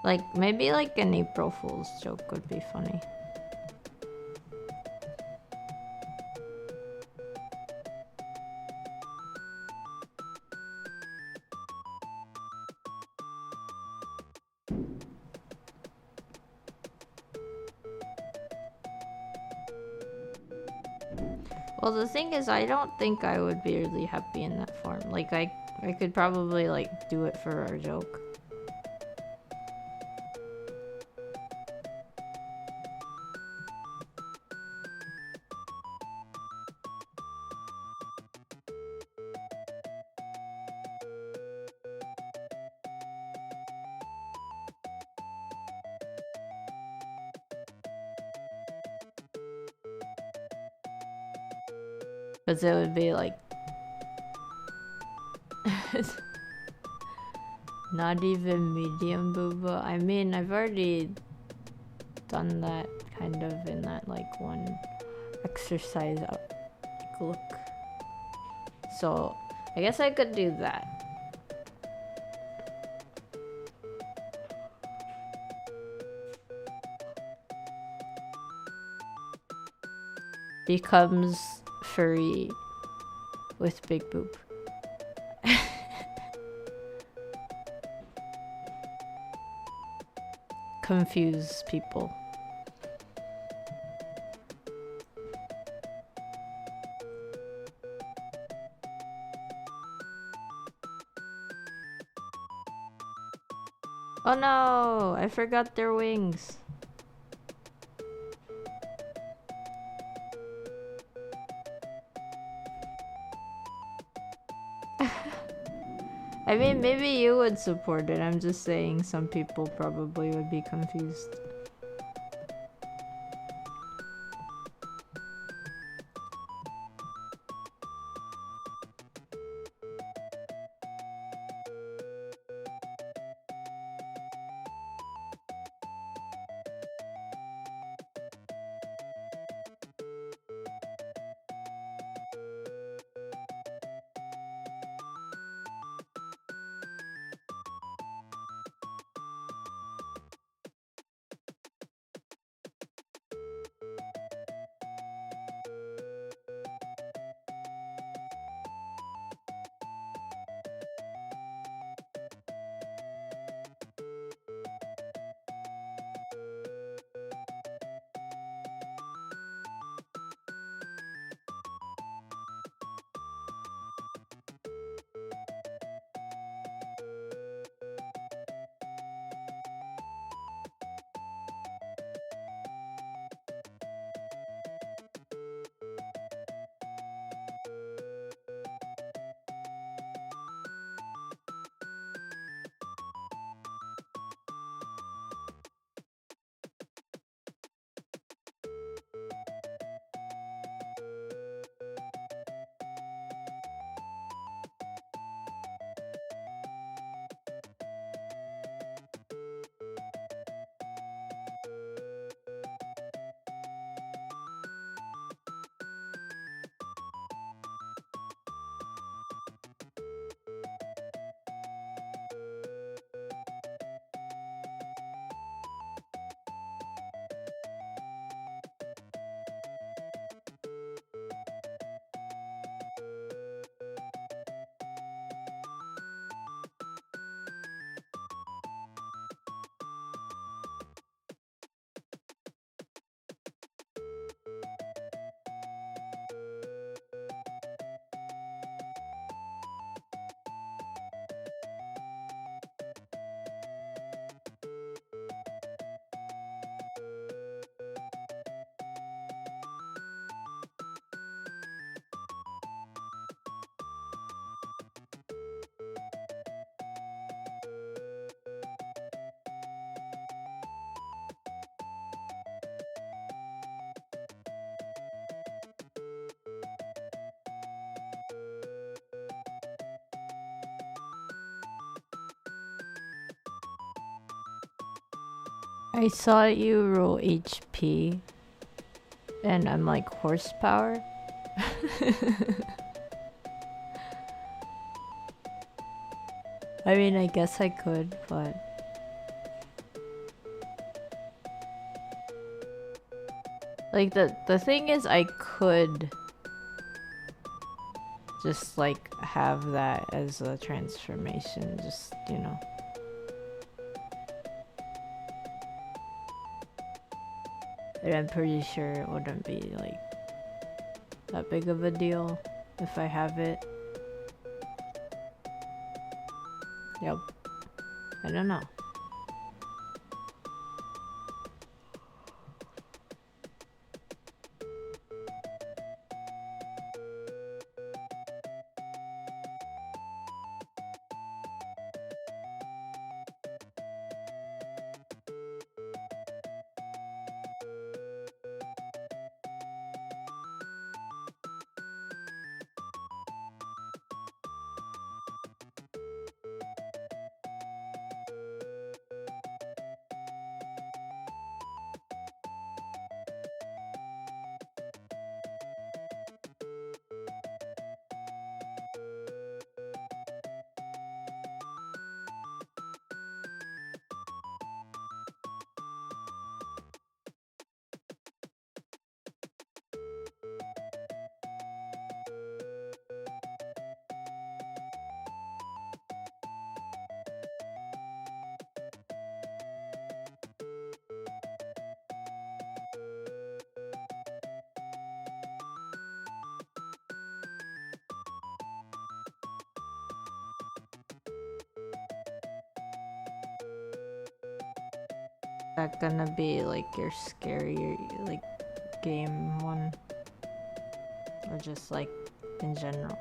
Like maybe like an April Fool's joke would be funny. Well, the thing is, I don't think I would be really happy in that form. Like, I could probably, like, do it for our joke. Because it would be like not even medium booba. I mean, I've already done that kind of in that like one exercise look. So I guess I could do that. Becomes furry with big boob. confuse people. Oh no, I forgot their wings. I mean, maybe you would support it. I'm just saying some people probably would be confused. I saw you roll HP, and I'm like horsepower. I mean, I guess I could, but like the thing is, I could just like have that as a transformation, just, you know. And I'm pretty sure it wouldn't be like that big of a deal if I have it. Yep. I don't know. that gonna be like your scary like game one, or just like in general?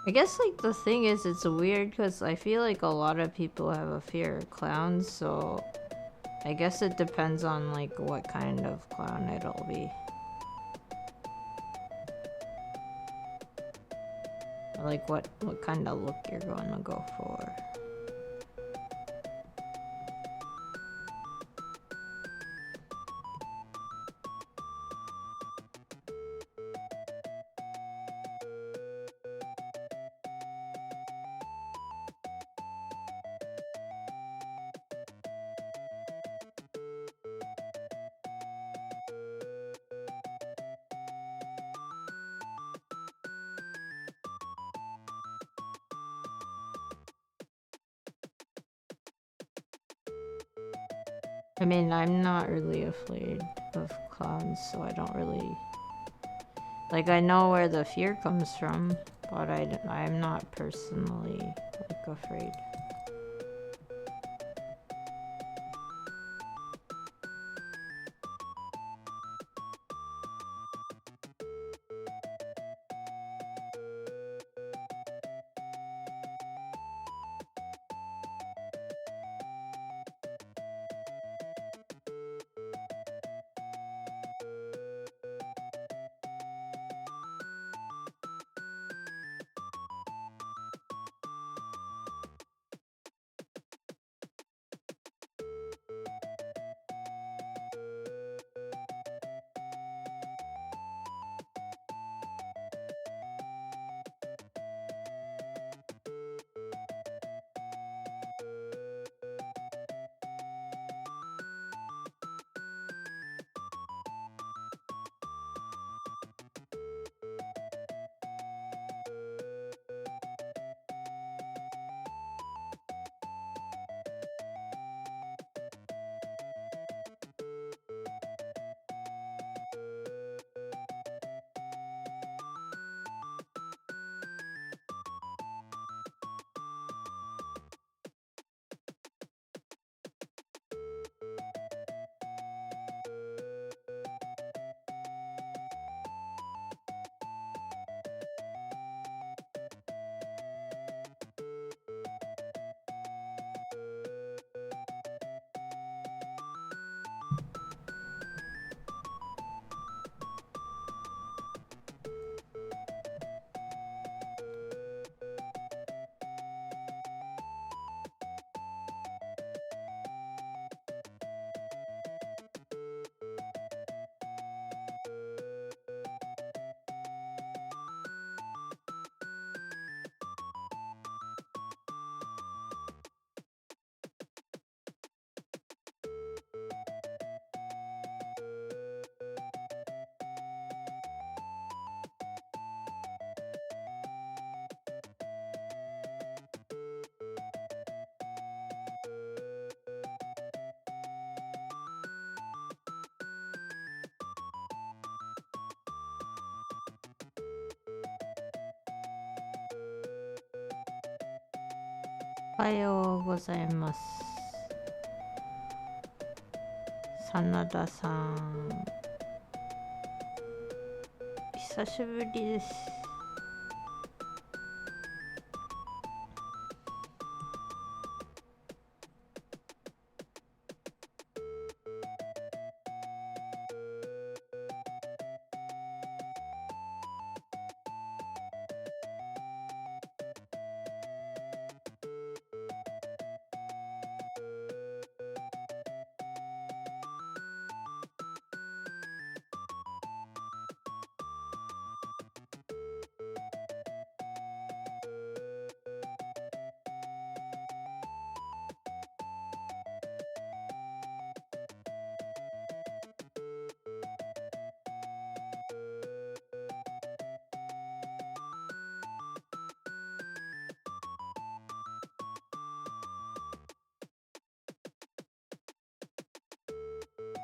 I guess like the thing is, it's weird because I feel like a lot of people have a fear of clowns, so I guess it depends on like what kind of clown it'll be. Or like what kind of look you're going to go for. I mean, I'm not really afraid of clowns, so I don't really... Like, I know where the fear comes from, but I'm not personally, like, afraid. Ohayou gozaimasu. 真田さん、久しぶりです。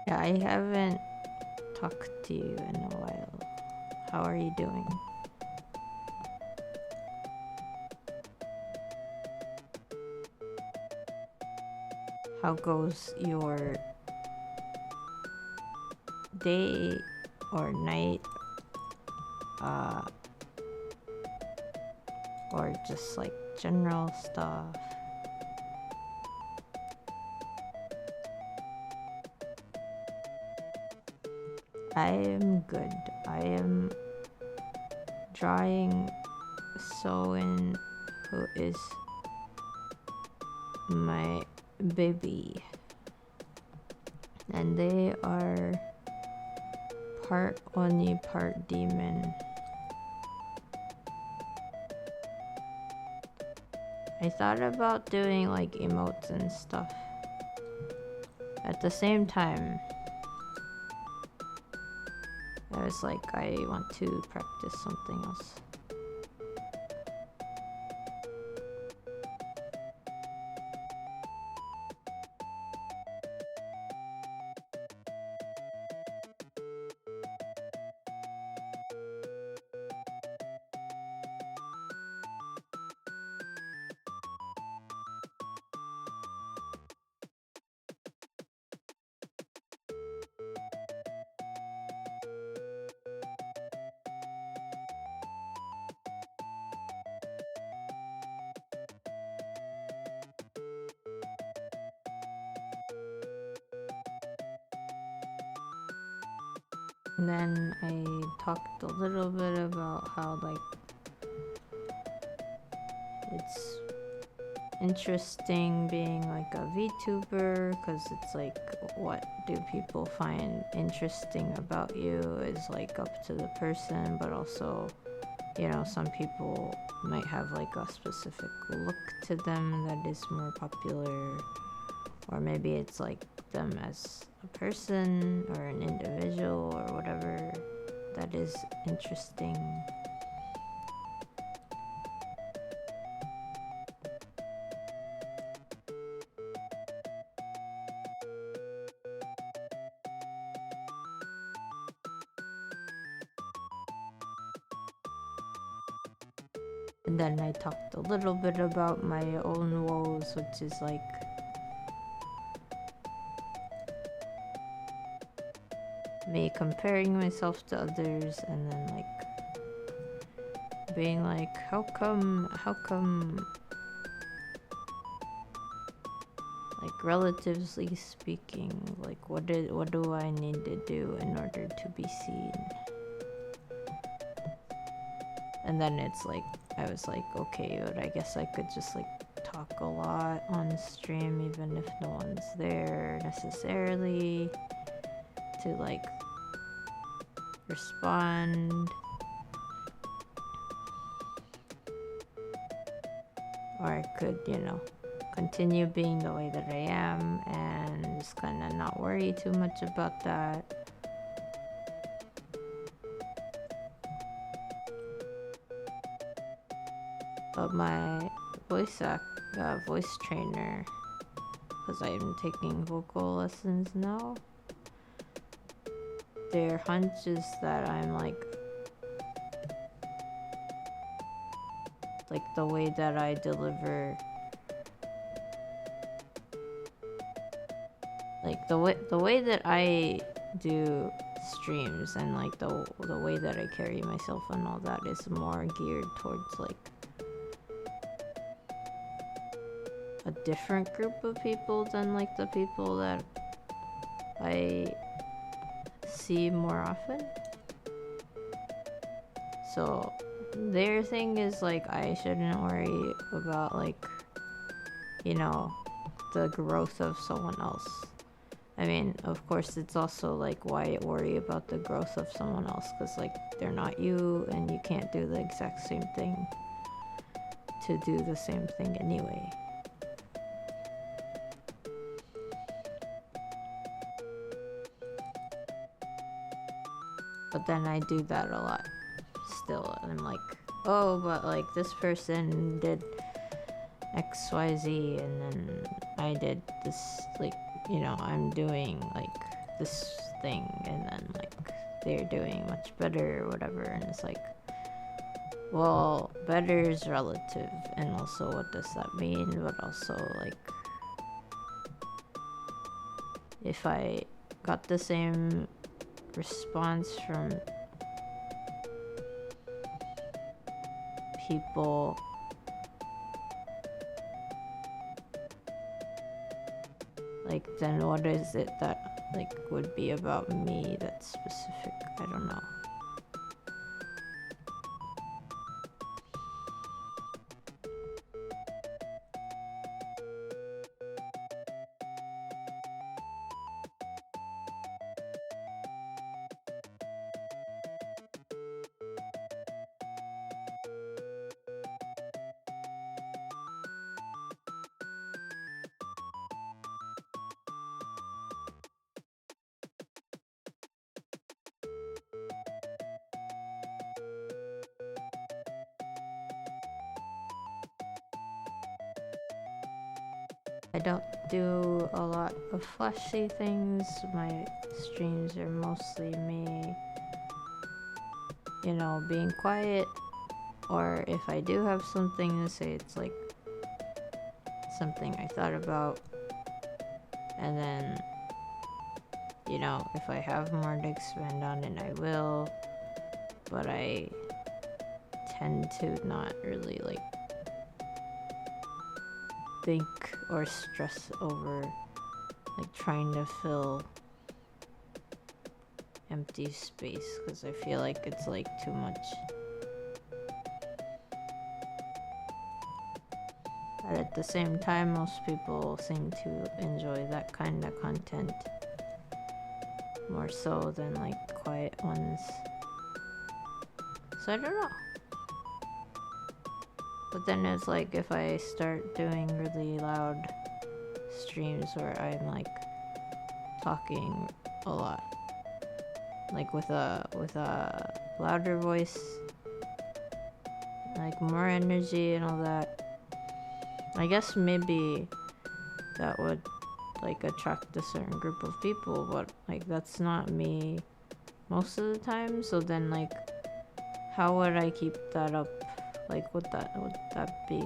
Yeah, I haven't talked to you in a while. How are you doing? how goes your day or night, or just like general stuff. I am good. I am drawing Soin, who is my baby, and they are part Oni, part demon. I thought about doing like emotes and stuff. At the same time, I was like, I want to practice something else. And then I talked a little bit about how like it's interesting being like a VTuber, because it's like, what do people find interesting about you is like up to the person, but also, you know, some people might have like a specific look to them that is more popular, or maybe it's like them as a person or an individual or whatever that is interesting. And then I talked a little bit about my own woes, which is like me comparing myself to others, and then like being like, how come like relatively speaking, like what do I need to do in order to be seen? And then it's like, I was like, okay, but I guess I could just like talk a lot on stream even if no one's there necessarily to like respond, or I could, you know, continue being the way that I am and just kind of not worry too much about that. But my voice trainer, because I'm taking vocal lessons now, their hunch is that I'm like the way that I deliver, like the way that I do streams and like the way that I carry myself and all that is more geared towards like a different group of people than like the people that I see more often. So their thing is like, I shouldn't worry about like, you know, the growth of someone else. I mean, of course it's also like, why worry about the growth of someone else, because like they're not you and you can't do the exact same thing to do the same thing anyway. But then I do that a lot still. I'm like, oh, but like this person did XYZ and then I did this, like, you know, I'm doing like this thing and then like they're doing much better or whatever. And it's like, well, better is relative, and also what does that mean? But also like, if I got the same response from people like, then what is it that like would be about me that's specific? I don't know. I don't do a lot of flashy things. My streams are mostly me, you know, being quiet, or if I do have something to say, it's like something I thought about, and then, you know, if I have more to expand on it, I will, but I tend to not really like think or stress over like trying to fill empty space, because I feel like it's like too much. But at the same time, most people seem to enjoy that kind of content more so than like quiet ones. So I don't know. But then it's like if I start doing really loud streams where I'm like talking a lot, like with a louder voice, like more energy and all that, I guess maybe that would like attract a certain group of people, but like that's not me most of the time. So then like how would I keep that up? Like would that be,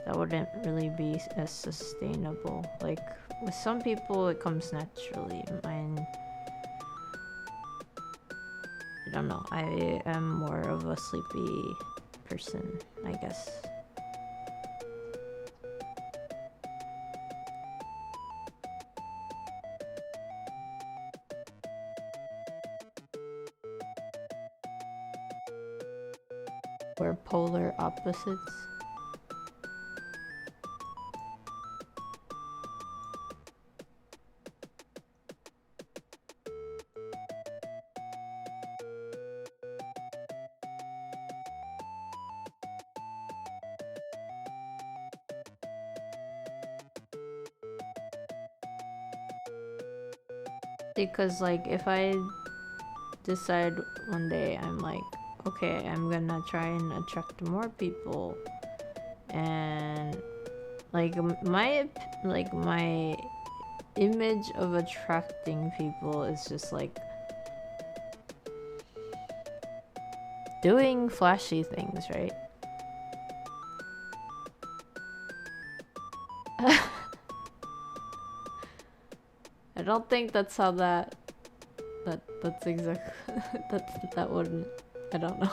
that wouldn't really be as sustainable. Like with some people it comes naturally. Mine, I don't know, I am more of a sleepy person, I guess. We're polar opposites. Because like if I decide one day I'm like, okay, I'm gonna try and attract more people, and like my image of attracting people is just like doing flashy things, right? I don't think that's how that's exactly that wouldn't, I don't know.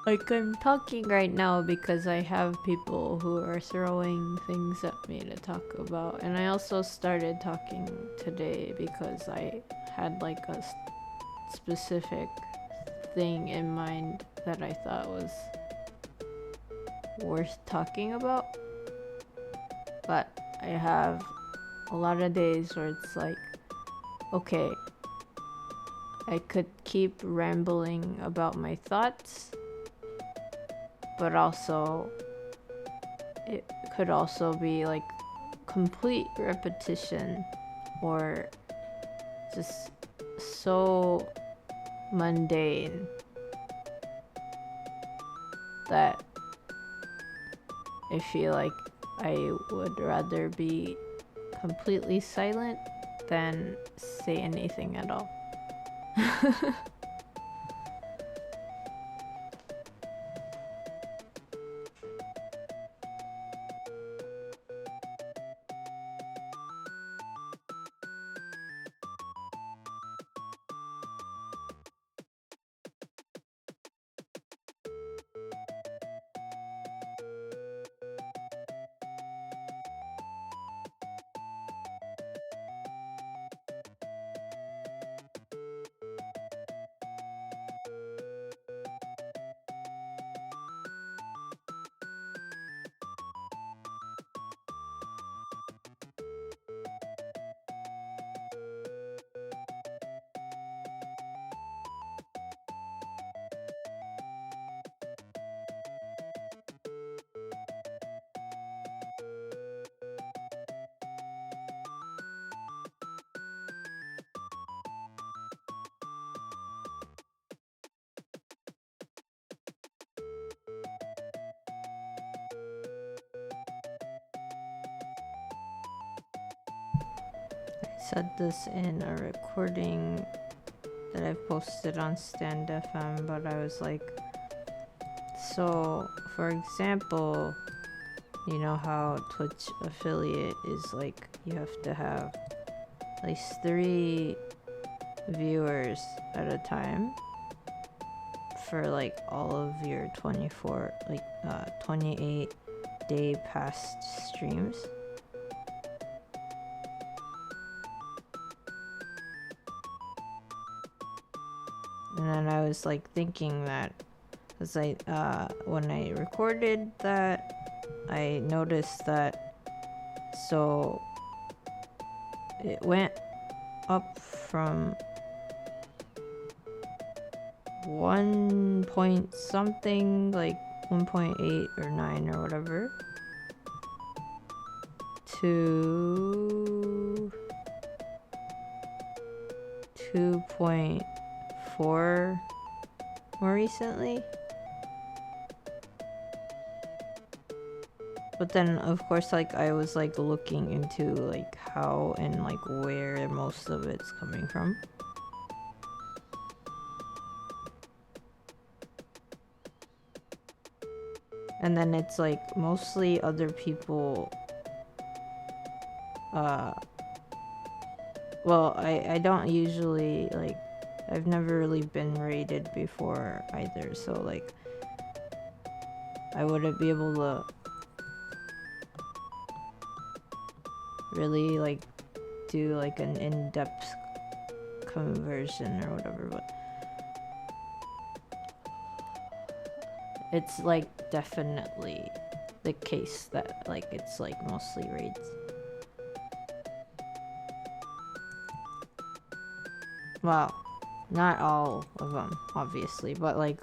Like I'm talking right now because I have people who are throwing things at me to talk about, and I also started talking today because I had like a specific thing in mind that I thought was worth talking about. But I have a lot of days where it's like, okay, I could keep rambling about my thoughts, but also it could also be like complete repetition or just so mundane that I feel like I would rather be completely silent than say anything at all. Said this in a recording that I've posted on Stand FM, but I was like, so for example, you know how Twitch affiliate is like you have to have at least 3 viewers at a time for like all of your 28 day past streams. And then I was like thinking that, because when I recorded that, I noticed that, so it went up from 1 point something, like 1.8 or 9 or whatever, to 2.4 more recently. But then of course like I was like looking into like how and like where most of it's coming from. And then it's like mostly other people. Well, I don't usually like, I've never really been rated before either, so like I wouldn't be able to really like do like an in-depth conversion or whatever, but it's like definitely the case that like it's like mostly raids. Well, not all of them, obviously, but like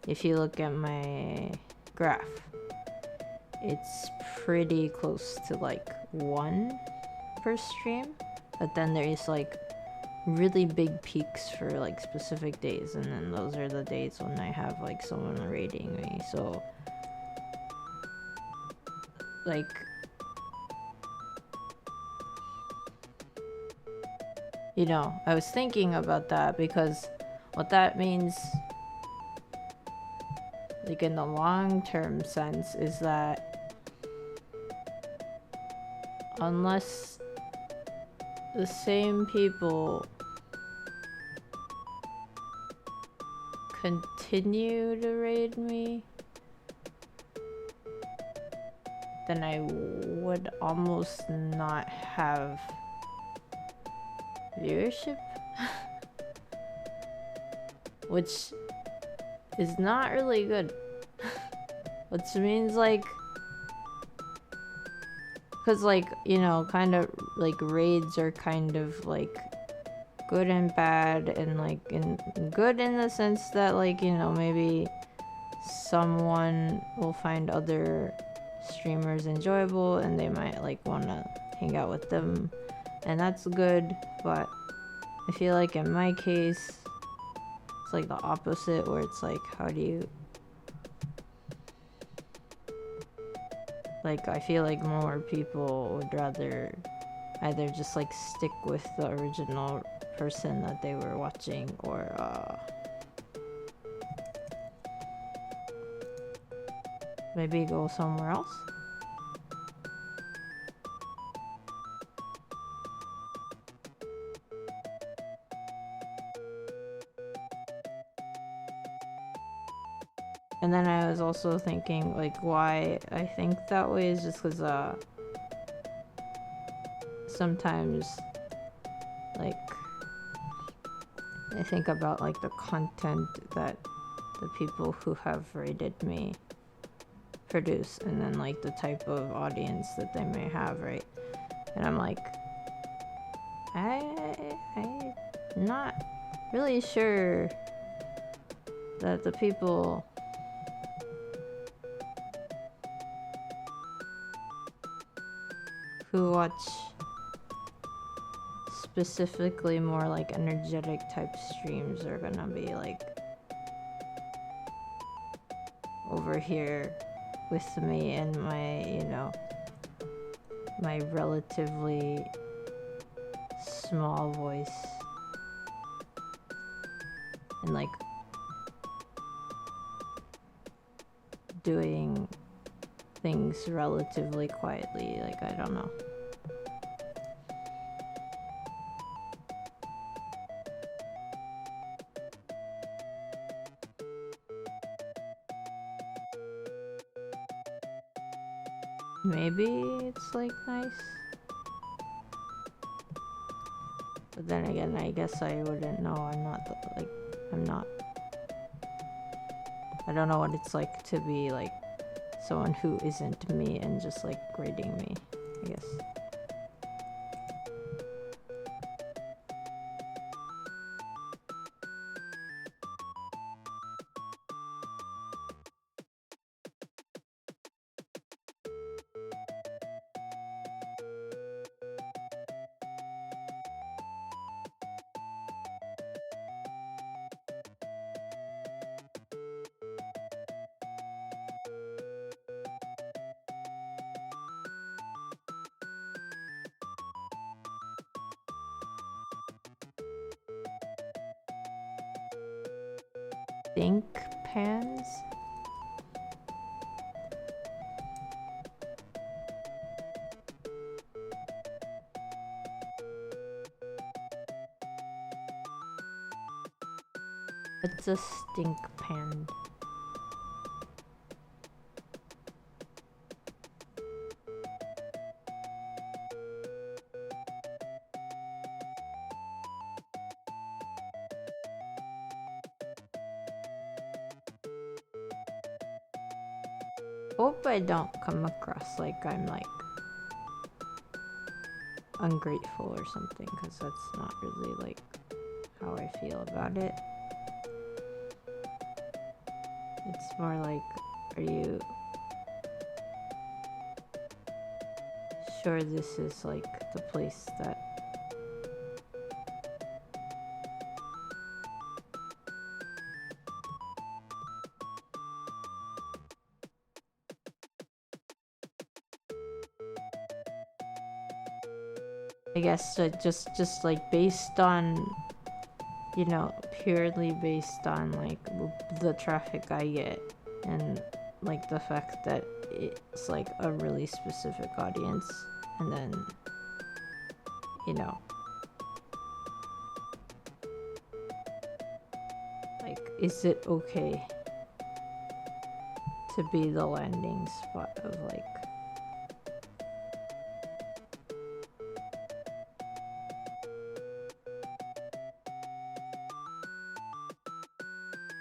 if you look at my graph, it's pretty close to like 1 per stream, but then there is like really big peaks for like specific days, and then those are the days when I have like someone rating me. So like you know, I was thinking about that because what that means like in the long-term sense is that unless the same people continue to raid me, then I would almost not have viewership. Which is not really good. Which means like, because like, you know, kind of like raids are kind of like good and bad, and like good in the sense that like, you know, maybe someone will find other streamers enjoyable and they might like want to hang out with them, and that's good. But I feel like in my case it's like the opposite, where it's like, how do you, like, I feel like more people would rather either just like stick with the original person that they were watching, or maybe go somewhere else. And then I was also thinking, like, why I think that way is just because sometimes, like, I think about like the content that the people who have rated me produce, and then like the type of audience that they may have, right? And I'm like, I'm not really sure that the people who watch specifically more like energetic type streams are gonna be like over here with me and my, you know, my relatively small voice, and like doing things relatively quietly. Like, I don't know. Maybe it's like nice, but then again, I guess I wouldn't know. I'm not I don't know what it's like to be like someone who isn't me and just like grading me, I guess. Think pans? It's a stink pan. Hope I don't come across like I'm like ungrateful or something, because that's not really like how I feel about it. It's more like, are you sure this is like the place that I guess just like based on, you know, purely based on like the traffic I get, and like the fact that it's like a really specific audience, and then, you know, like, is it okay to be the landing spot of like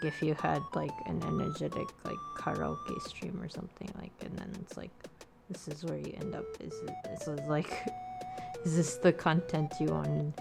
if you had like an energetic like karaoke stream or something, like, and then it's like, this is where you end up. This is like is this the content you wanted?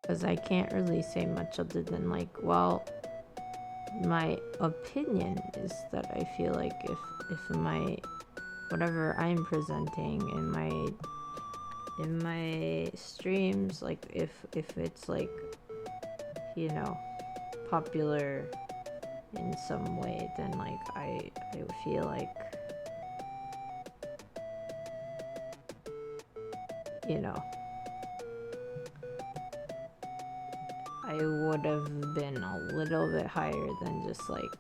because I can't really say much other than like, well, my opinion is that I feel like if my whatever I'm presenting in my streams, like if it's like, you know, popular in some way, then like I feel like, you know, I would have been a little bit higher than just like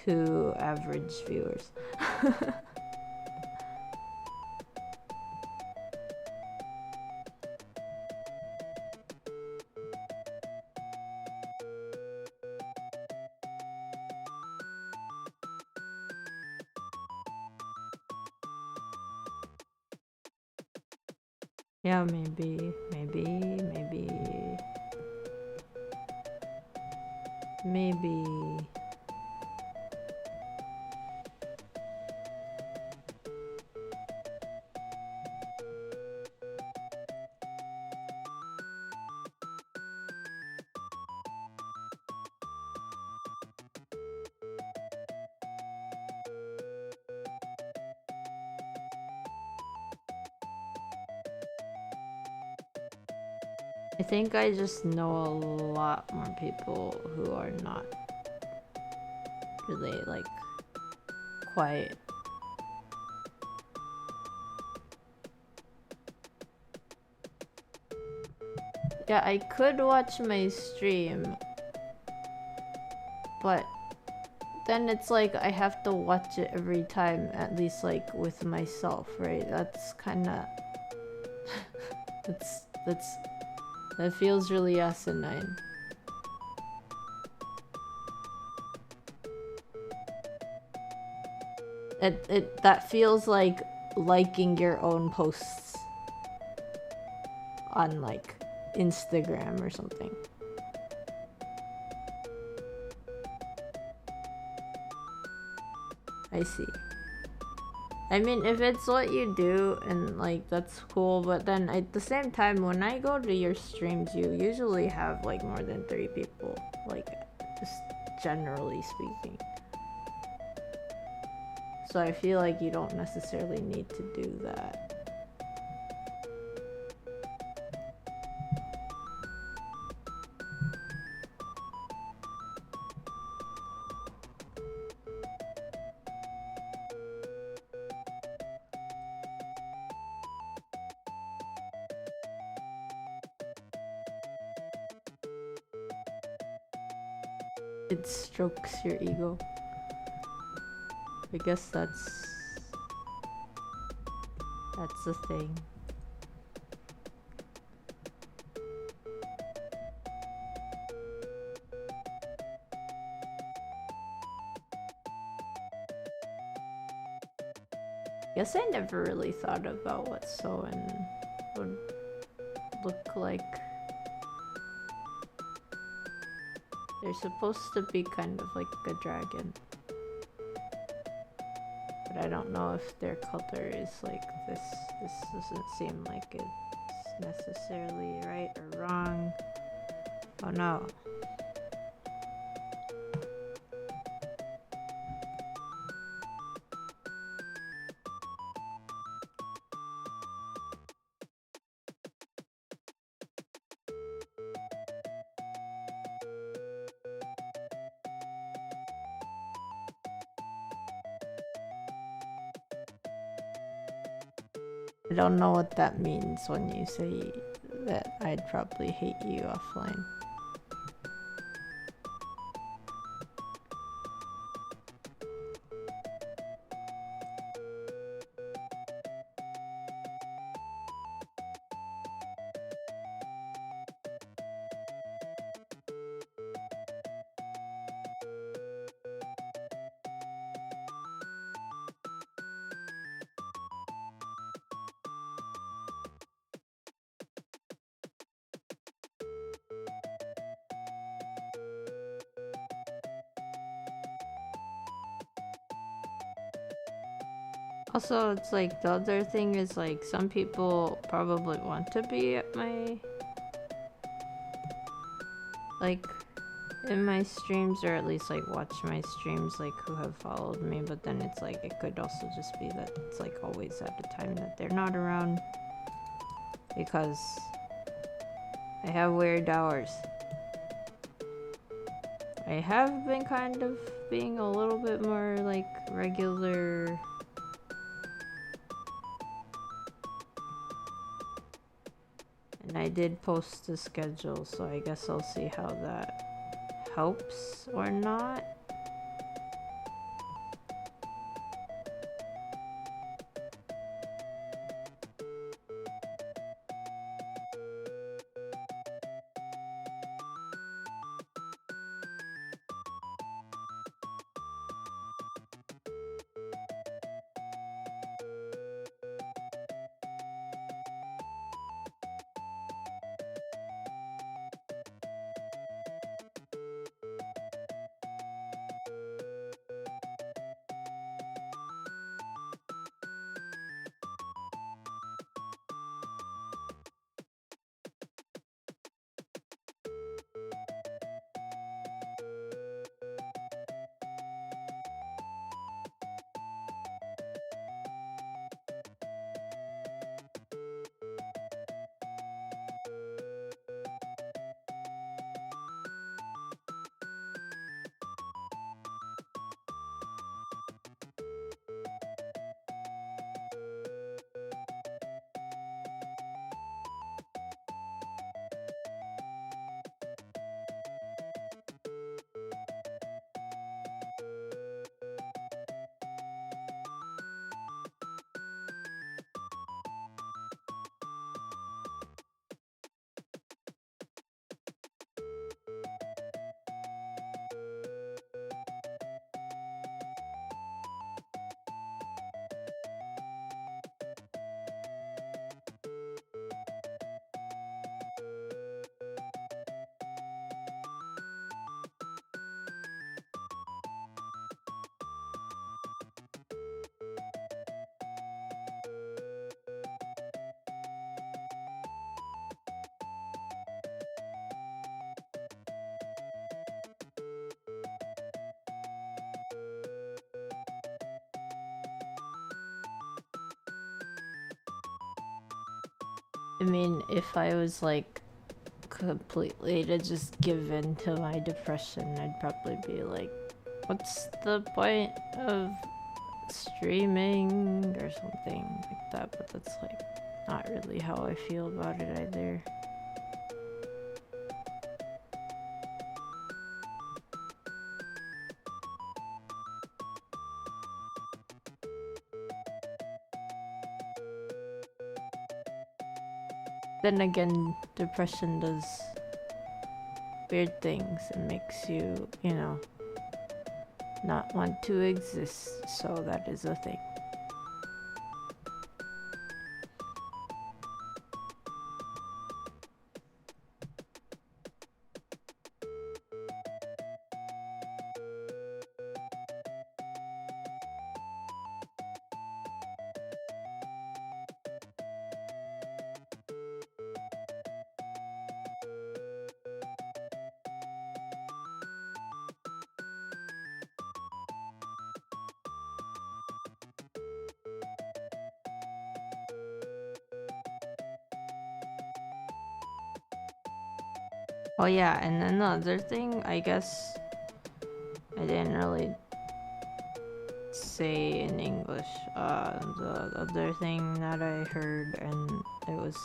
2 average viewers. Yeah, maybe. I think I just know a lot more people who are not really like quiet. Yeah, I could watch my stream, but then it's like I have to watch it every time, at least like with myself, right? That's kind of that feels really asinine. That feels like liking your own posts on like Instagram or something. I see. I mean, if it's what you do and like that's cool, but then at the same time, when I go to your streams, you usually have like more than 3 people, like just generally speaking. So I feel like you don't necessarily need to do that. It strokes your ego. I guess that's the thing. Guess I never really thought about what Soen would look like. They're supposed to be kind of like a dragon. But I don't know if their color is like this. This doesn't seem like it's necessarily right or wrong. Oh no. I don't know what that means when you say that I'd probably hate you offline. Also, it's like the other thing is like some people probably want to be at my like in my streams, or at least like watch my streams, like who have followed me, but then it's like it could also just be that it's like always at a time that they're not around because I have weird hours. I have been kind of being a little bit more like regular. And I did post the schedule, so I guess I'll see how that helps or not. I mean, if I was like completely to just give in to my depression, I'd probably be like, what's the point of streaming or something like that, but that's like not really how I feel about it either. Then again, depression does weird things and makes you, you know, not want to exist, so that is a thing. Oh yeah, and then the other thing, I guess I didn't really say in English. The other thing that I heard, and it was,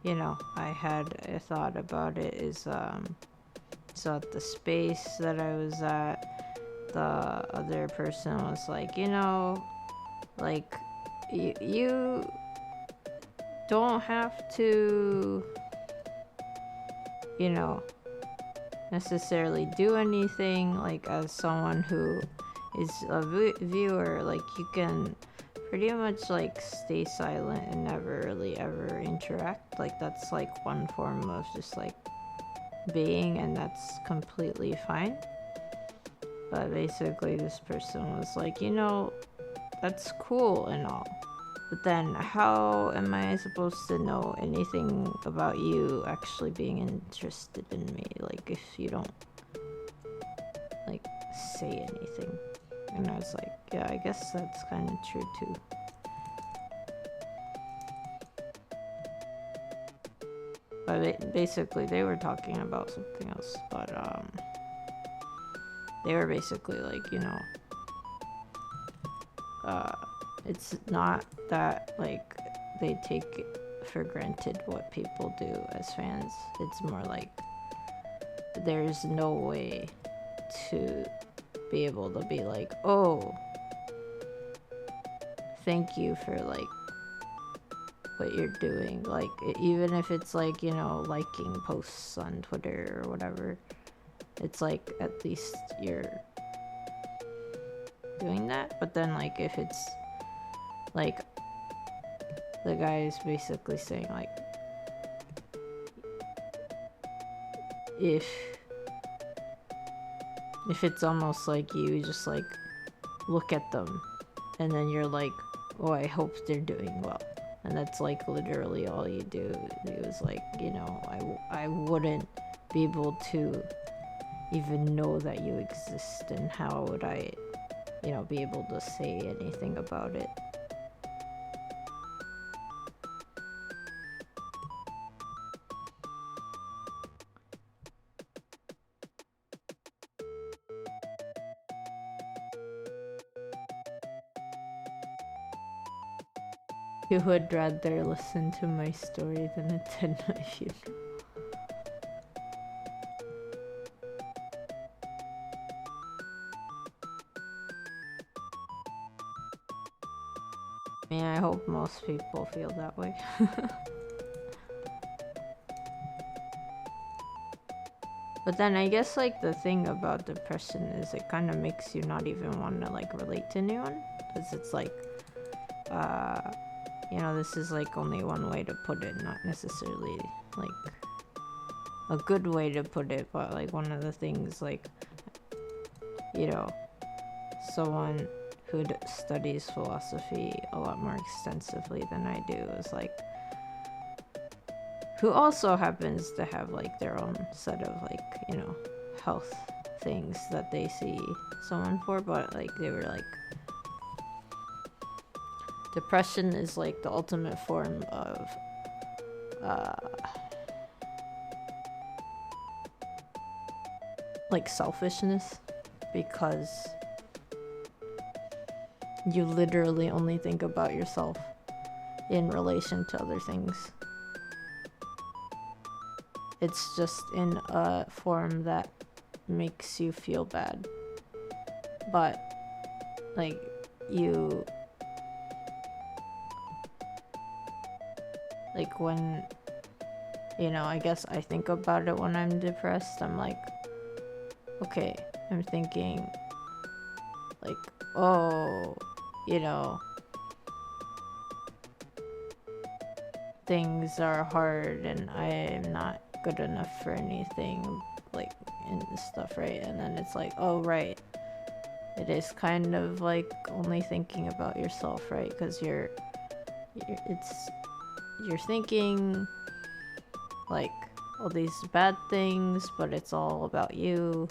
you know, I had a thought about it, is so at the space that I was at, the other person was like, you know, like you don't have to, you know, necessarily do anything. Like, as someone who is a viewer, like, you can pretty much like stay silent and never really ever interact. Like, that's like one form of just like being, and that's completely fine. But basically this person was like, you know, that's cool and all. But then how am I supposed to know anything about you actually being interested in me? Like, if you don't, like, say anything. And I was like, yeah, I guess that's kind of true too. But basically, they were talking about something else. But, they were basically like, you know, it's not that, like, they take for granted what people do as fans. It's more like there's no way to be able to be like, oh, thank you for, like, what you're doing. Like, even if it's like, you know, liking posts on Twitter or whatever, it's like at least you're doing that. But then, like, if it's like, the guy is basically saying, like, if it's almost like you just, like, look at them and then you're like, oh, I hope they're doing well, and that's like literally all you do. It was like, you know, I wouldn't be able to even know that you exist, and how would I, you know, be able to say anything about it? You would rather listen to my story than attend my funeral. I mean, I hope most people feel that way. But then I guess, like, the thing about depression is it kind of makes you not even want to, like, relate to anyone. Because it's like, you know, this is, like, only one way to put it, not necessarily, like, a good way to put it, but, like, one of the things, like, you know, someone who studies philosophy a lot more extensively than I do is, like, who also happens to have, like, their own set of, like, you know, health things that they see someone for, but, like, they were like, depression is, like, the ultimate form of like, selfishness, because you literally only think about yourself in relation to other things. It's just in a form that makes you feel bad, but, like, you, like, when, you know, I guess I think about it when I'm depressed, I'm like, okay, I'm thinking, like, oh, you know, things are hard and I am not good enough for anything, like, and stuff, right? And then it's like, oh, right, it is kind of like only thinking about yourself, right? Because you're thinking, like, all these bad things, but it's all about you.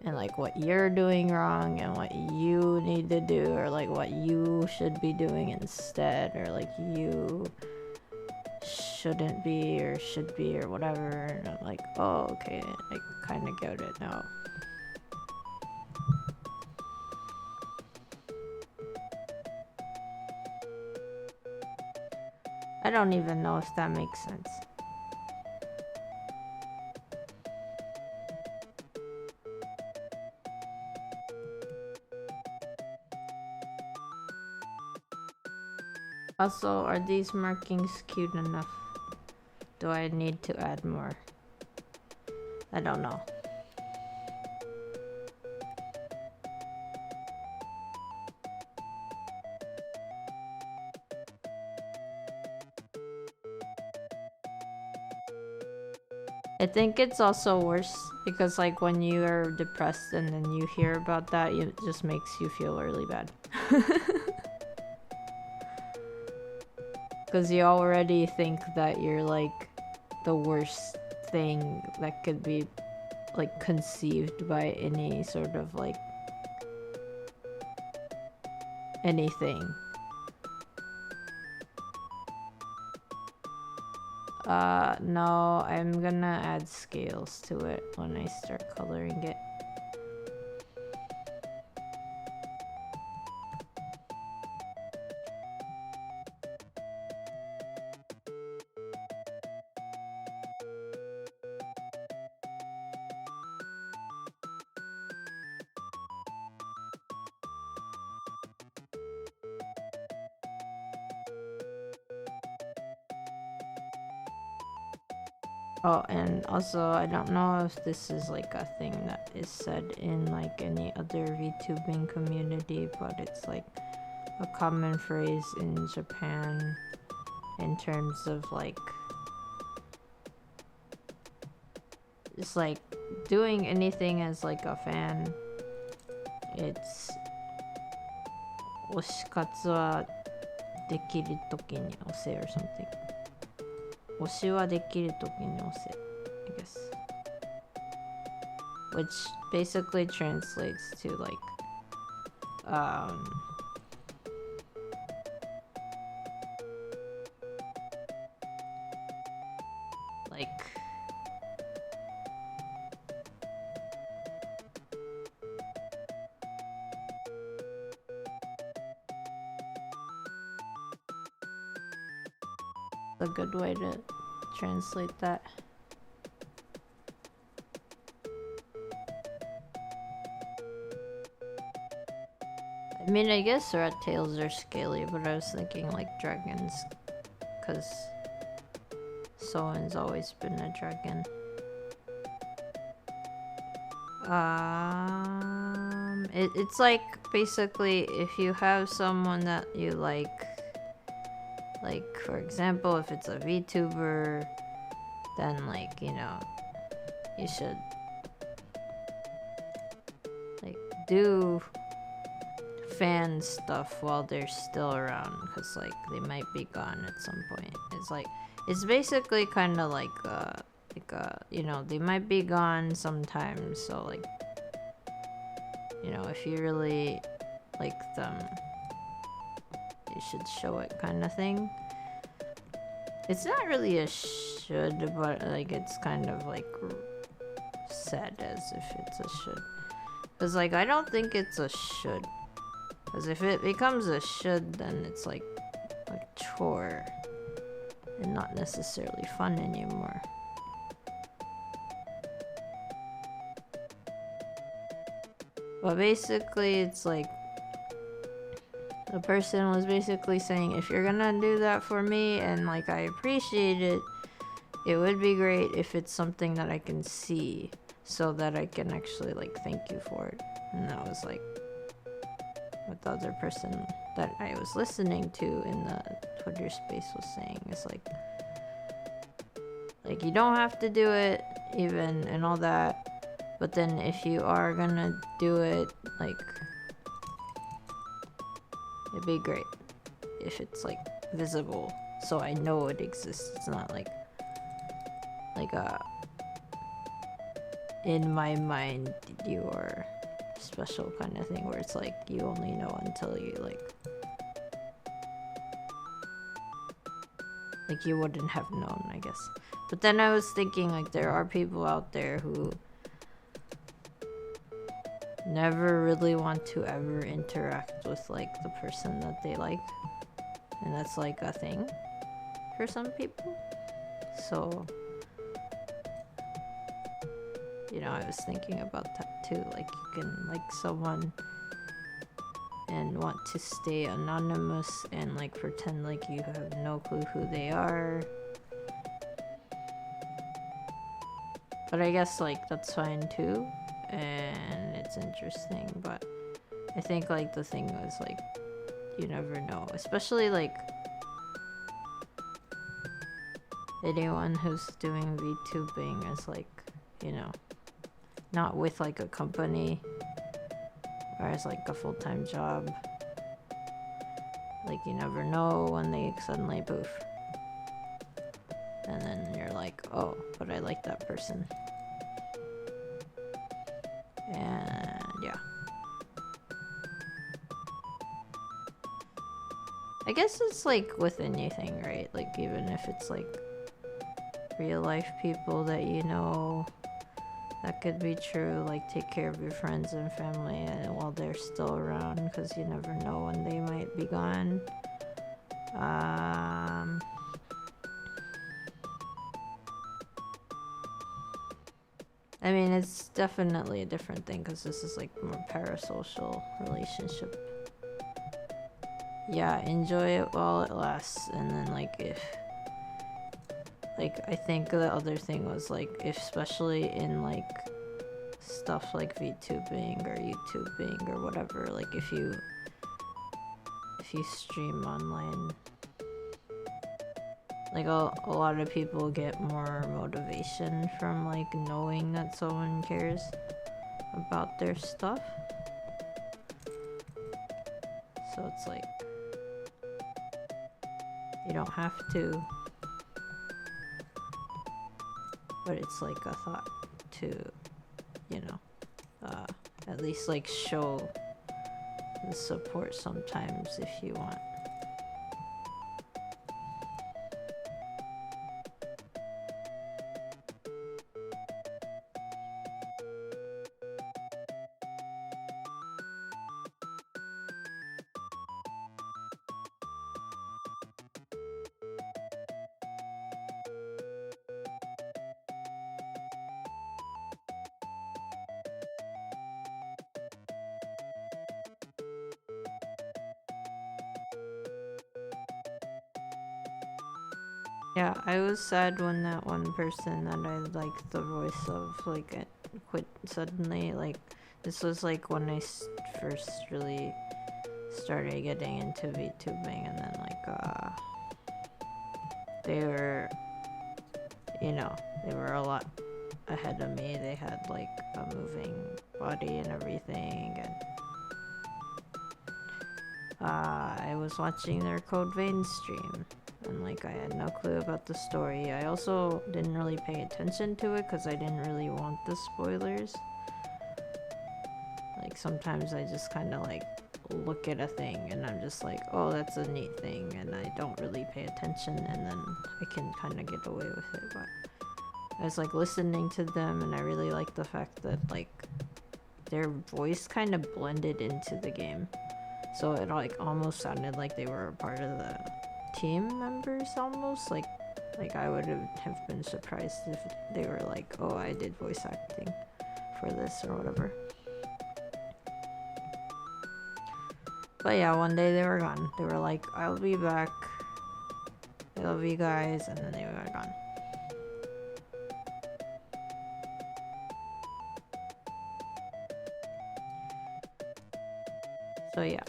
And, like, what you're doing wrong and what you need to do, or, like, what you should be doing instead, or, like, you shouldn't be or should be or whatever. And I'm like, oh, okay, I kind of get it now. I don't even know if that makes sense. Also, are these markings cute enough? Do I need to add more? I don't know. I think it's also worse because like when you are depressed and then you hear about that, it just makes you feel really bad. Because you already think that you're like the worst thing that could be like conceived by any sort of like anything. No, I'm gonna add scales to it when I start coloring it. Oh, and also, I don't know if this is like a thing that is said in like any other VTubing community, but it's like a common phrase in Japan in terms of like just like doing anything as like a fan. It's 推し活はできるときに押せ or something. 推しはできるときに押せ I guess. Which basically translates to like like a good way to translate that. I mean, I guess rat tails are scaly, but I was thinking like dragons, because Sowen's always been a dragon. It's like basically if you have someone that you like for example, if it's a VTuber, then like, you know, you should like do fan stuff while they're still around, because like they might be gone at some point. It's like, it's basically kind of like you know, they might be gone sometimes, so like, you know, if you really like them, you should show it kind of thing. It's not really a should, but like it's kind of like said as if it's a should, because like I don't think it's a should, because if it becomes a should, then it's like a chore and not necessarily fun anymore. But basically it's like the person was basically saying, if you're gonna do that for me and like I appreciate it, it would be great if it's something that I can see so that I can actually like thank you for it. And that was like what the other person that I was listening to in the Twitter space was saying. It's like you don't have to do it even and all that, but then if you are gonna do it, like it'd be great if it's like visible so I know it exists. It's not like a in my mind you're special kind of thing where it's like you only know until you like you wouldn't have known, I guess. But then I was thinking like there are people out there who never really want to ever interact with like the person that they like, and that's like a thing for some people. So you know, I was thinking about that too, like you can like someone and want to stay anonymous and like pretend like you have no clue who they are, but I guess like that's fine too, and it's interesting. But I think like the thing was like you never know, especially like anyone who's doing VTubing is like, you know, not with like a company or as like a full-time job. Like you never know when they suddenly poof. And then you're like, oh, but I like that person. And yeah. I guess it's like with anything, right? Like even if it's like real life people that you know, that could be true. Like take care of your friends and family while they're still around, because you never know when they might be gone. I mean, it's definitely a different thing because this is like more parasocial relationship. Yeah, enjoy it while it lasts, and then like if, like I think the other thing was like, if, especially in like stuff like VTubing or YouTubing or whatever, like if you stream online, like a lot of people get more motivation from like knowing that someone cares about their stuff. So it's like, you don't have to, but it's like a thought to, you know, at least like show the support sometimes if you want. Yeah, I was sad when that one person that I liked the voice of, like, it quit suddenly. Like, this was like when I first really started getting into VTubing, and then like, they were, you know, they were a lot ahead of me. They had like a moving body and everything, and I was watching their Code Vein stream, and like I had no clue about the story. I also didn't really pay attention to it because I didn't really want the spoilers. Like sometimes I just kind of like look at a thing and I'm just like, oh, that's a neat thing, and I don't really pay attention, and then I can kind of get away with it. But I was like listening to them, and I really liked the fact that like their voice kind of blended into the game, so it like almost sounded like they were a part of the team members almost. Like I would have been surprised if they were like, oh, I did voice acting for this or whatever. But yeah, one day they were gone. They were like, I'll be back, I love you guys, and then they were gone. So yeah.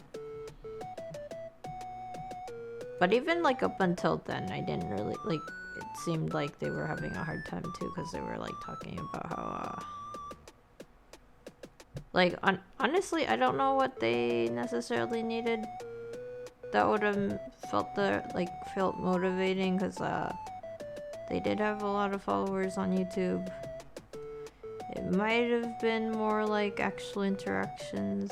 But even like up until then, I didn't really like, it seemed like they were having a hard time too, because they were like talking about how like honestly, I don't know what they necessarily needed that would have felt motivating, because they did have a lot of followers on YouTube. It might have been more like actual interactions,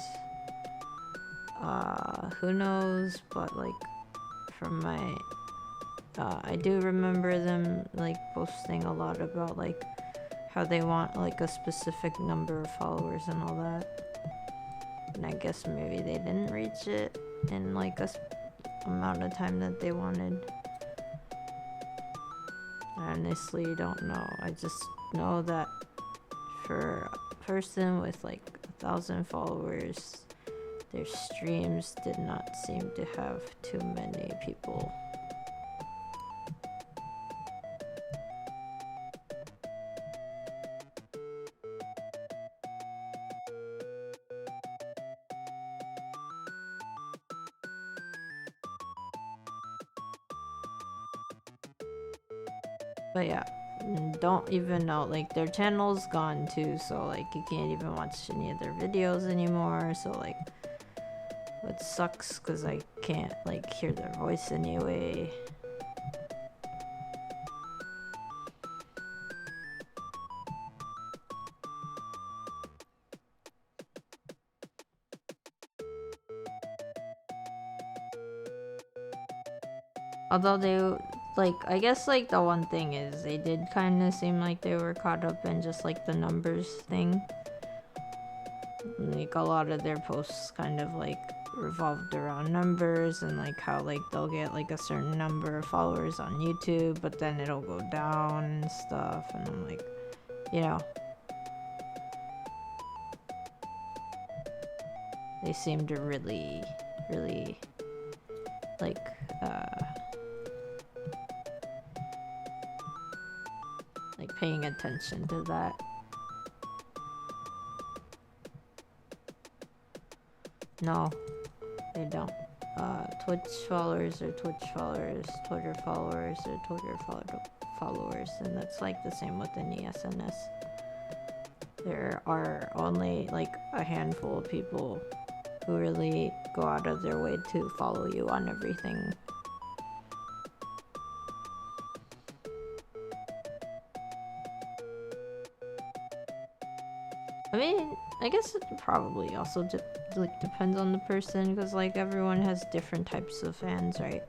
who knows. But like from my I do remember them like posting a lot about like how they want like a specific number of followers and all that, and I guess maybe they didn't reach it in like a amount of time that they wanted. I honestly don't know. I just know that for a person with like 1,000 followers, their streams did not seem to have too many people. But yeah, don't even know, like their channel's gone too, so like you can't even watch any of their videos anymore, so like it sucks because I can't like hear their voice anyway. Although they, like, I guess, like, the one thing is they did kind of seem like they were caught up in just, like, the numbers thing. Like, a lot of their posts kind of, like, revolved around numbers and, like, how, like, they'll get, like, a certain number of followers on YouTube, but then it'll go down and stuff, and I'm like, you know. They seem to really, really, like, paying attention to that. No, they don't. Twitch followers are Twitch followers, Twitter followers are Twitter followers, and that's like the same with any SNS. There are only like a handful of people who really go out of their way to follow you on everything. I mean, I guess it probably also like depends on the person, because like everyone has different types of fans, right?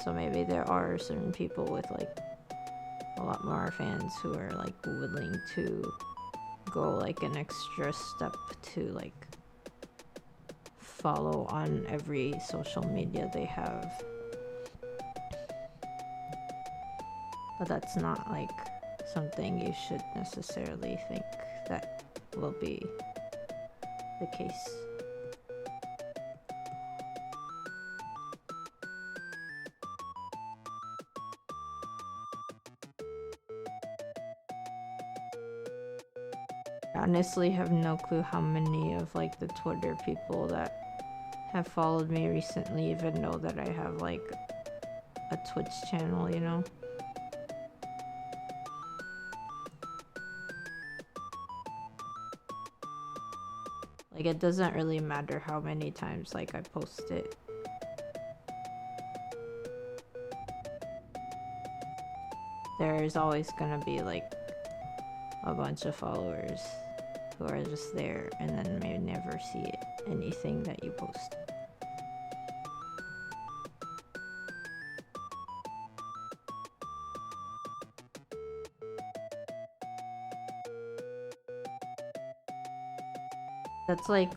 So maybe there are certain people with like a lot more fans who are like willing to go like an extra step to like follow on every social media they have. But that's not like something you should necessarily think that will be the case. I honestly have no clue how many of like the Twitter people that have followed me recently even know that I have like a Twitch channel, you know? Like, it doesn't really matter how many times like I post it. There's always gonna be like a bunch of followers who are just there and then may never see anything that you post. That's like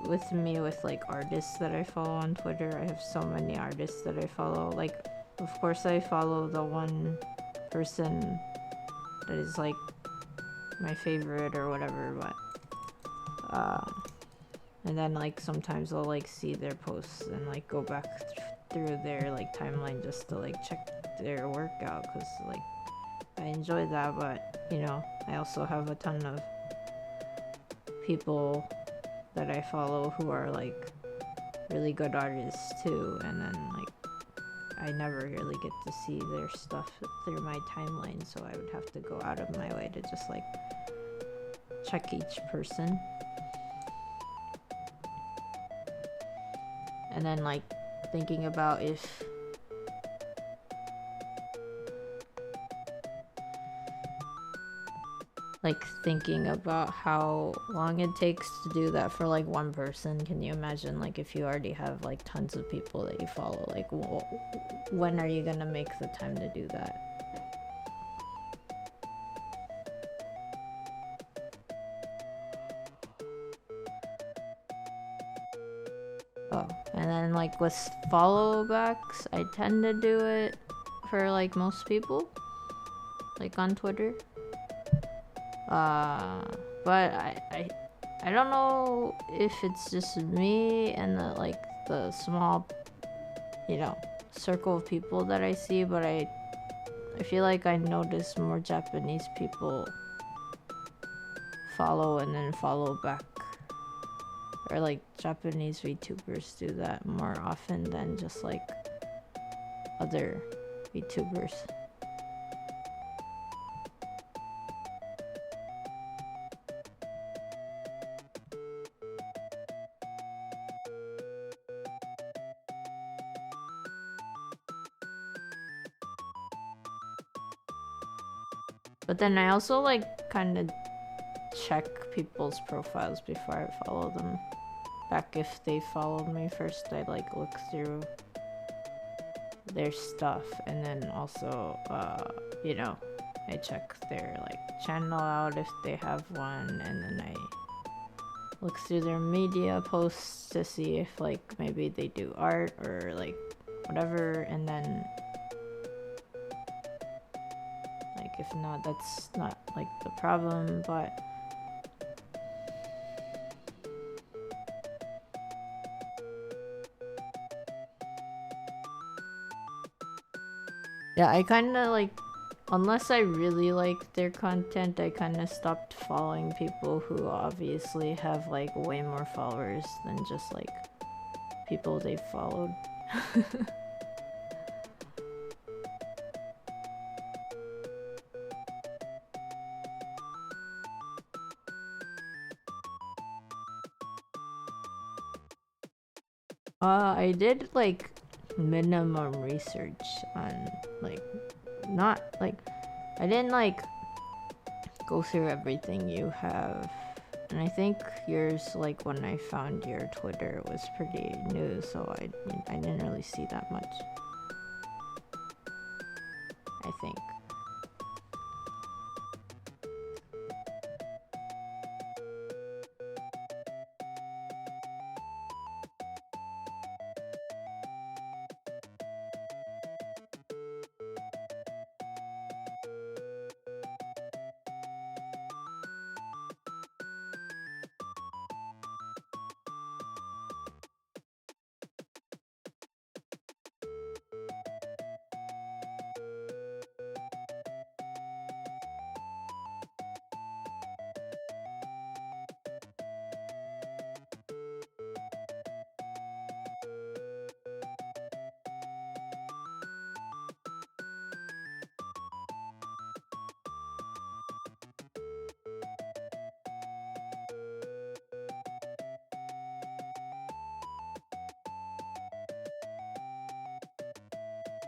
with me with like artists that I follow on Twitter. I have so many artists that I follow. Like, of course I follow the one person that is like my favorite or whatever, but and then like sometimes I'll like see their posts and like go back through their like timeline just to like check their work out, because like I enjoy that. But you know, I also have a ton of people that I follow who are like really good artists too, and then like I never really get to see their stuff through my timeline, so I would have to go out of my way to just like check each person. And then like thinking about if like thinking about how long it takes to do that for like one person. Can you imagine like if you already have like tons of people that you follow, like when are you gonna make the time to do that? Oh, and then like with follow backs, I tend to do it for like most people, like on Twitter. But I don't know if it's just me and the small, you know, circle of people that I see, but I feel like I notice more Japanese people follow and then follow back, or like Japanese VTubers do that more often than just like other VTubers. But then I also like kind of check people's profiles before I follow them back. If they followed me first, I like look through their stuff, and then also you know, I check their like channel out if they have one, and then I look through their media posts to see if like maybe they do art or like whatever, and then like if not, that's not like the problem. But yeah, I kind of like, unless I really like their content, I kind of stopped following people who obviously have like way more followers than just like people they've followed. I did like minimum research on like, not like, I didn't like go through everything you have, and I think yours, like when I found your Twitter, was pretty new, so I didn't really see that much, I think.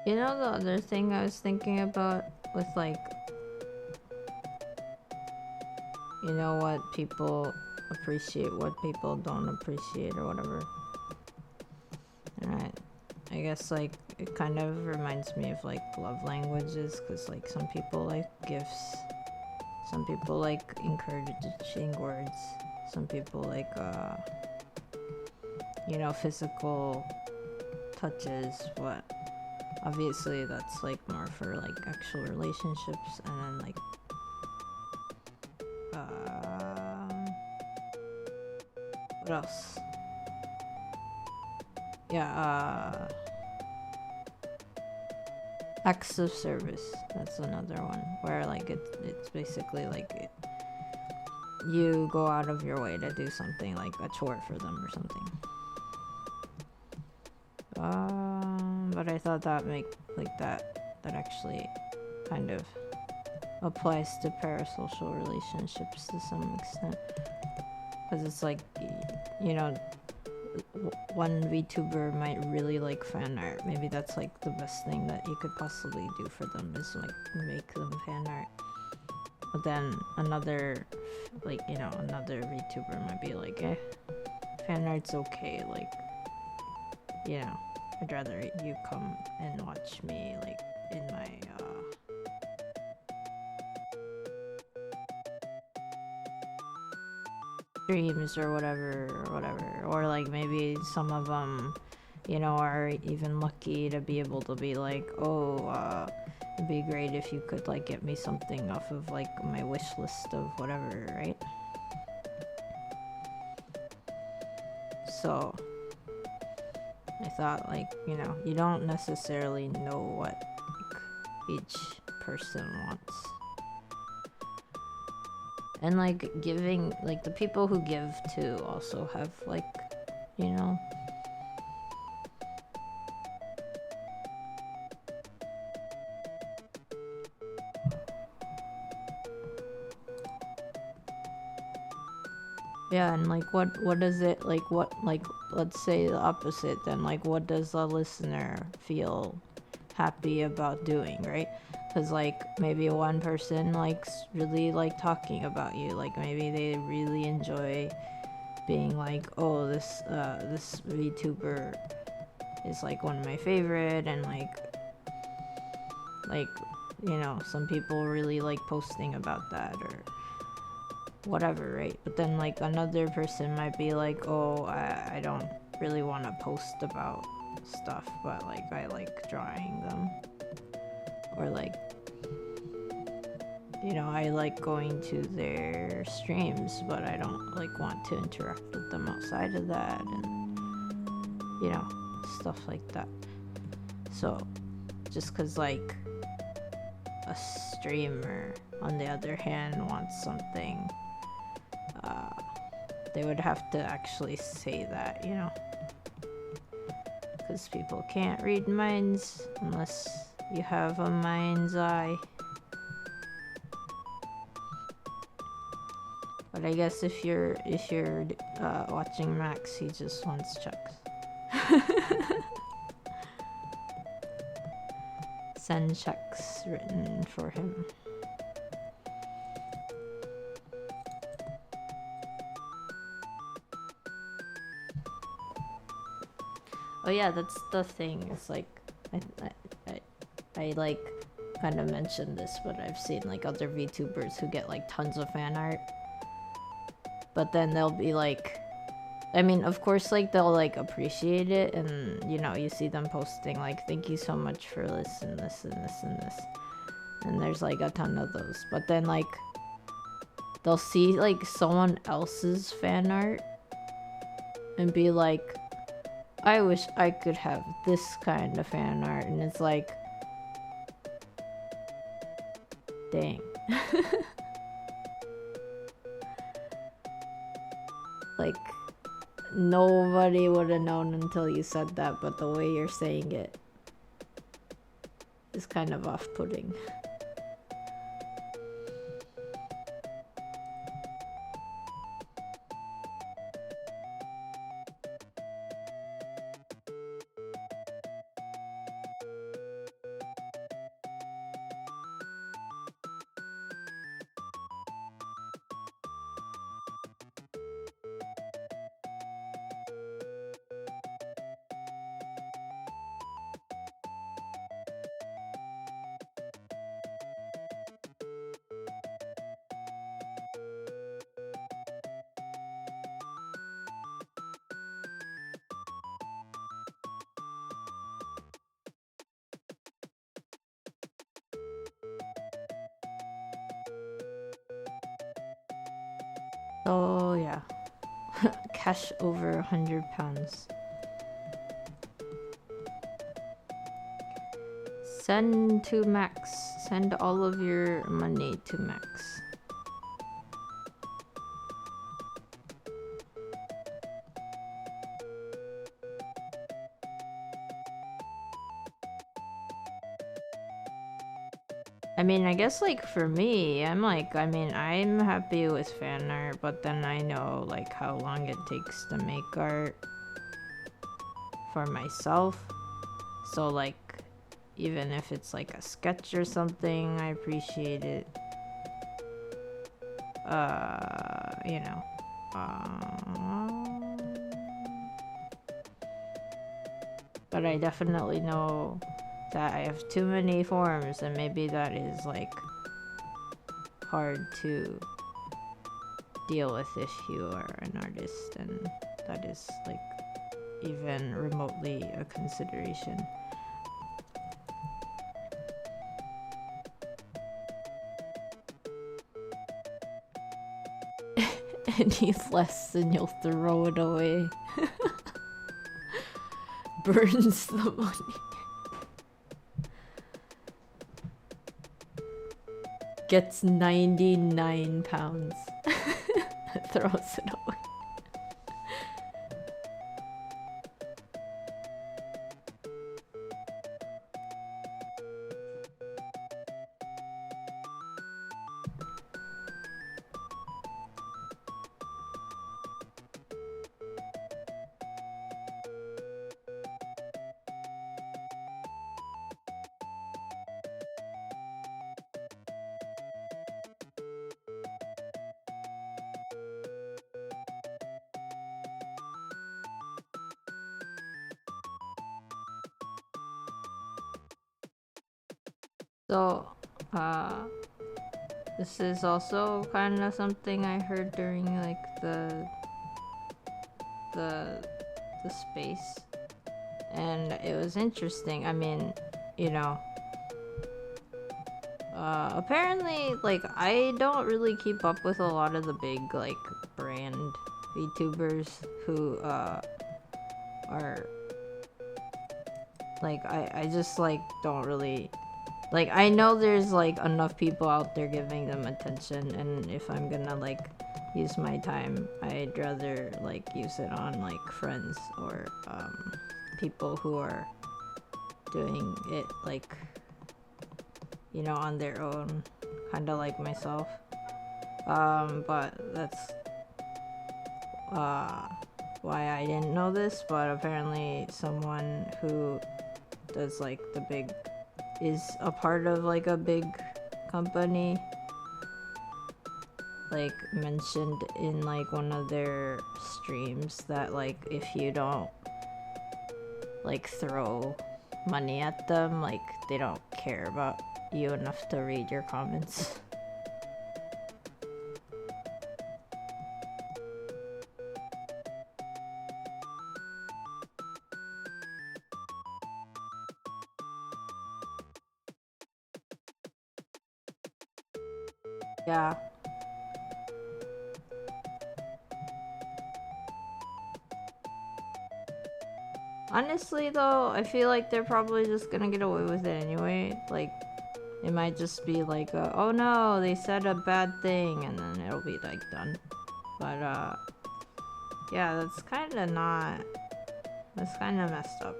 You know, the other thing I was thinking about with like, you know, what people appreciate, what people don't appreciate, or whatever. And I guess like it kind of reminds me of like love languages, because like some people like gifts, some people like encouraging words, some people like you know, physical touches, but obviously that's like more for like actual relationships. And then like what else? Yeah, acts of service, that's another one, where like it's basically like you go out of your way to do something, like a chore for them or something. But I thought that that actually kind of applies to parasocial relationships to some extent, because it's like, you know, one VTuber might really like fan art. Maybe that's like the best thing that you could possibly do for them, is like make them fan art. But then another, like, you know, another VTuber might be like, fan art's okay, like, you know, I'd rather you come and watch me like in my streams or whatever, or like maybe some of them, you know, are even lucky to be able to be like, oh, it'd be great if you could like get me something off of like my wish list of whatever, right? So I thought, like, you know, you don't necessarily know what like, each person wants. And like giving, like the people who give too also have like, you know, yeah, and like what does it, like, what, like, let's say the opposite then, like what does the listener feel happy about doing, right? Because like maybe one person likes really like talking about you, like maybe they really enjoy being like, oh, this VTuber is like one of my favorite, and like you know, some people really like posting about that or whatever, right? But then like another person might be like, oh, I don't really want to post about stuff, but like I like drawing them, or like, you know, I like going to their streams, but I don't like want to interact with them outside of that, and you know, stuff like that. So just because like a streamer on the other hand wants something, they would have to actually say that, you know, because people can't read minds unless you have a mind's eye. But I guess if you're watching Max, he just wants checks. Send checks written for him. Oh yeah, that's the thing. It's like I like kind of mentioned this, but I've seen like other VTubers who get like tons of fan art, but then they'll be like, I mean, of course, like they'll like appreciate it, and you know, you see them posting like, thank you so much for this and this and this and this, and there's like a ton of those. But then like they'll see like someone else's fan art and be like, I wish I could have this kind of fan art, and it's like, dang. Like, nobody would have known until you said that, but the way you're saying it is kind of off-putting. Oh yeah. Cash over £100. Send to Max. Send all of your money to Max. I mean, I guess like for me, I'm happy with fan art, but then I know like how long it takes to make art for myself. So like, even if it's like a sketch or something, I appreciate it. You know. But I definitely know that I have too many forms, and maybe that is like hard to deal with if you are an artist, and that is like even remotely a consideration. Any less and you'll throw it away. Burns the money. Gets £99. Throws it away. So, this is also kind of something I heard during like the space, and it was interesting. I mean, you know, apparently, like, I don't really keep up with a lot of the big like brand VTubers who are like, I just like don't really like, I know there's like enough people out there giving them attention, and if I'm gonna like use my time, I'd rather like use it on like friends or people who are doing it like, you know, on their own, kind of like myself. But that's why I didn't know this, but apparently someone who does like the big is a part of like a big company, like mentioned in like one of their streams that like if you don't like throw money at them, like they don't care about you enough to read your comments. Yeah. Honestly though, I feel like they're probably just gonna get away with it anyway. Like, it might just be like, oh no, they said a bad thing, and then it'll be like done. But yeah, that's kind of messed up.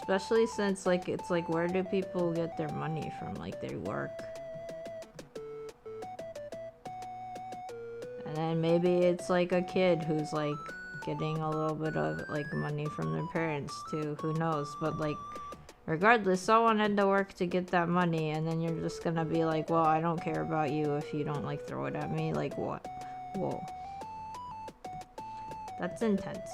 Especially since like it's like, where do people get their money from? Like, they work. And then maybe it's like a kid who's like getting a little bit of like money from their parents too, who knows. But like, regardless, someone had to work to get that money, and then you're just gonna be like, well, I don't care about you if you don't like throw it at me. Like, what? Whoa, that's intense.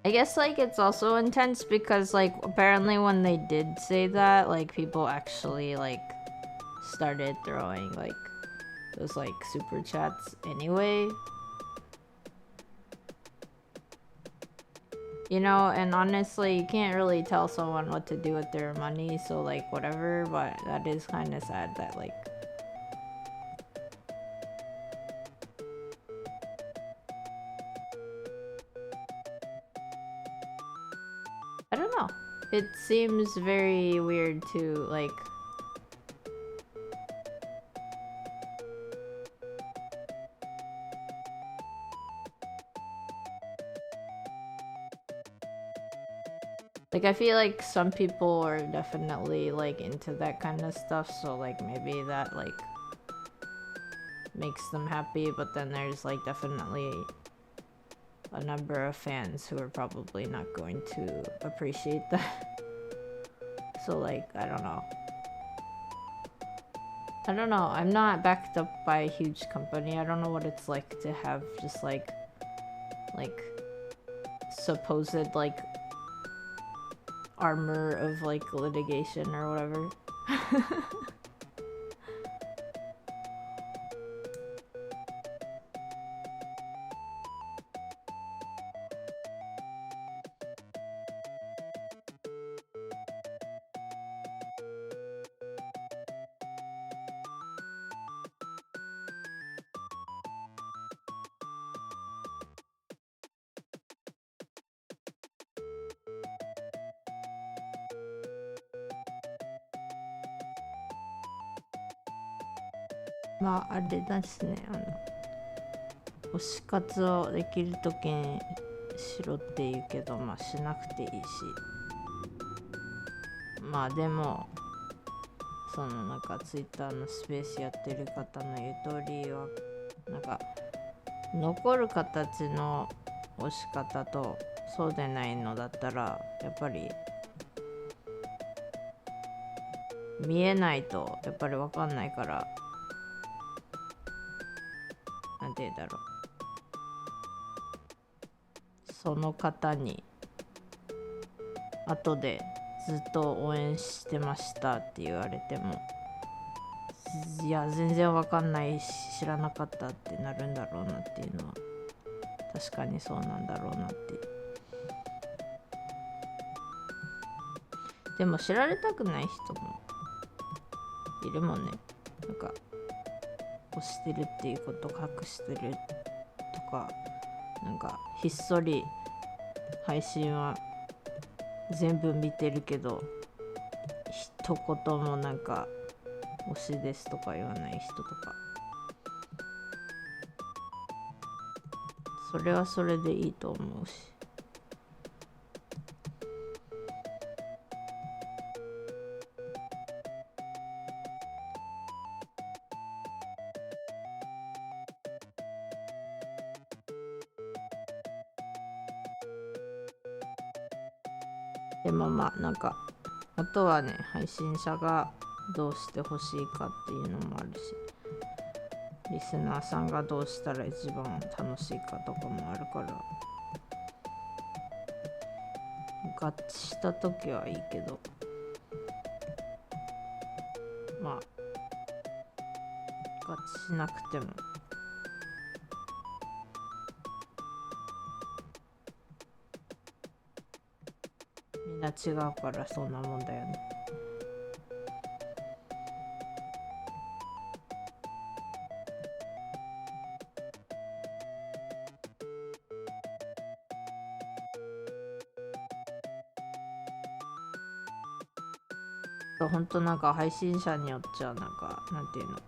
I guess like it's also intense because like apparently when they did say that, like people actually like started throwing like those like super chats anyway. You know, and honestly, you can't really tell someone what to do with their money, so like whatever, but that is kind of sad that like I don't know. It seems very weird to like I feel like some people are definitely like into that kind of stuff, so like maybe that like makes them happy, but then there's like definitely a number of fans who are probably not going to appreciate that. So like, I don't know. I'm not backed up by a huge company. I don't know what it's like to have just like supposed like armor of like litigation or whatever.まああれだしね、推し活をできるときにしろって言うけど、まあしなくていいし、まあでもそのなんかツイッターのスペースやってる方の言う通りはなんか残る形の押し方とそうでないのだったらやっぱり見えないとやっぱり分かんないから、なんて言うんだろう、その方に後でずっと応援してましたって言われても、いや全然わかんないし知らなかったってなるんだろうなっていうのは確かにそうなんだろうなって。でも知られたくない人もいるもんね。なんか推してるっていうこと隠してるとか、なんかひっそり配信は全部見てるけど一言もなんか推しですとか言わない人とか、それはそれでいいと思うし。でもまあなんかあとはね、配信者がどうしてほしいかっていうのもあるし、リスナーさんがどうしたら一番楽しいかとかもあるから、合致した時はいいけど、まあ合致しなくてもみんな違うからそんなもんだよね。ほんとなんか配信者によっちゃなんかなんていうの、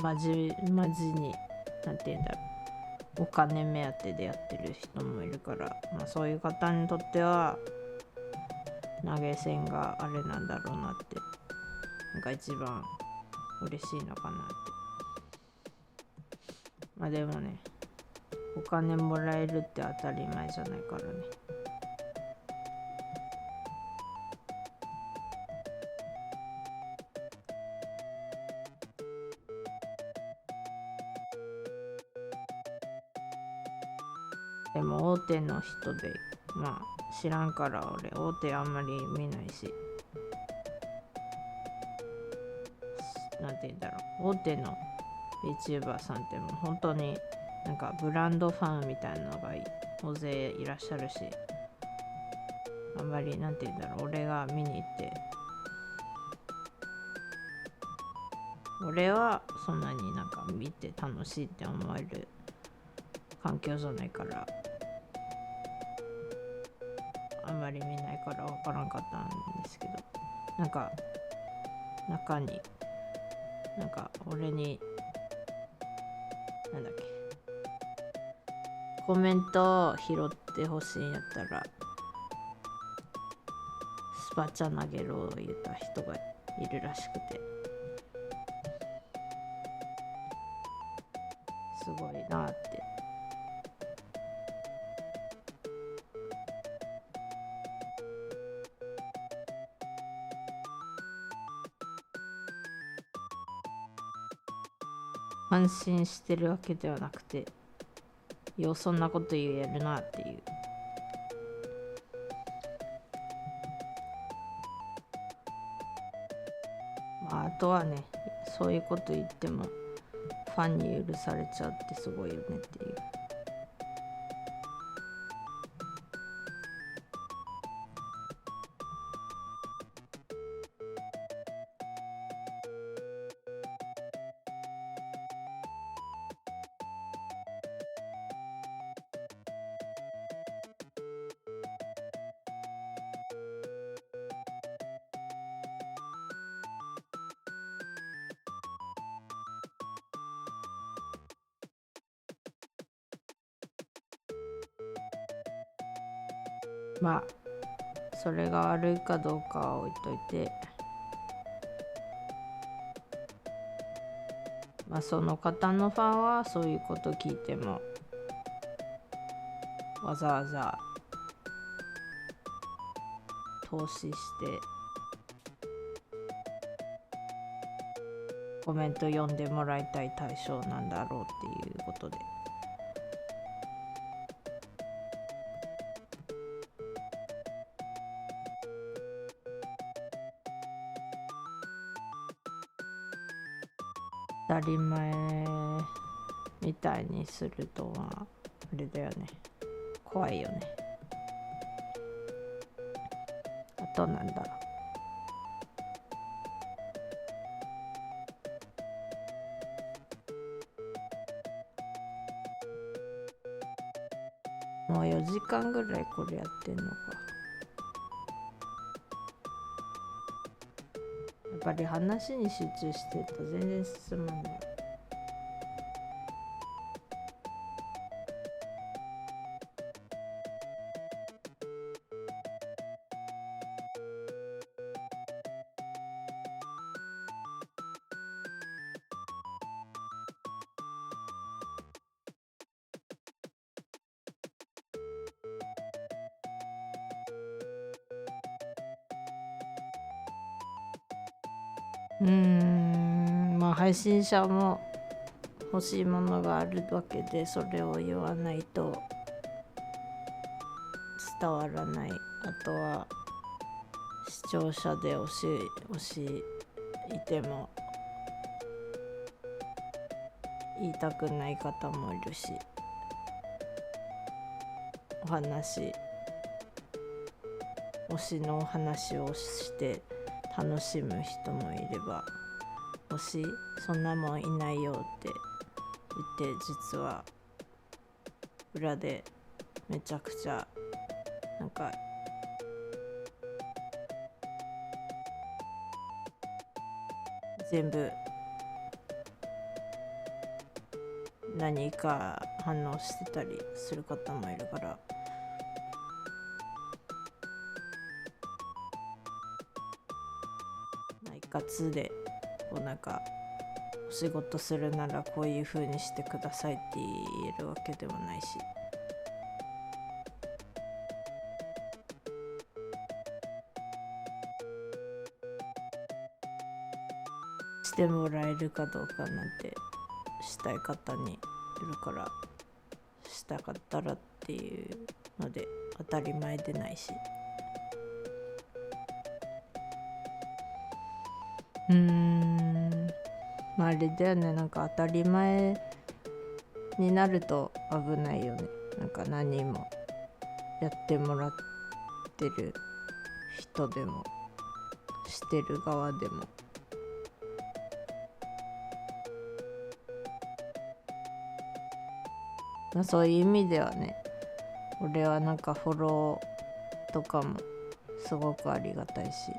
マジになんていうんだろう、お金目当てでやってる人もいるから、まあ、そういう方にとっては投げ銭があれなんだろうなって、なんか一番嬉しいのかなって。まあでもね、お金もらえるって当たり前じゃないからね。でも大手の人で、まあ知らんから俺大手あんまり見ないし、なんて言うんだろう、大手の VTuber さんってもう本当になんかブランドファンみたいなのが大勢いらっしゃるし、あんまりなんて言うんだろう、俺が見に行って俺はそんなになんか見て楽しいって思える環境じゃないから、あんまり見ないから分からんかったんですけど、なんか中になんか俺になんだっけ、コメントを拾ってほしいんやったらスパチャ投げろを言った人がいるらしくて、すごいなって。安心してるわけではなくて、ようそんなこと言えるなっていう。まあ、あとはね、そういうこと言ってもファンに許されちゃうってすごいよねっていう。まあそれが悪いかどうかは置いといて、その方のファンはそういうこと聞いてもわざわざ投資してコメント読んでもらいたい対象なんだろうっていうことで、当たり前みたいにするとあれだよね、怖いよね。あとなんだろう、もう4時間ぐらいこれやってんのか。やっぱり話に集中してると全然進まない。配信者も欲しいものがあるわけで、それを言わないと伝わらない。あとは視聴者で推しいても言いたくない方もいるし、推しのお話をして楽しむ人もいれば、推しそんなもんいないよって言って実は裏でめちゃくちゃなんか全部何か反応してたりする方もいるから、一括でなんかお仕事するならこういう風にしてくださいって言えるわけでもないし、してもらえるかどうかなんてしたい方にいるから、したかったらっていうので当たり前でないし、あれだよね、なんか当たり前になると危ないよね。なんか何もやってもらってる人でもしてる側でも、そういう意味ではね、俺はなんかフォローとかもすごくありがたいし、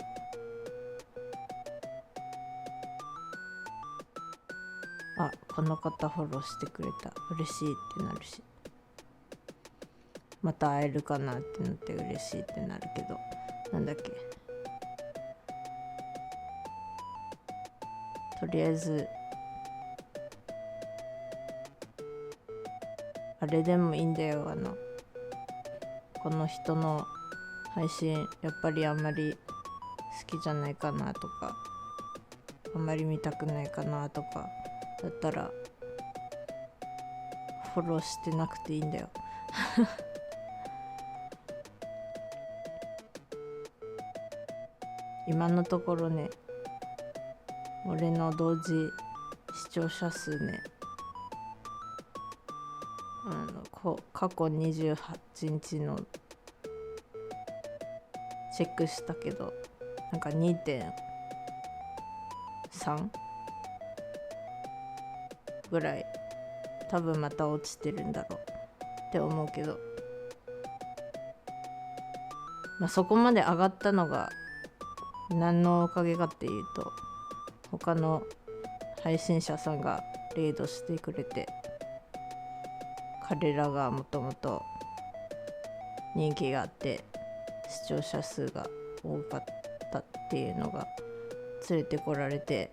この方フォローしてくれた嬉しいってなるし、また会えるかなってなって嬉しいってなるけど、なんだっけ、とりあえずあれでもいいんだよ、この人の配信やっぱりあんまり好きじゃないかなとか、あんまり見たくないかなとかだったらフォローしてなくていいんだよ今のところね、俺の同時視聴者数ね、過去28日のチェックしたけど、なんか 2.3 ぐらい、多分また落ちてるんだろうって思うけど、そこまで上がったのが何のおかげかっていうと、他の配信者さんがレイドしてくれて、彼らがもともと人気があって視聴者数が多かったっていうのが連れてこられて、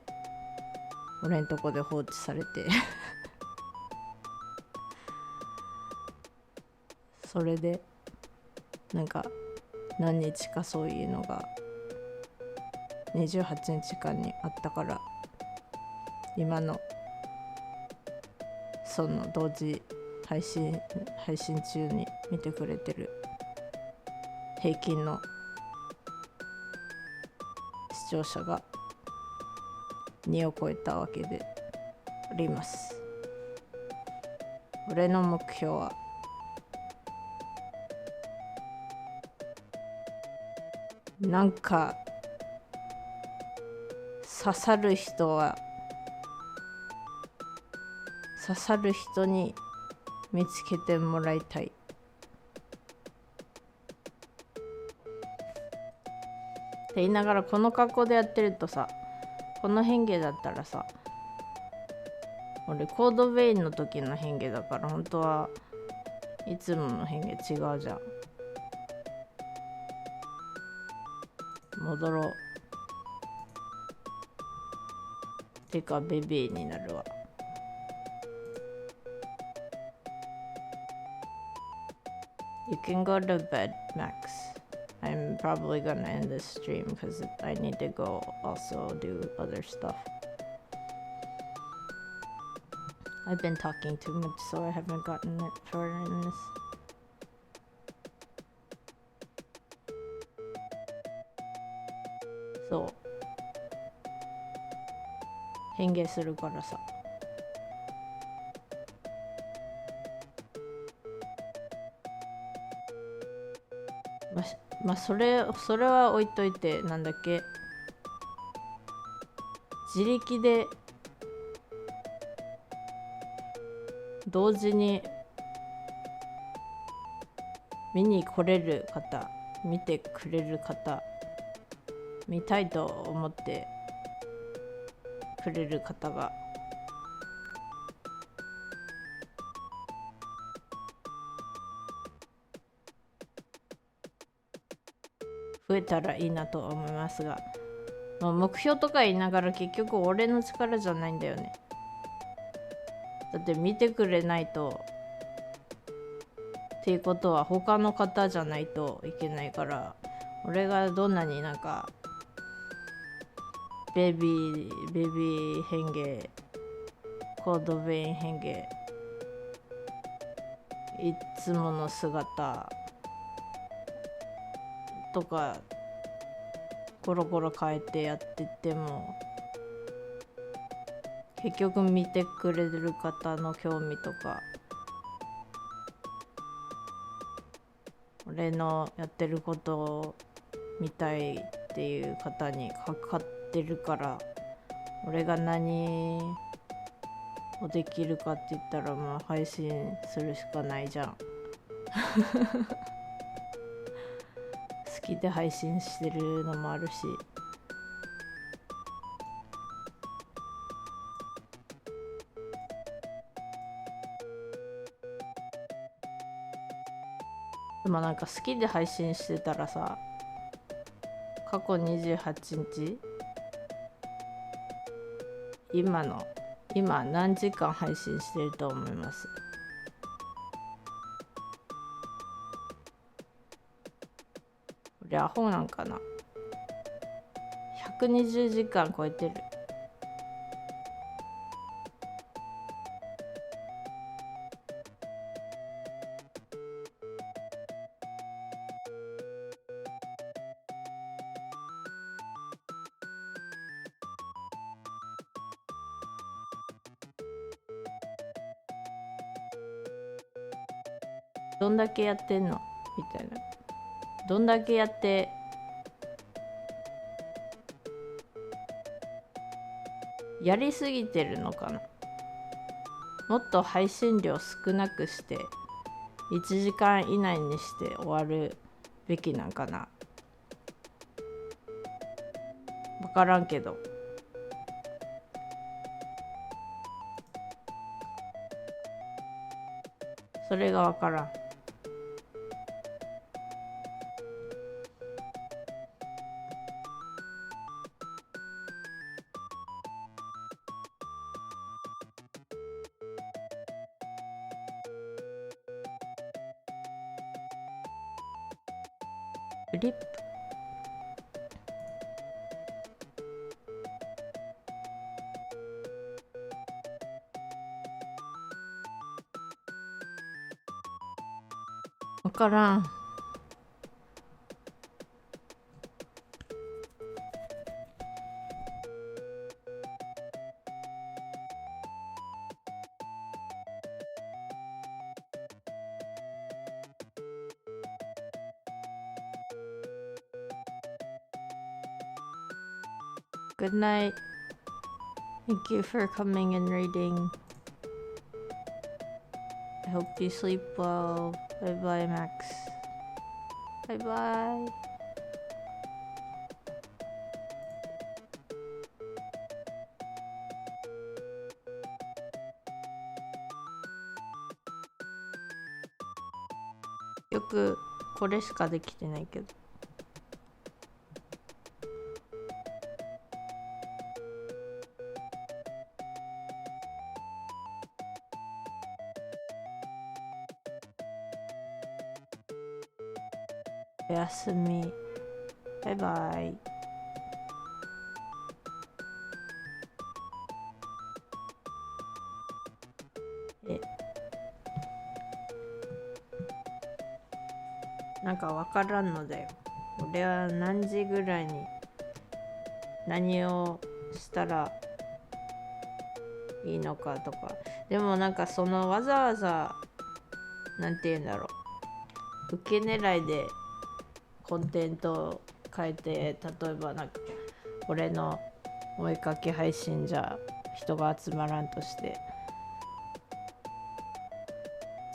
俺んとこで放置されてそれでなんか何日かそういうのが28日間にあったから、今のその同時配信中に見てくれてる平均の視聴者が2を超えたわけであります。俺の目標はなんか刺さる人に見つけてもらいたい。って言いながらこの格好でやってるとさ、この変化だったらさ、俺コードベインの時の変化だから本当はいつもの変化違うじゃん。戻ろう。てかベビーになるわ。You can go to bed, Max. I'm probably gonna end this stream because I need to go also do other stuff. I've been talking too much, so I haven't gotten it further in this. そう。変化するからさ。まあそれは置いといて、なんだっけ、自力で同時に見に来れる方、見てくれる方、見たいと思ってくれる方が増えたらいいなと思いますが、まあ、目標とか言いながら結局俺の力じゃないんだよね。だって見てくれないとっていうことは他の方じゃないといけないから、俺がどんなになんかベビー変化、コードベイン変化、いつもの姿とかコロコロ変えてやってっても結局見てくれる方の興味とか俺のやってることを見たいっていう方にかかってるから、俺が何をできるかって言ったらまあ配信するしかないじゃん好きで配信してるのもあるし、でもなんか好きで配信してたらさ、過去28日今何時間配信してると思います？俺アホなんかな。120時間超えてる。どんだけやってんのみたいな。どんだけやってやりすぎてるのかな。もっと配信量少なくして1時間以内にして終わるべきなんかな。分からんけど、それが分からん。リップわからん。Good night. Thank you for coming and reading. I hope you sleep well. Bye bye, Max. Bye bye. よくこれしかできてないけど。おやすみ。バイバイ。なんかわからんのだよ。俺は何時ぐらいに何をしたらいいのかとか。でもなんかそのわざわざなんて言うんだろう、受け狙いでコンテンツを変えて、例えばなんか俺のお絵描き配信じゃ人が集まらんとして、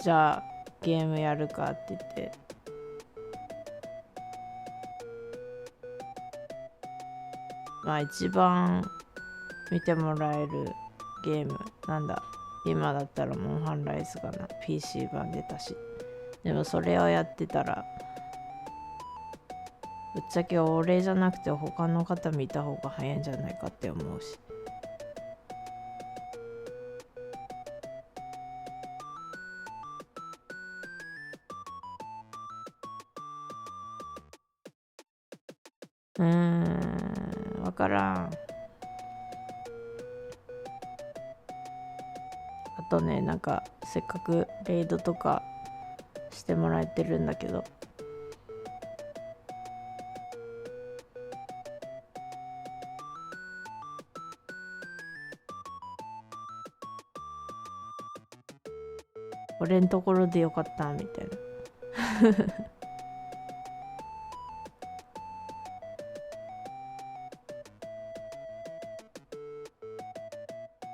じゃあゲームやるかって言って、まあ一番見てもらえるゲームなんだ、今だったらモンハンライズかな、 PC 版出たし。でもそれをやってたらぶっちゃけ俺じゃなくて他の方見た方が早いんじゃないかって思うし。わからん。あとね、なんかせっかくレイドとかしてもらえてるんだけど、俺んところでよかったみたいな。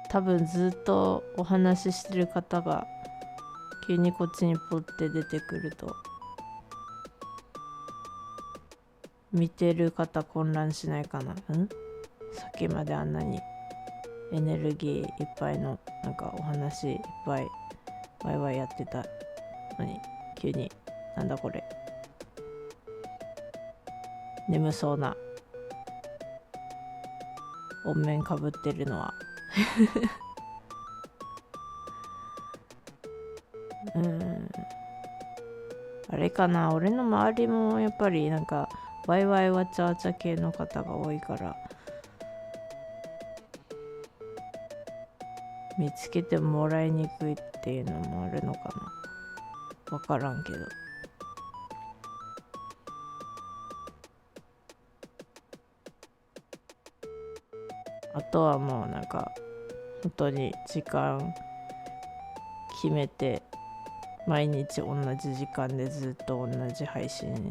多分ずっとお話ししてる方が急にこっちにポッて出てくると、見てる方混乱しないかな。さっきまであんなにエネルギーいっぱいのなんかお話いっぱいワイワイやってたのに、急になんだこれ、眠そうなお面かぶってるのはあれかな、俺の周りもやっぱりなんかワイワイわちゃわちゃ系の方が多いから見つけてもらいにくいっていうのもあるのかな、わからんけど。あとはもうなんか本当に時間決めて毎日同じ時間でずっと同じ配信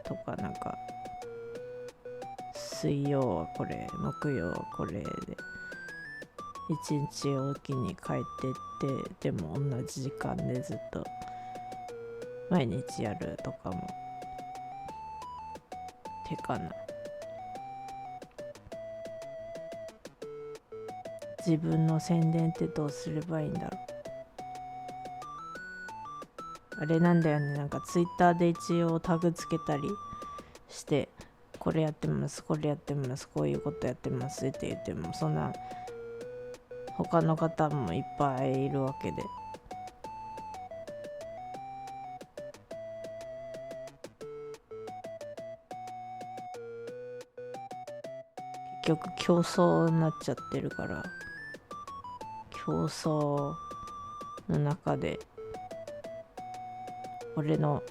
とか、なんか水曜はこれ、木曜はこれで一日おきに帰ってって、でも同じ時間でずっと毎日やるとかも手かな。自分の宣伝ってどうすればいいんだろう。あれなんだよね、なんかツイッターで一応タグつけたりして、これやってます、これやってます、こういうことやってますって言っても、そんな他の方もいっぱいいるわけで、局競争になっちゃってるから、競争の中で俺の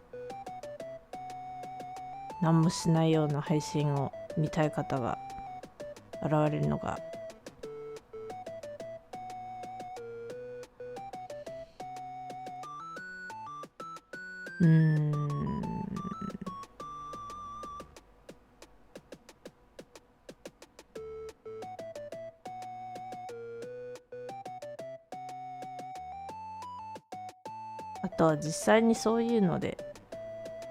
何もしないような配信を見たい方が現れるのがあとは実際にそういうので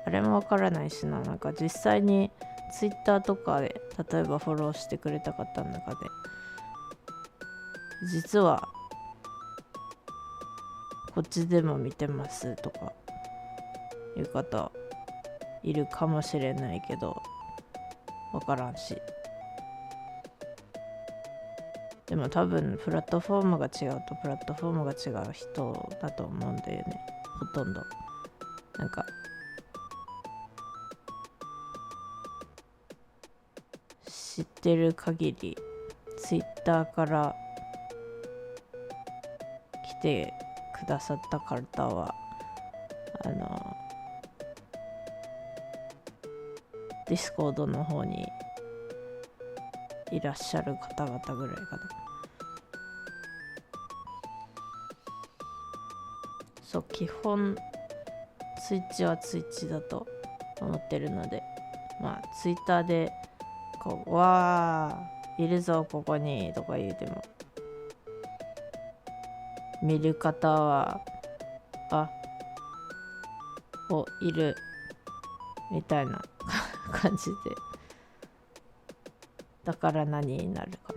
あれもわからないしな、なんか実際にツイッターとかで例えばフォローしてくれた方の中で実はこっちでも見てますとかいう方いるかもしれないけどわからんし、でも多分プラットフォームが違うとプラットフォームが違う人だと思うんだよね、ほとんど。なんか知ってる限りツイッターから来てくださった方はディスコードの方にいらっしゃる方々ぐらいかな。そう、基本ツイッチはツイッチだと思ってるので、まあツイッターでこうわーいるぞここにとか言うても見る方はいるみたいな感じで、だから何になるから。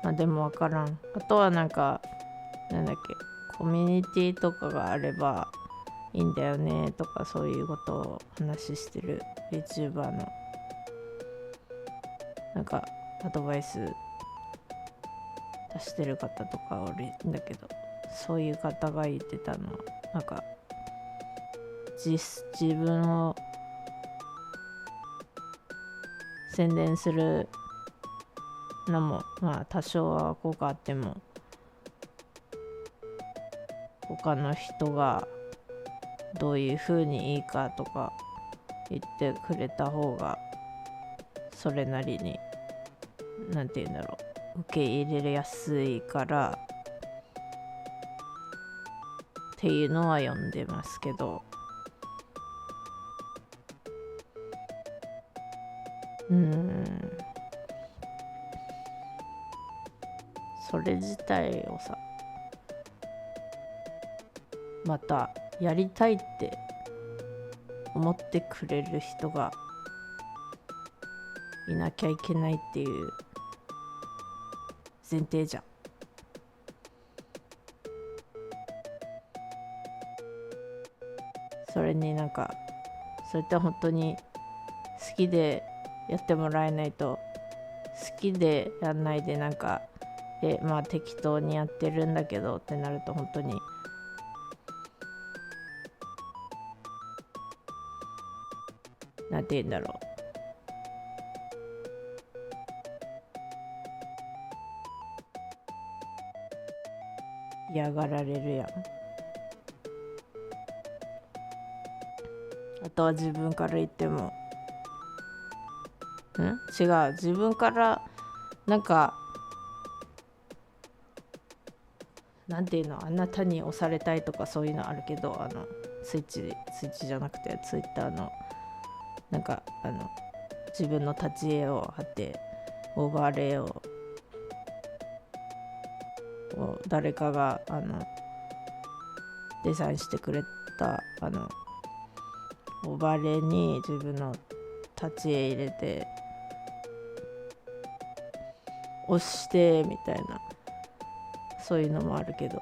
まあでもわからん。あとはなんだっけ、コミュニティとかがあればいいんだよねとか、そういうことを話してる VTuber のなんかアドバイス出してる方とかおるんだけど、そういう方が言ってたのはなんか自分を宣伝するのもまあ多少は効果あっても他の人がどういう風にいいかとか言ってくれた方がそれなりになんて言うんだろう、受け入れやすいからっていうのは読んでますけど、それ自体をさまたやりたいって思ってくれる人がいなきゃいけないっていう前提じゃん。それになんかそれって本当に好きでやってもらえないと、好きでやんないでなんかまあ適当にやってるんだけどってなると本当になんて言うんだろう、嫌がられるやん。あとは自分から言っても違う、自分からなんかなんていうの、あなたに押されたいとかそういうのあるけど、スイッチじゃなくてツイッターのなんか自分の立ち絵を貼ってオーバーレイを誰かがデザインしてくれたオーバーレイに自分の立ち絵入れて押してみたいな、そういうのもあるけど、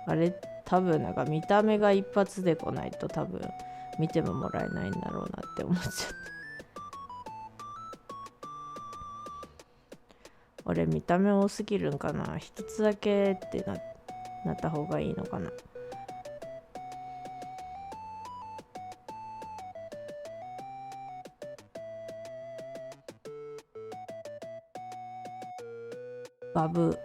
あれ多分なんか見た目が一発で来ないと多分見てももらえないんだろうなって思っちゃって、俺見た目多すぎるんかな。一つだけってなった方がいいのかな。バブ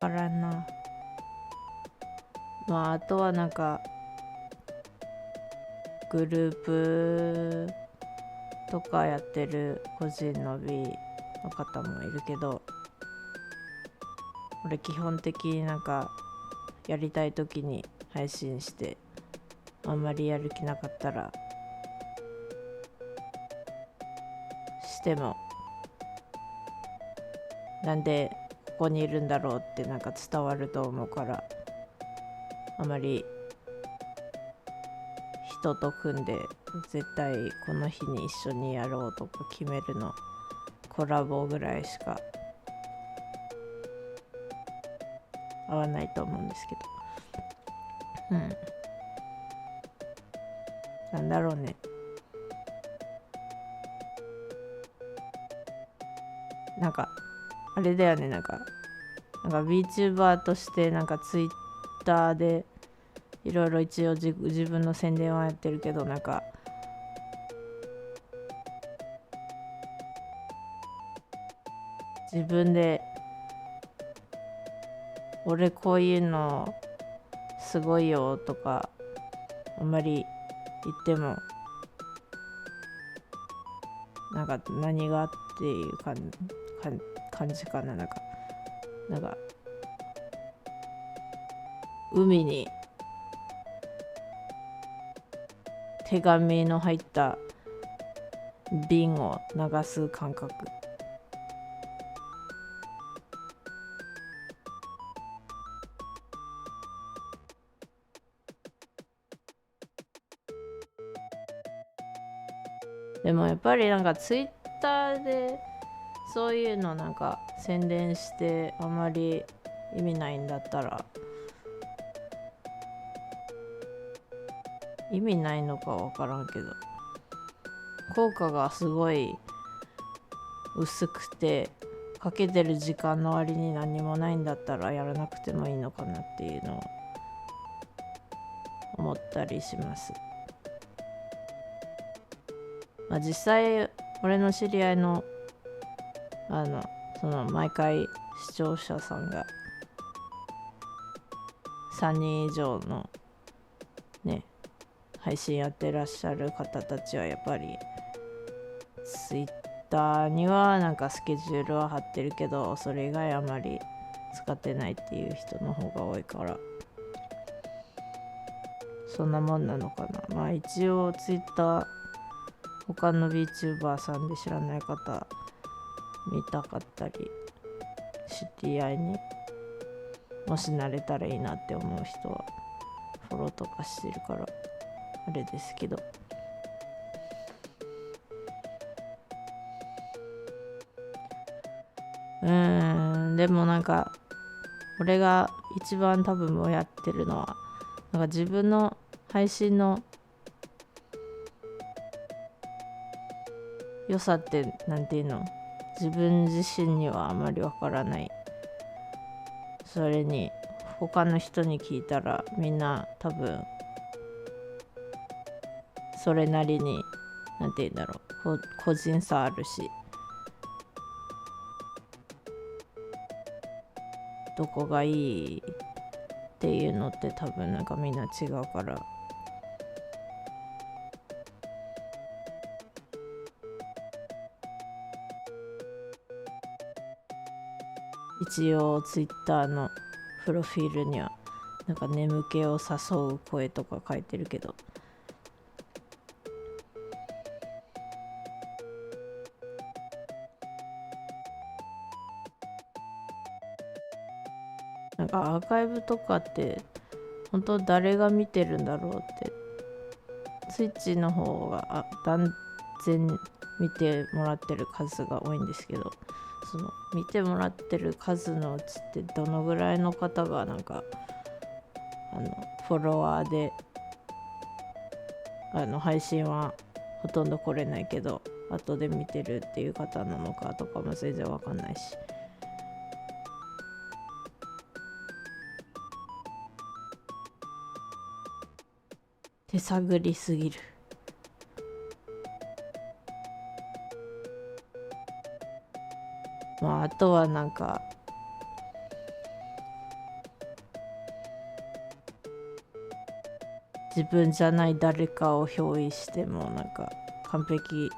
からな。まああとはなんかグループとかやってる個人の B の方もいるけど、俺基本的になんかやりたい時に配信して、あんまりやる気なかったらしても、なんでここにいるんだろうってなんか伝わると思うから、あまり人と組んで絶対この日に一緒にやろうとか決めるのコラボぐらいしか合わないと思うんですけど、なんだろうね、なんかあれだよね、なんか VTuber としてなんか Twitter でいろいろ一応自分の宣伝はやってるけど、なんか自分で俺こういうのすごいよとかあんまり言ってもなんか何がっていう感じかな。なんか海に手紙の入った瓶を流す感覚。でもやっぱりなんかツイッターでそういうのなんか宣伝してあまり意味ないんだったら、意味ないのかわからんけど、効果がすごい薄くてかけてる時間の割に何もないんだったらやらなくてもいいのかなっていうのを思ったりします。まあ、実際俺の知り合いのその毎回視聴者さんが3人以上のね配信やってらっしゃる方たちはやっぱりツイッターにはなんかスケジュールは貼ってるけど、それ以外あまり使ってないっていう人の方が多いから、そんなもんなのかな。まあ一応ツイッター他の VTuber さんで知らない方見たかったり、知り合いにもし慣れたらいいなって思う人はフォローとかしてるからあれですけど、でもなんか俺が一番多分もうやってるのはなんか自分の配信の良さってなんていうの、自分自身にはあまりわからない。それに他の人に聞いたらみんな多分それなりになんていうんだろう、個人差あるし、どこがいいっていうのって多分なんかみんな違うから、一応ツイッターのプロフィールにはなんか眠気を誘う声とか書いてるけど、なんかアーカイブとかって本当誰が見てるんだろうって、スイッチの方が断然見てもらってる数が多いんですけど、その見てもらってる数のうちってどのぐらいの方がなんかフォロワーで配信はほとんど来れないけど後で見てるっていう方なのかとかも全然わかんないし、手探りすぎる。まああとはなんか自分じゃない誰かを憑依してもなんか完璧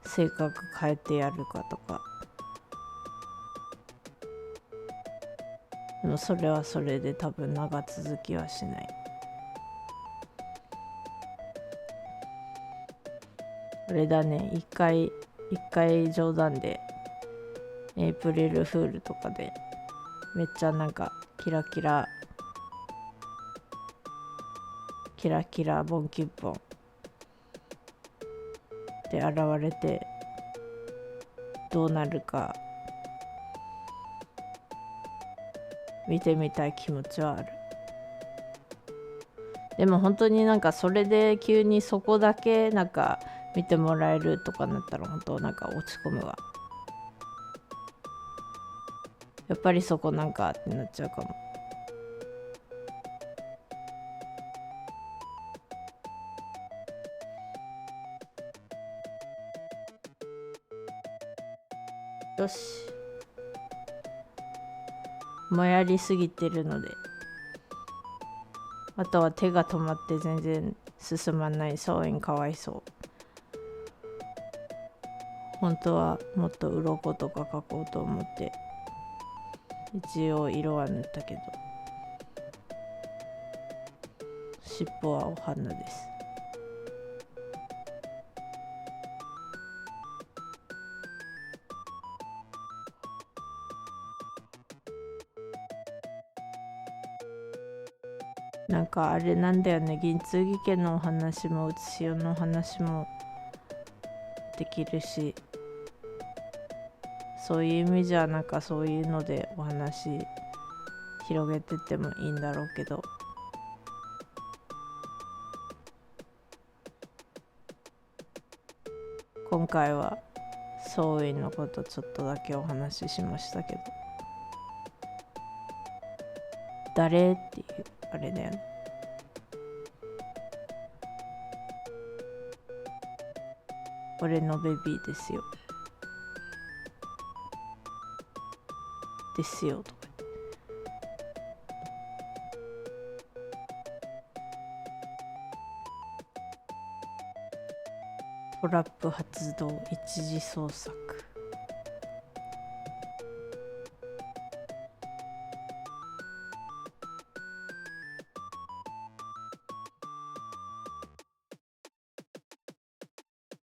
性格変えてやるかとか、でもそれはそれで多分長続きはしない。あれだね、一回冗談でエイプリルフールとかでめっちゃなんかキラキラボンキュッポンで現れてどうなるか見てみたい気持ちはある。でも本当になんかそれで急にそこだけなんか見てもらえるとかなったら本当なんか落ち込むわ。やっぱりそこなんかってなっちゃうかも。よし、もやりすぎてるので、あとは手が止まって全然進まないソウインかわいそう。本当はもっと鱗とか描こうと思って一応色は塗ったけど、尻尾はお花です。なんかあれなんだよね、銀継ぎ家のお話もうつしおのお話もできるし、そういう意味じゃなんかそういうのでお話広げてってもいいんだろうけど、今回はソウインのことちょっとだけお話ししましたけど、誰っていうあれだよね。俺のベビーですよですよとかトラップ発動一時捜索。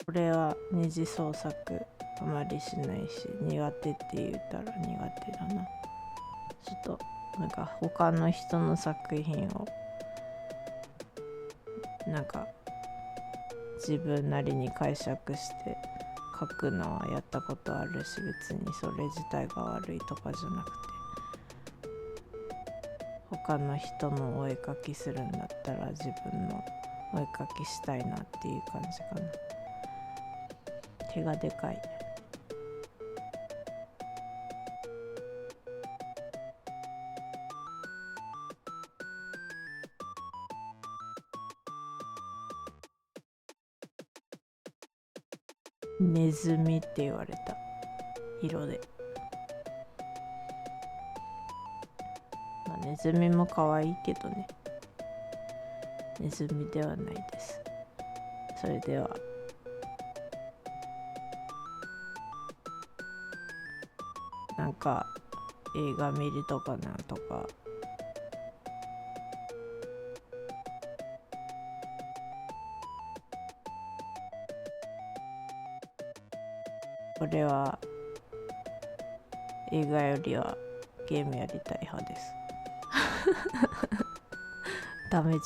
これは二次創作あまりしないし、苦手って言ったら苦手だな。ちょっとなんか他の人の作品をなんか自分なりに解釈して書くのはやったことあるし、別にそれ自体が悪いとかじゃなくて、他の人のお絵描きするんだったら自分のお絵描きしたいなっていう感じかな。手がでかい。ネズミって言われた色で、まあ、ネズミも可愛いけどね、ネズミではないです。それではなんか映画見るとかなんとか、これは映画よりはゲームやりたい派です。ダメじゃ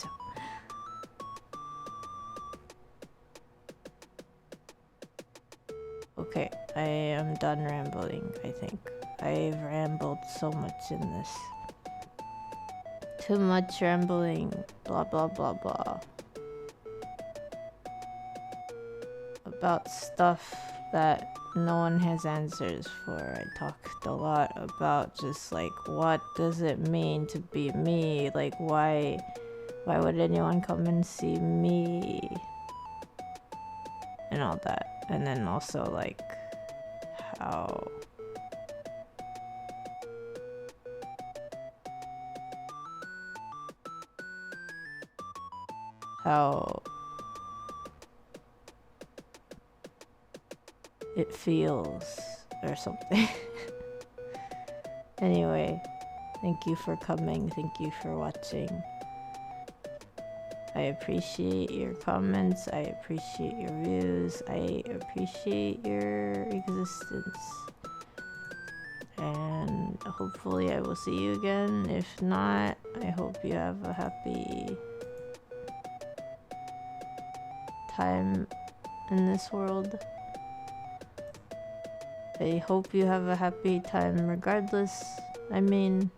ん。Okay, I am done rambling, I think. I've rambled so much in this Too much rambling, blah blah blah blah. About stuff that no one has answers for. I talked a lot about just like what does it mean to be me? Like why would anyone come and see me? And all that. And then also like how it feels or something. Anyway, thank you for coming. Thank you for watching. I appreciate your comments. I appreciate your views. I appreciate your existence. And hopefully I will see you again. If not, I hope you have a happy time in this world. I hope you have a happy time regardless. I mean,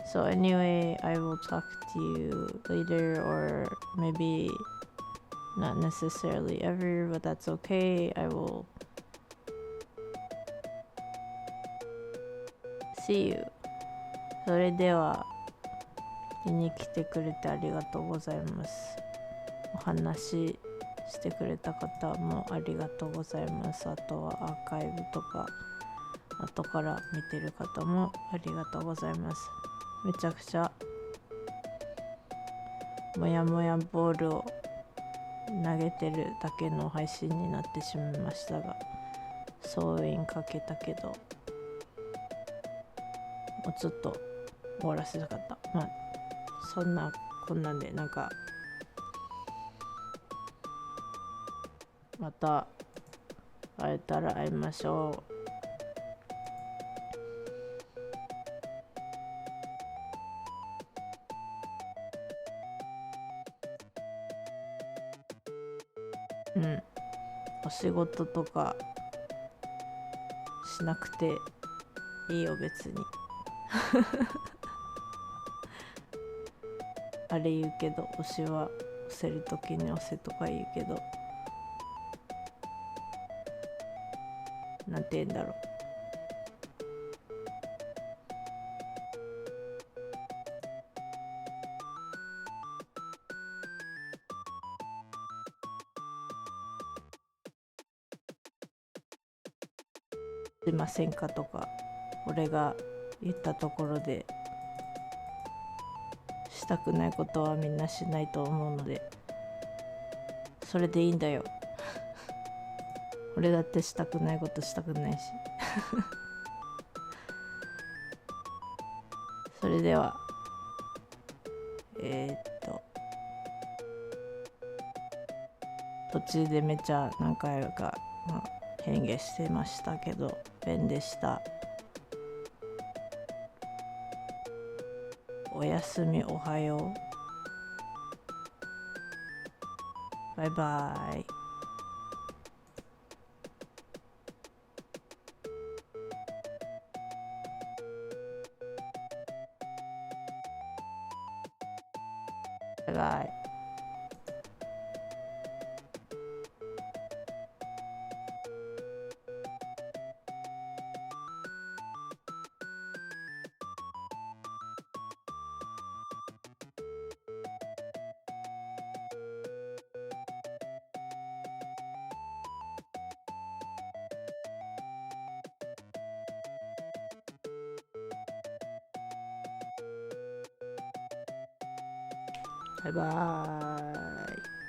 so anyway, I will talk to you later, or maybe not necessarily ever, but that's okay. I will see you. それでは、見に来てくれてありがとうございます。お話してくれた方もありがとうございます。あとはアーカイブとか後から見てる方もありがとうございます。めちゃくちゃもやもやボールを投げてるだけの配信になってしまいましたが、ソウインかけたけどもうちょっと終わらせたかった。まあそんなこんなんで、なんかまた会えたら会いましょう。お仕事とかしなくていいよ別に。あれ言うけど、推しは押せるときに押せとか言うけど、なんて言うんだろう。すいませんかとか、俺が言ったところでしたくないことはみんなしないと思うので、それでいいんだよ。俺だってしたくないことしたくないし。それでは途中でめちゃ何回か、変化してましたけど、ベンでした。おやすみ、おはよう、バイバイ。バイバイ。バイバーイ。